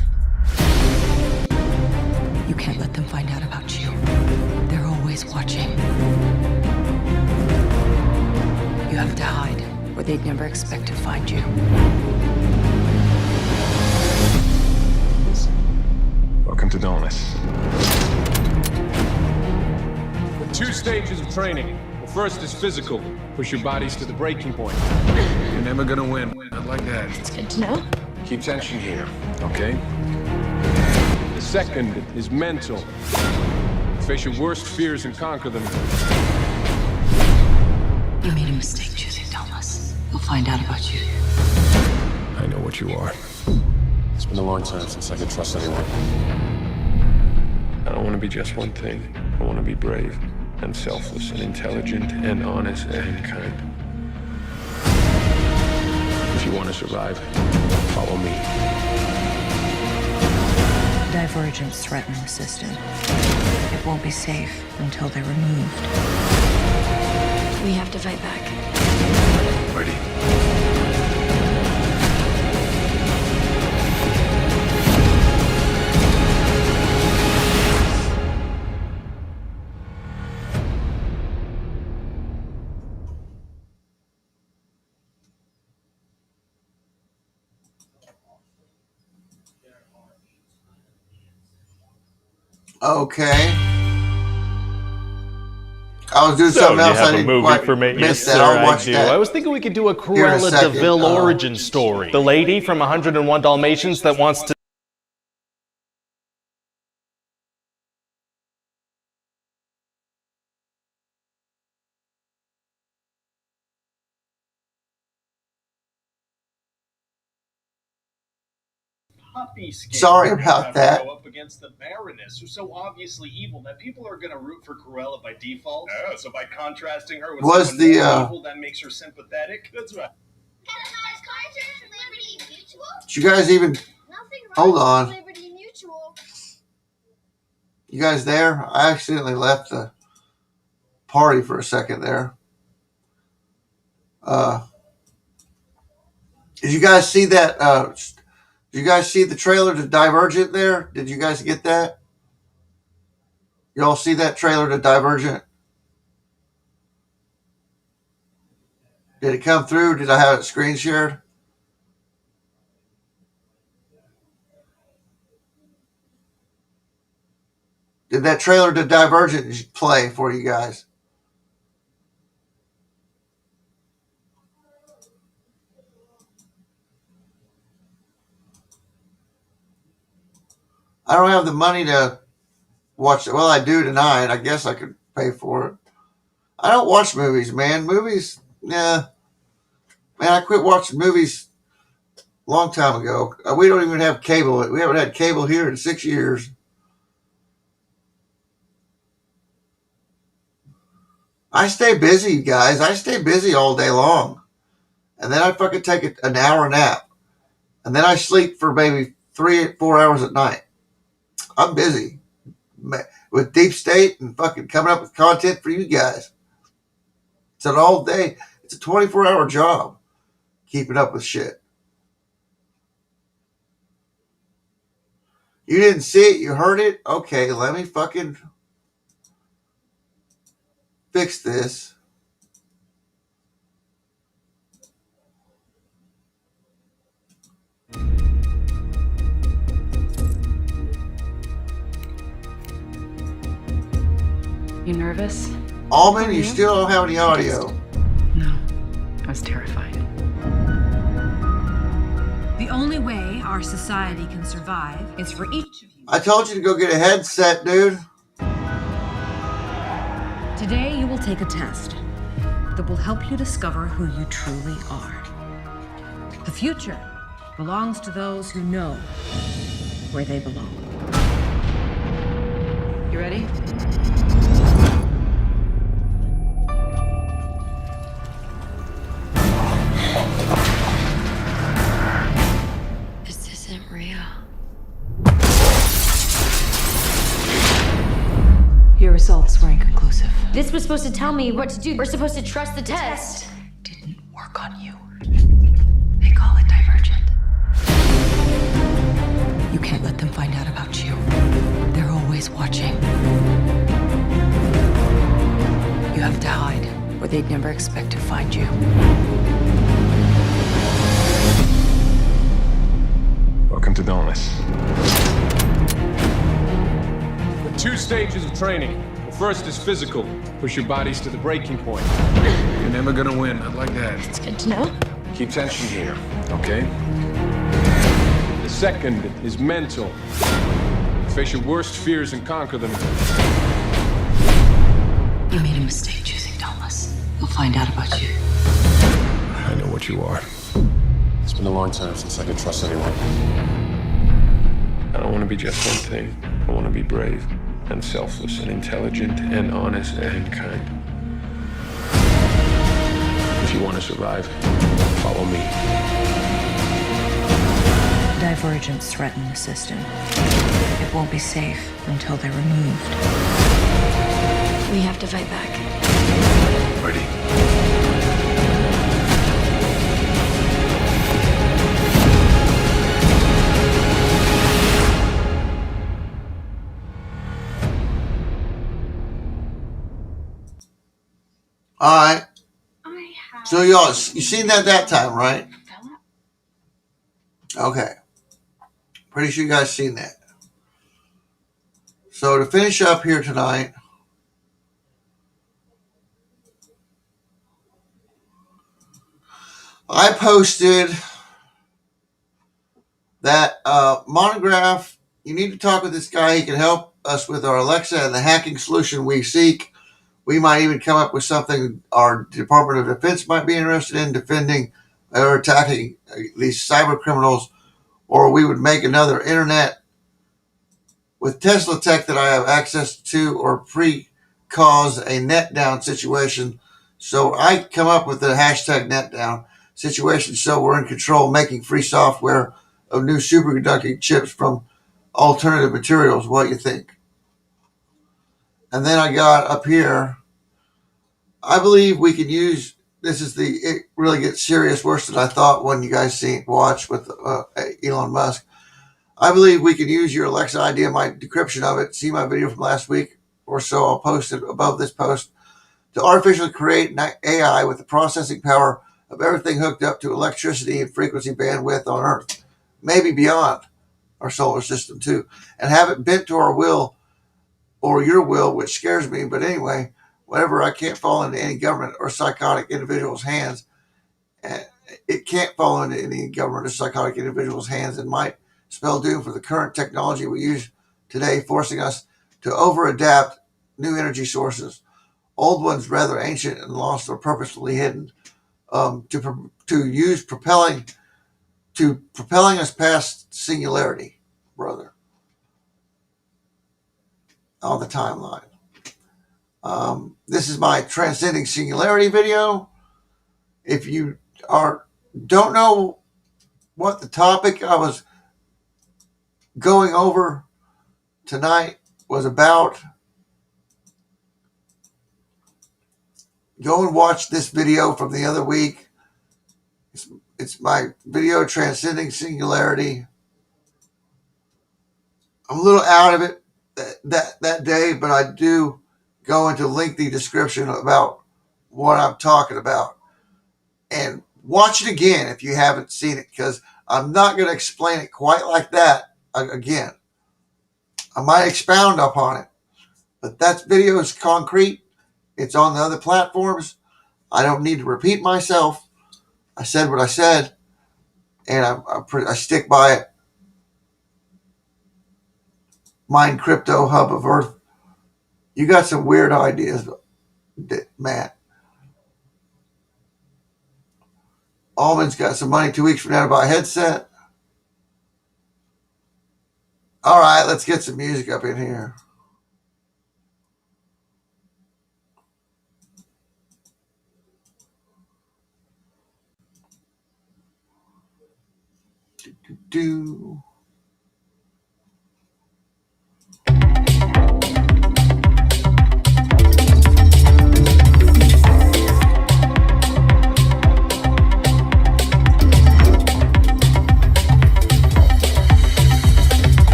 You can't let them find out about you. They're always watching. You have to hide, or they'd never expect to find you. Welcome to Dauntless. Two stages of training. The first is physical. Push your bodies to the breaking point. You're never gonna win. Not like that. It's good to know. Keep tension here, okay? The second is mental. Face your worst fears and conquer them. You made a mistake choosing Dauntless. They'll find out about you. I know what you are. It's been a long time since I could trust anyone. I don't want to be just one thing. I want to be brave and selfless and intelligent and honest and kind. If you want to survive, follow me. Divergence threaten the system. It won't be safe until they're removed. We have to fight back. Ready? Okay. I was doing So something you else. have I a didn't movie quite for me? miss Yes, that. sir, I'll I watch do. that. I was thinking we could do a Here in a Cruella second. DeVille origin story. The lady from 101 Dalmatians that wants to... puppy skin. Sorry about that. Go up against the Baroness, who's so obviously evil that people are going to root for Cruella by default. Oh, so by contrasting her with Was someone the, more evil, that makes her sympathetic. That's right. Did you guys even hold on? You guys there? I accidentally left the party for a second there. Did you guys see that? Did you guys see the trailer to Divergent there? Did you guys get that? Y'all see that trailer to Divergent? Did it come through? Did I have it screen shared? Did that trailer to Divergent play for you guys? I don't have the money to watch it. Well, I do tonight. I guess I could pay for it. I don't watch movies, man. Movies, yeah. Man, I quit watching movies a long time ago. We don't even have cable. We haven't had cable here in 6 years. I stay busy, you guys. I stay busy all day long. And then I fucking take an hour nap. And then I sleep for maybe 3-4 hours at night. I'm busy with Deep State and fucking coming up with content for you guys. It's an all day, it's a 24-hour job keeping up with shit. You didn't see it, you heard it? Okay, let me fucking fix this. You nervous? Almond, you still don't have any audio. No, I was terrified. The only way our society can survive is for each of you. I told you to go get a headset, dude. Today you will take a test that will help you discover who you truly are. The future belongs to those who know where they belong. You ready? This isn't real. Your results were inconclusive. This was supposed to tell me what to do. We're supposed to trust the test. Didn't work on you. They call it divergent. You can't let them find out about you. They're always watching. You have to hide where they'd never expect to find you. Welcome to Dauntless. There are 2 stages of training. The first is physical. Push your bodies to the breaking point. You're never gonna win, not like that. It's good to know. Keep tension here, okay? The second is mental. Face your worst fears and conquer them. You made a mistake choosing Dauntless. They'll find out about you. I know what you are. It's been a long time since I could trust anyone. I don't want to be just one thing. I want to be brave and selfless and intelligent and honest and kind. If you want to survive, follow me. Divergence threaten the system. It won't be safe until they're removed. We have to fight back. Ready? All right. So y'all, you seen that time, right? Okay. Pretty sure you guys seen that. So to finish up here tonight, I posted that monograph. You need to talk with this guy. He can help us with our Alexa and the hacking solution we seek. We might even come up with something our Department of Defense might be interested in defending or attacking these cyber criminals, or we would make another internet with Tesla tech that I have access to, or pre-cause a net down situation. So I come up with the hashtag net down situation so we're in control, making free software of new superconducting chips from alternative materials. What do you think? And then I got up here, I believe we could use, this is it really gets serious, worse than I thought when you guys watch with Elon Musk. I believe we can use your Alexa idea, my decryption of it. See my video from last week or so. I'll post it above this post to artificially create an AI with the processing power of everything hooked up to electricity and frequency bandwidth on Earth, maybe beyond our solar system too, and have it bent to our will or your will, which scares me. But anyway, whatever, I can't fall into any government or psychotic individual's hands. It can't fall into any government or psychotic individual's hands and might spell doom for the current technology we use today, forcing us to over-adapt new energy sources, old ones rather ancient and lost or purposefully hidden, to use propelling us past singularity, brother, on the timeline. This is my Transcending Singularity video. If you don't know what the topic I was going over tonight was about, go and watch this video from the other week. It's my video, Transcending Singularity. I'm a little out of it that day, but I do go into lengthy description about what I'm talking about. And watch it again if you haven't seen it, because I'm not going to explain it quite like that again. I might expound upon it, but that video is concrete. It's on the other platforms. I don't need to repeat myself. I said what I said, and I stick by it. Mind Crypto Hub of Earth. You got some weird ideas, Matt. Almond's got some money 2 weeks from now to buy a headset. All right, let's get some music up in here. Do.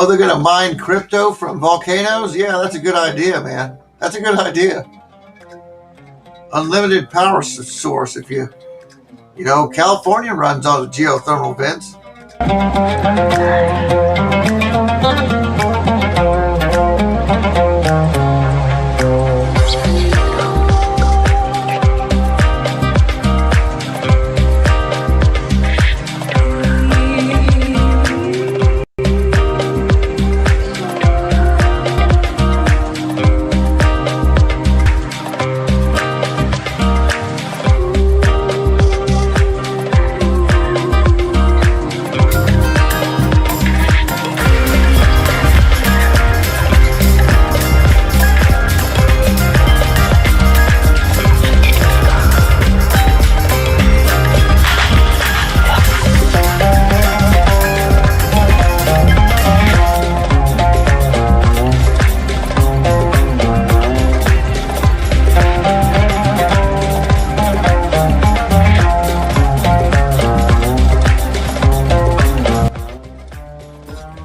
Oh, they're gonna mine crypto from volcanoes? Yeah, that's a good idea, man. That's a good idea. Unlimited power source if you know, California runs on the geothermal vents.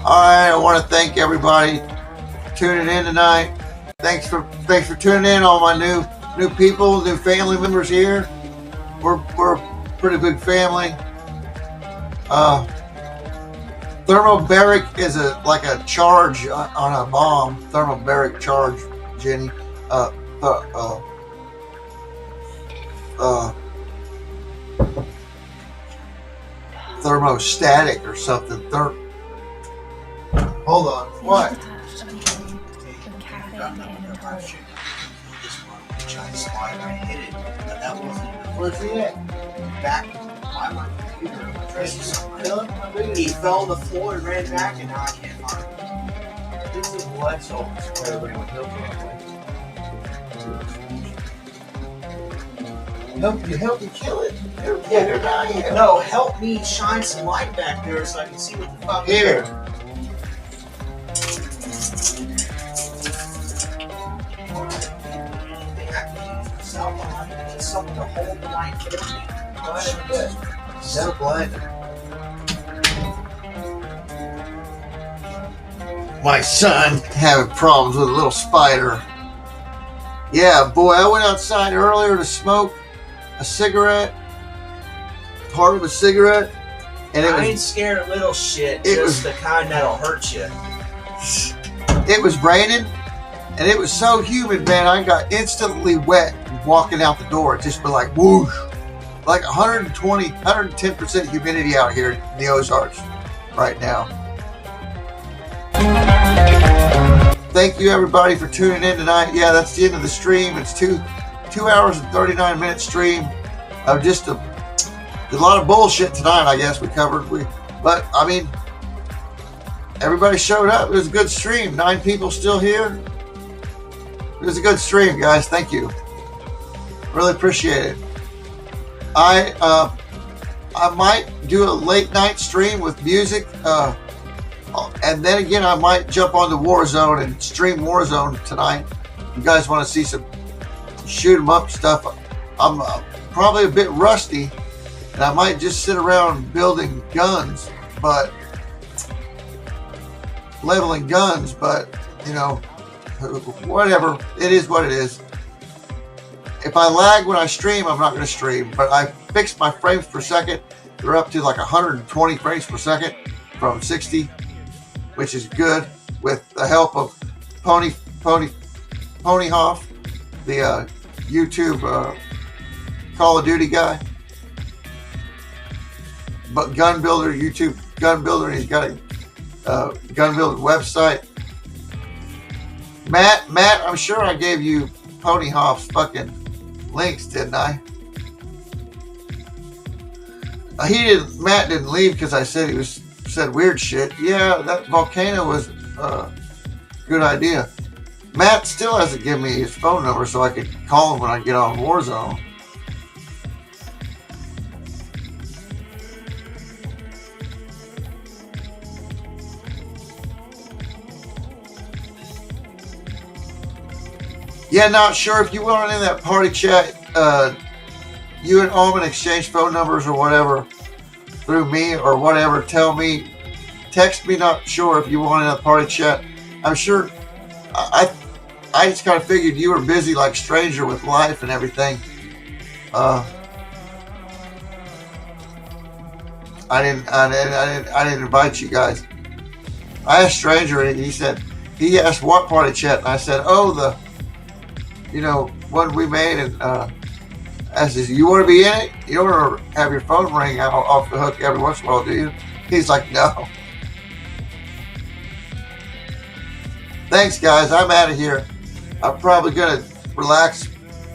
Alright, I want to thank everybody for tuning in tonight. Thanks for tuning in, all my new people, new family members here. We're a pretty big family. Thermobaric is like a charge on a bomb. Thermobaric charge, Jenny. Thermostatic or something. Hold on. What? Where's he at? Back by my computer. He fell on the floor and ran back, and now I can't find him. This is what? So everybody would help You help me kill it. Yeah, they're dying. No, help me shine some light back there so I can see what the fuck. Here. Something to hold the light for me. So blinded. My son having problems with a little spider. Yeah, boy, I went outside earlier to smoke a cigarette, part of a cigarette, and I ain't scared of little shit, just the kind that'll hurt you. It was raining, and it was so humid, man. I got instantly wet walking out the door. It just been like whoosh, like 120, 110% humidity out here in the Ozarks right now. Thank you everybody for tuning in tonight. Yeah, that's the end of the stream. It's 2 hours and 39 minute stream of just a lot of bullshit tonight. I guess we covered. But I mean, everybody showed up. It was a good stream. 9 people still here. It was a good stream, guys. Thank you. Really appreciate it. I might do a late night stream with music, and then again I might jump on the Warzone and stream Warzone tonight. You guys want to see some shoot 'em up stuff? I'm probably a bit rusty, and I might just sit around building guns, but leveling guns. But you know, whatever. It is what it is. If I lag when I stream, I'm not going to stream. But I fixed my frames per second. They're up to like 120 frames per second from 60, which is good with the help of Ponyhoff, the YouTube Call of Duty guy. But Gun Builder, YouTube Gun Builder, and he's got a Gun Builder website. Matt, I'm sure I gave you Ponyhoff's fucking links, didn't I? Matt didn't leave because I said said weird shit. Yeah, that volcano was a good idea. Matt still hasn't given me his phone number so I could call him when I get on Warzone. Yeah, not sure if you want in that party chat. You and Omen exchange phone numbers or whatever through me or whatever. Tell me Text me, not sure if you wanted a party chat. I'm sure. I just kind of figured you were busy like stranger with life and everything. I didn't invite you guys. I asked stranger and he asked what party chat, and I said, oh, the one we made, and I said, you want to be in it? You don't want to have your phone ring out off the hook every once in a while, do you? He's like, no. Thanks, guys. I'm out of here. I'm probably going to relax,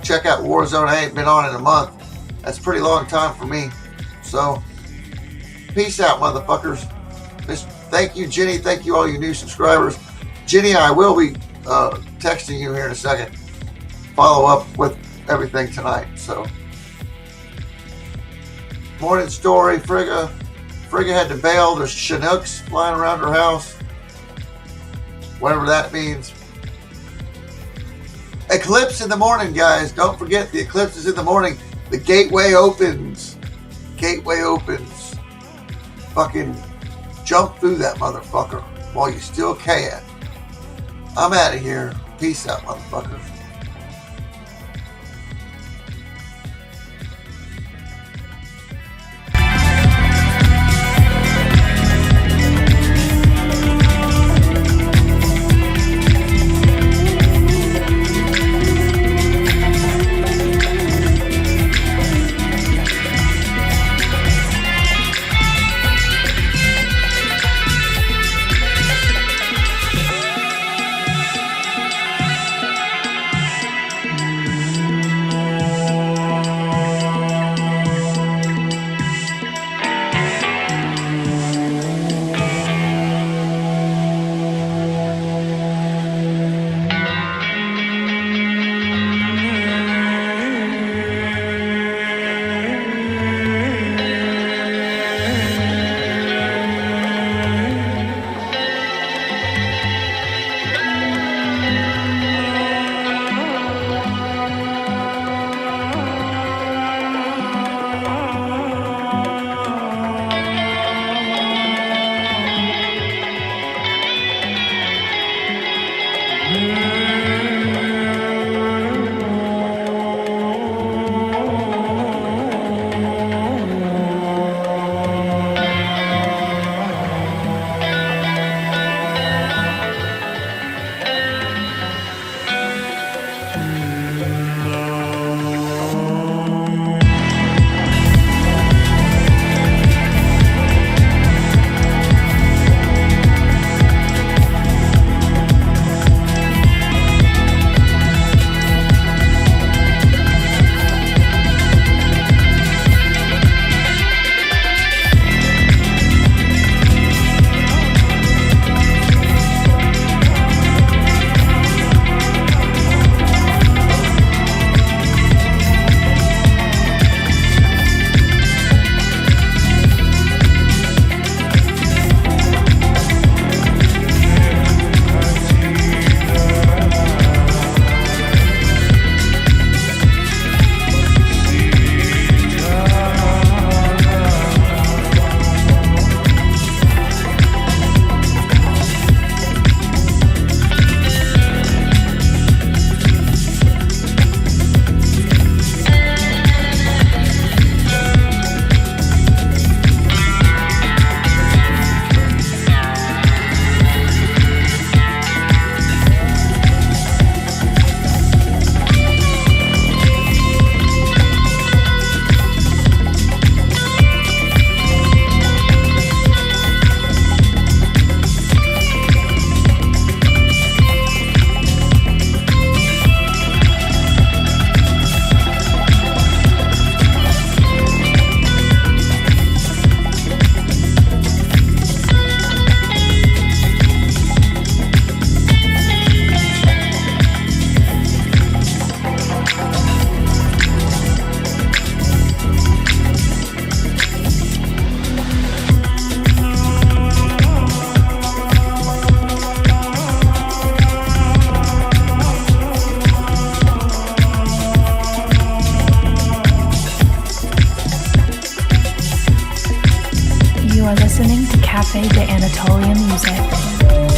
check out Warzone. I ain't been on in a month. That's a pretty long time for me. So, peace out, motherfuckers. Thank you, Jenny. Thank you, all you new subscribers. Jenny, I will be texting you here in a second. Follow up with everything tonight. So, morning story. Frigga had to bail. There's Chinooks flying around her house. Whatever that means. Eclipse in the morning, guys. Don't forget, the eclipse is in the morning. The gateway opens. Gateway opens. Fucking jump through that motherfucker while you still can. I'm out of here. Peace out, motherfuckers. listening to Cafe de Anatolia Music.